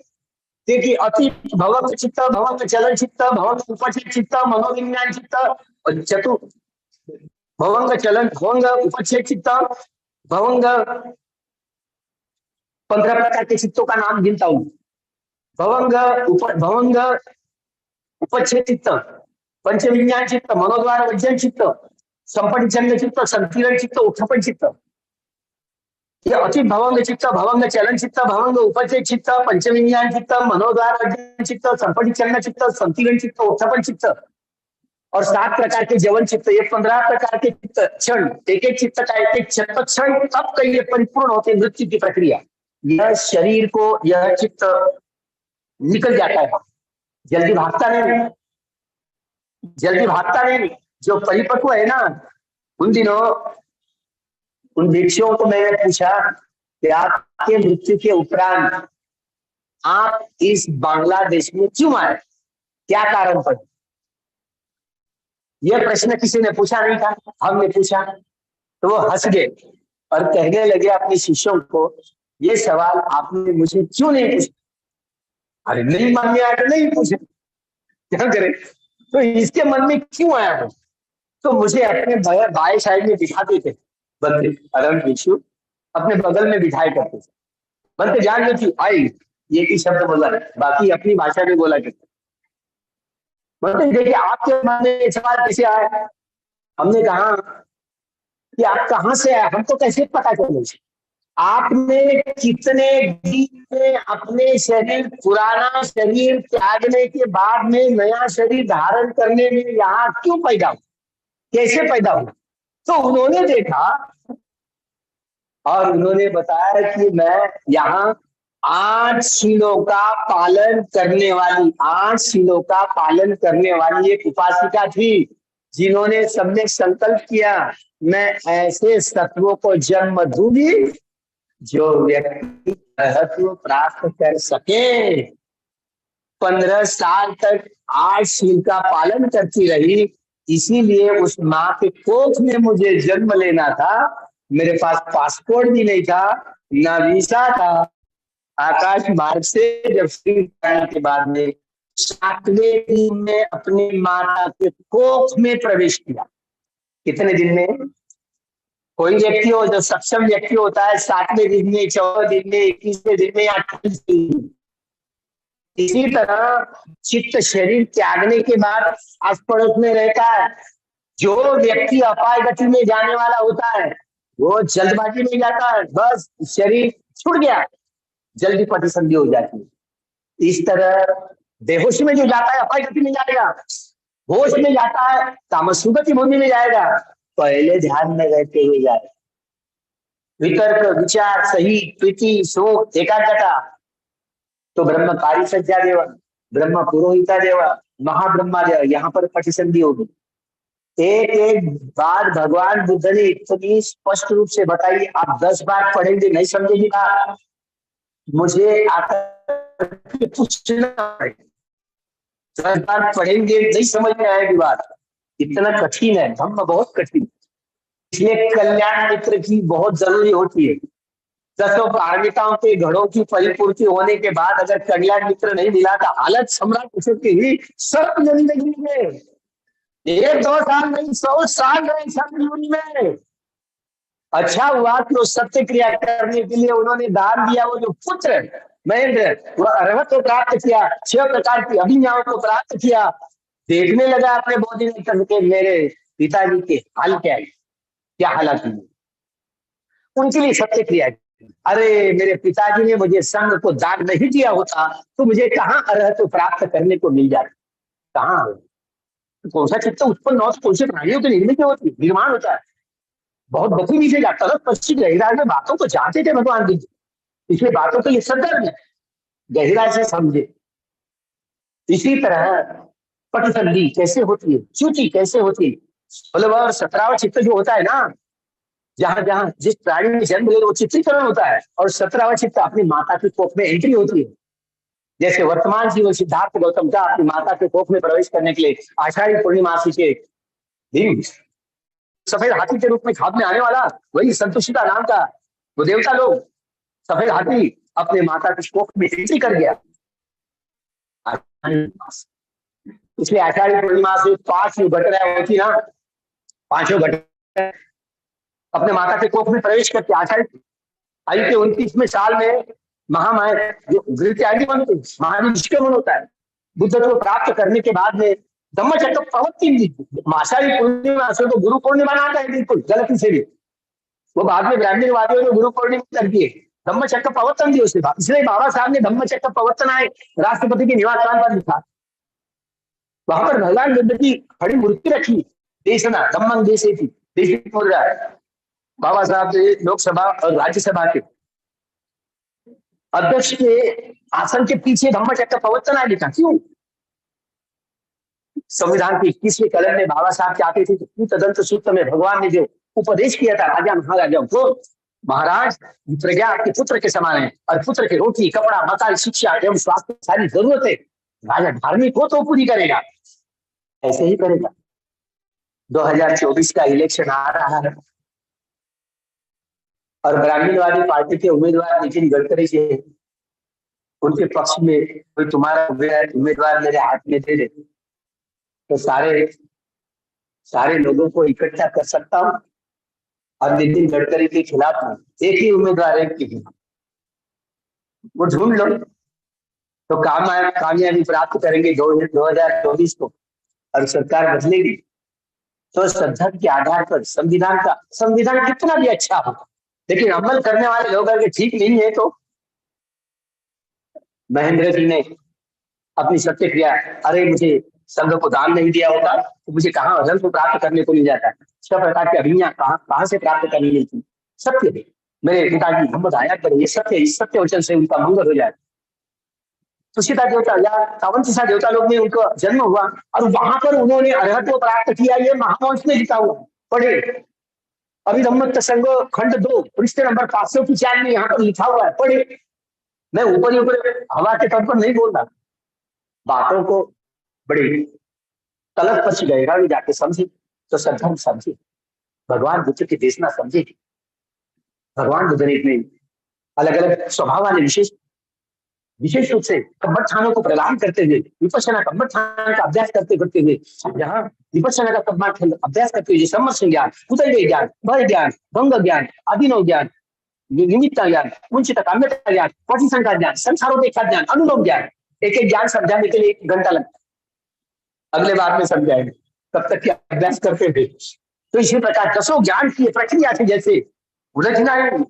देखिए अति भवंग चित्त, भवंग चलन चित्त, भवंग उपचित चित्त, मनोविज्ञान चित्त और चतु भवंग चलन, भवंग उपचित चित्त, भवंग 15 प्रकार के चित्तों का नाम गिनता हूं। भवंग भवंग उपच्छेद चित्त, पंचविज्ञान चित्त, मनोद्वार वज्जन चित्त, संपटिचंद चित्त, संकीर्ण चित्त, उत्थपन चित्त, ये अति भवंग चित्त, भवंग चलन चित्त, भवंग उपच्छेद चित्त, पंचविज्ञान चित्त, मनोद्वार वज्जन चित्त, संपटिचंद चित्त, संकीर्ण चित्त, उत्थपन चित्त और 7 प्रकार के जवन चित्त, ये 15 प्रकार के चित्त क्षण, एक एक चित्त का एक एक क्षण तब कहीं ये परिपूर्ण होते मृत्यु की प्रक्रिया। यह शरीर को यह चित्त निकल जाता है, जल्दी भागता नहीं, जल्दी भागता नहीं। जो परिपक्व है ना, उन दिनों उन भिक्षुओं को मैंने पूछा कि आपके मृत्यु के उपरांत आप इस बांग्लादेश में क्यों आए, क्या कारण पड़ा? यह प्रश्न किसी ने पूछा नहीं था, हमने पूछा तो वो हंस गए और कहने लगे अपने शिष्यों को, ये सवाल आपने मुझे क्यों नहीं पूछा? अरे नहीं मानने आया तो नहीं पूछे, क्या करे? तो इसके मन में क्यों आया वो? तो मुझे अपने बाएं साइड में बिठाते थे बंदे, अरम भिक्षु अपने बगल में बिठाए करते थे। बंदे जान गए थी आई ये की शब्द बोला, बाकी अपनी भाषा में बोला करते। बंदे देखिए आपके मन में सवाल कैसे आया? हमने कहा कि आप कहाँ से आए, हमको कैसे पता चले? आपने कितने दिन में अपने शरीर, पुराना शरीर त्यागने के बाद में नया शरीर धारण करने में यहाँ क्यों पैदा हुआ, कैसे पैदा हुआ? तो उन्होंने देखा और उन्होंने बताया कि मैं यहाँ 8 शीलों का पालन करने वाली, 8 शीलों का पालन करने वाली एक उपासिका थी, जिन्होंने सबने संकल्प किया मैं ऐसे सत्वों को जन्म दूंगी जो व्यक्ति महत्व प्राप्त कर सके। 15 साल तक 8 शील का पालन करती रही, इसीलिए उस माँ के कोख में मुझे जन्म लेना था। मेरे पास पासपोर्ट भी नहीं था, ना वीसा था। आकाश मार्ग से जब फ्री करने के बाद में 7वें दिन में अपनी माता के कोख में प्रवेश किया। कितने दिन में? कोई व्यक्ति हो जो सक्षम व्यक्ति होता है 7वें दिन में, 14 दिन में, 21वें दिन में या 28 दिन में। इसी तरह चित्त शरीर त्यागने के बाद आस पड़ोस में रहता है। जो व्यक्ति अपाय गति में जाने वाला होता है वो जल्दबाजी में जाता है, बस शरीर छूट गया, जल्दी प्रतिसंधि हो जाती है। इस तरह बेहोशी में जो जाता है अपाय गति में जाएगा, होश में जाता है तामसुगति भूमि में जाएगा। पहले ध्यान में रहते हुए जाए, वितर्क विचार सही प्रीति शोक एकाग्रता, तो ब्रह्म पारिसज्जा देव, ब्रह्म पुरोहिता देव, महाब्रह्मा देव, यहाँ पर प्रतिसंधि होगी। एक एक बार भगवान बुद्ध ने इतनी स्पष्ट रूप से बताई, आप 10 बार पढ़ेंगे नहीं समझेगी बात, मुझे आकर पूछना है। 10 बार पढ़ेंगे नहीं समझ में आएगी बात, इतना कठिन है, धम्म बहुत कठिन। इसलिए कल्याण मित्र की बहुत जरूरी होती है। 10 पारमिताओं के घड़ों की परिपूर्ति होने के बाद अगर कल्याण मित्र नहीं मिला तो हालत सम्राट हो सकती ही सब जिंदगी में। 1-2 साल नहीं, 100 साल नहीं सब जीवन में। अच्छा हुआ कि वो सत्य क्रिया करने के लिए उन्होंने दान दिया। वो जो पुत्र महेंद्र, वह अर्हत को प्राप्त किया, 6 प्रकार की अभिज्ञाओं को प्राप्त किया। देखने लगा अपने बॉडी में करके मेरे पिताजी के हाल क्या हालात हुई, उनके लिए सत्य क्रिया। अरे मेरे पिताजी ने मुझे संग को दान नहीं दिया होता तो मुझे कहाँ अर्हत प्राप्त करने को मिल जाता, कहाँ? कौन सा चित्त उत्पन्न हो, कौन से प्राणियों के निर्माण होता है, बहुत बखूबी से जाता है। पश्चिम गहराई में बातों को जानते थे भगवान जी, इसलिए बातों को ये संदर्भ है, गहराई से समझे। इसी तरह पटसंधि कैसे होती है, च्युति कैसे होती है, मतलब और 17वां चित्त जो होता है ना, जहां जहां जिस प्राणी में जन्म ले वो चित्रीकरण होता है, और 17वां चित्त अपनी माता की कोख में एंट्री होती है। जैसे वर्तमान जीवन सिद्धार्थ गौतम का अपनी माता के कोख में प्रवेश करने के लिए आषाढ़ी पूर्णिमा के दिन सफेद हाथी के रूप में खाद में आने वाला वही संतुष्टिता नाम का वो देवता लोग सफेद हाथी अपने माता के कोख में एंट्री कर गया। इसलिए आषाढ़ी पूर्णिमा से 5 घटनाएं होती ना, 5 घटना अपने माता के कोख में प्रवेश करके आषाढ़ी आयु के 29वें साल में महामाया जो महानिष्क्रमण होता है बुद्ध को प्राप्त करने के बाद में धम्मचक्र प्रवर्तन आषाढ़ी पूर्णिमा से तो गुरु पूर्णिमा आता है, बिल्कुल गलती से भी वो बाद में ब्राह्मणवादियों ने गुरु पूर्णिमा कर दिए धम्मचक्र प्रवर्तन दिवस के बाद। इसलिए बाबा साहब ने धम्मचक्र प्रवर्तन आए राष्ट्रपति के निवास स्थान पर लिखा। वहां पर भगवान बुद्ध की खड़ी मूर्ति रखी, देशना धम्मं देशे थी, देश बाबा साहब ने लोकसभा और राज्यसभा के अध्यक्ष के आसन के पीछे धम्मचक्र प्रवर्तन आए लिखा। क्यों? संविधान के 21वें कलम में बाबा साहब चाहते थे कि तदंत सूत्र में भगवान ने जो उपदेश किया था राजा महाराजाओं को, महाराज प्रज्ञा के पुत्र के समान है और पुत्र के रोटी कपड़ा मकान शिक्षा एवं स्वास्थ्य सारी जरूरतें राजा धार्मिक हो तो पूरी करेगा, ऐसे ही करेगा। 2024 का इलेक्शन आ रहा है और ब्राह्मणवादी पार्टी के उम्मीदवार नितिन गडकरी जी उनके पक्ष में कोई तुम्हारा उम्मीदवार मेरे हाथ में दे दे तो सारे लोगों को इकट्ठा कर सकता हूं और नितिन गडकरी के खिलाफ एक ही उम्मीदवार एक के खिलाफ वो ढूंढ लो तो कामयाबी प्राप्त करेंगे 2024 को और सरकार बदलेगी। तो श्रद्धा के आधार पर संविधान कितना भी अच्छा हो लेकिन अमल करने वाले लोग अगर ठीक नहीं है तो महेंद्र जी ने अपनी सत्य क्रिया, अरे मुझे संघ को दान नहीं दिया होता तो मुझे कहाँ धन को प्राप्त करने को मिल जाता, सब प्रकार की अभियान कहाँ से प्राप्त करनी मिलती। सत्य है मेरे पिताजी मोहम्मद आया करें, ये सत्य, इस सत्य वचन से उनका मंगल हो जाए। तुषिता देवता या तावंतिसा देवता लोग में उनका जन्म हुआ और वहां पर उन्होंने अर्हत्व प्राप्त किया, ये महावंश में लिखा हुआ, पढ़े अभिधम्म संघ खंड 2 पृष्ठ नंबर 504 में यहाँ पर लिखा हुआ है, पढ़े। मैं ऊपर हवा के तौर पर नहीं बोल रहा, बातों को बड़ी तलक पर गएगा जाके समझे तो सद्धर्म समझे, भगवान बुद्ध की देशना समझे। भगवान बुद्ध ने अलग अलग स्वभाव वाले विशेष रूप से कब्बठानों को प्रदान करते हुए विपश्यना कब्बठान का अभ्यास करते हुए जहाँ विपश्यना का कब्बठान अभ्यास करते हुए समर्थ ज्ञान, उदय ज्ञान, भय ज्ञान, भंग ज्ञान, अभिनव ज्ञान, निमित्त ज्ञान, मुंचित काम्यता ज्ञान, प्रतिशंका ज्ञान, संसारोपेक्षा ज्ञान, अनुभव ज्ञान, एक ज्ञान समझाने के लिए 1 घंटा लगता, अगले बार में समझाएंगे, तब तक के अभ्यास करते थे। तो इसी प्रकार 10 ज्ञान की प्रक्रिया थी, जैसे उलझना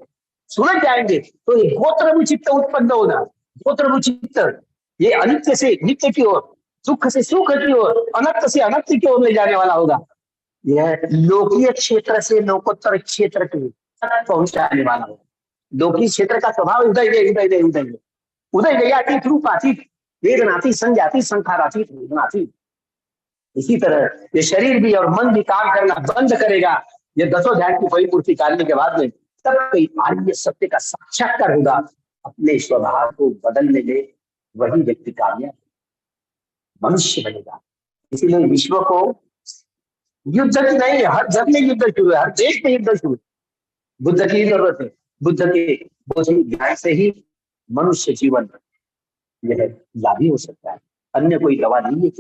सुलझ जाएंगे तो ये गोत्र चित्त उत्पन्न होना, गोत्र चित्त ये अनित्य से नित्य की ओर, सुख से सुख की ओर, अनंत से अनंत की ओर ले जाने वाला होगा। यह लोकीय क्षेत्र से लोकोत्तर क्षेत्र के पहुंचाने वाला होगा। लोकीय क्षेत्र का स्वभाव उदय गयातीत रूपातीत वेदनातीत संज्ञातीत संखारातीत वेदनातीत। इसी तरह ये शरीर भी और मन भी काम करना बंद करेगा, ये 10 ध्यान की परिपूर्ति करने के बाद में तब कोई आर्य सत्य का साक्षात्कार होगा। अपने स्वभाव को बदलने में वही व्यक्ति कामयाब मनुष्य बनेगा। इसीलिए विश्व को युद्ध की नहीं, हर जगह में युद्ध शुरू है, हर देश में युद्ध शुरू है। बुद्ध की जरूरत है, बुद्ध के बोधि ज्ञान से ही मनुष्य जीवन यह लाभी हो सकता है, अन्य कोई दवा नहीं है।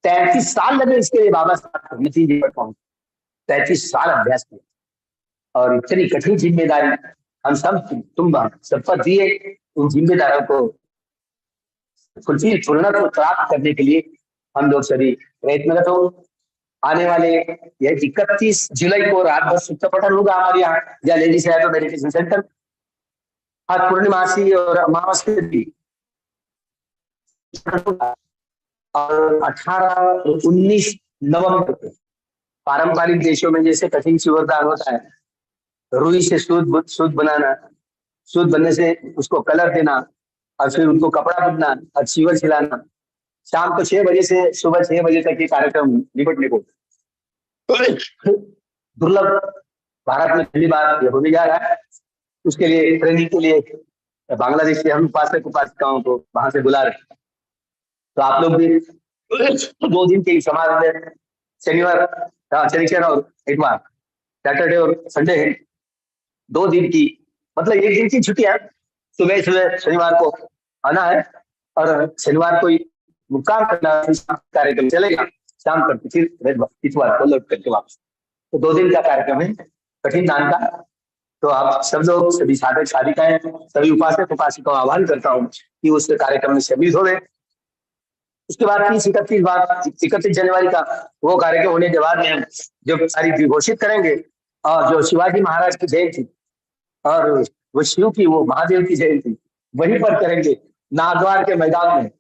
33 साल लगे इसके लिए बाबा साहब नतीजे पर पहुंचे, 33 साल अभ्यास किया और इतनी कठिन जिम्मेदारी हम सब तुम सब पर दिए, उन जिम्मेदारों को पूर्ण को प्राप्त करने के लिए हम लोग सभी प्रयत्नरत हो। आने वाले यह 31 जुलाई को रात भर सूत्र पठन होगा हमारे यहाँ, या लेडीज है तो मेडिटेशन सेंटर, आज पूर्णिमासी और अमावस्या भी, और 18-19 नवंबर को पारंपरिक देशों में जैसे कठिन शिवरदान होता है, रुई से सूत बनाना, सूत बनने से उसको कलर देना और फिर उनको कपड़ा बुनना और शिवर खिलाना, शाम को 6 बजे से सुबह 6 बजे तक ये कार्यक्रम निपटने को दुर्लभ भारत में पहली बार ये होने जा रहा है। उसके लिए ट्रेनिंग के लिए बांग्लादेश से हम उपासक उपासिकाओं को वहां से बुला रहे हैं। तो आप लोग भी 2 दिन के समारोह में शनिवार, हाँ शनिवार और इतवार, सैटरडे और संडे है, 2 दिन की, मतलब एक दिन की छुट्टियां। सुबह सुबह शनिवार को आना है और शनिवार को ही मुक्काम करना, कार्यक्रम चलेगा, शाम तक फिर इतवार को लौट करके वापस। तो 2 दिन का कार्यक्रम है कठिन दान का। तो आप सब लोग, सभी साधक साधिकाएं, सभी उपासक उपासिकाओं आह्वान करता हूँ कि उस कार्यक्रम में शामिल हो गए। उसके बाद 31 जनवरी का वो कार्यक्रम होने के बाद में हम जो तारीख घोषित करेंगे, और जो शिवाजी महाराज की जयंती और वो शिव की, वो महादेव की जयंती वहीं पर करेंगे, नागद्वार के मैदान में।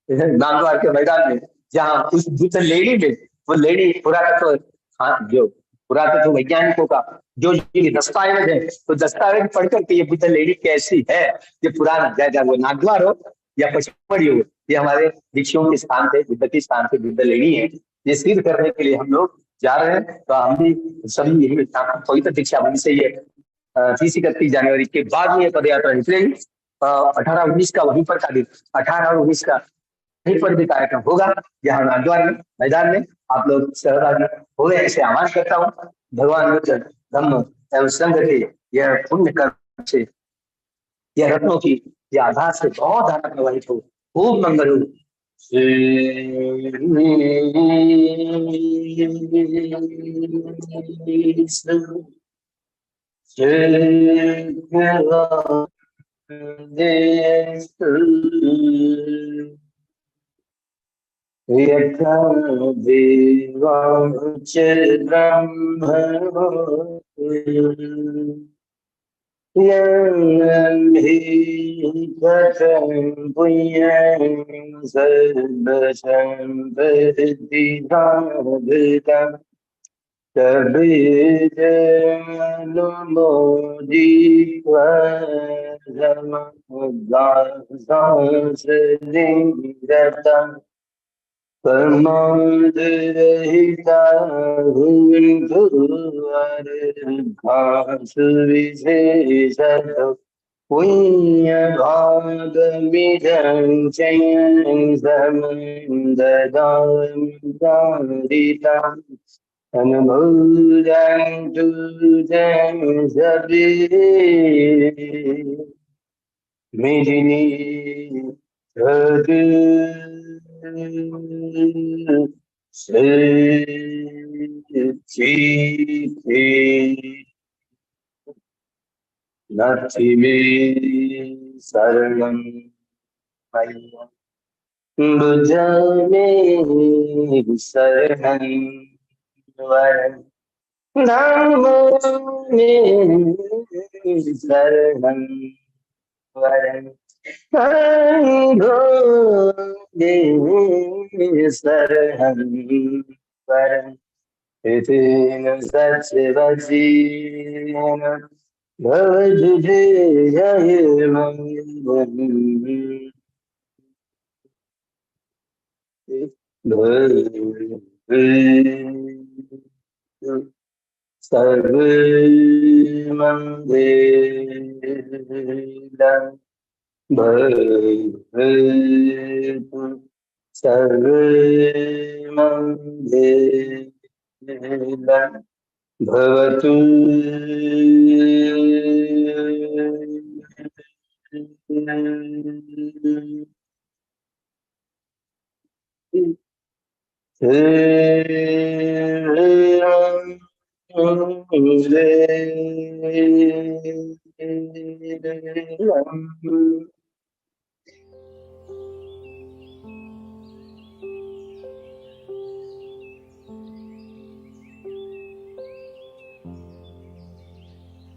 नागद्वार के मैदान में, जहाँ उस बुद्ध लेडी में, वो लेडी पुरातत्व, हाँ जो पुरातत्व वैज्ञानिकों का जो ये दस्तावेज है, तो दस्तावेज पढ़ करके ये बुद्ध लेडी कैसी है, ये पुराना, चाहे वो नागद्वार हो या पचमढ़ी हो, ये हमारे ऋषियों के स्थान पे, बुद्ध के स्थान पे बुद्ध लेडी है। ये सिद्ध करने के लिए हम लोग जा रहे हैं। तो हम भी सभी यही पवित्र दीक्षा भूमि से ये 30-31 जनवरी के बाद में पद यात्रा निकलेगी। 18-19 का वहीं पर का दिन, 18 और 19 का वहीं पर भी कार्यक्रम होगा, यहाँ नागद्वार में मैदान में। आप लोग सहभागी हो गए, ऐसे आह्वान करता हूँ। भगवान बुद्ध धम्म एवं संघ के यह पुण्य कर्म से, यह रत्नों की यह आधार से बहुत धारा प्रवाहित हो, खूब मंगल हो। यथा देवांच ब्रह्मणो यन्हि कथं पुण्यं सर्वसम्पत्तिदाभितं तबेदनुमोदित्वा समगासंसदीरतं कर्मादरहिता भुवन्तु अर्घासु विशेषतः पुण्यभागमिदं चयनं समं ददामि दारिताम् अनुभूतं तं सवे मेदिनी नथिमे शरणं बुझ में शरणं वरं धम्मो में शरणं वरं संघो में शरणं वरं तेन सच्चिवचेन भवजुधेयमङ्गलम् सर्वमङ्गलं भवतु सर्वमङ्गलं भवतु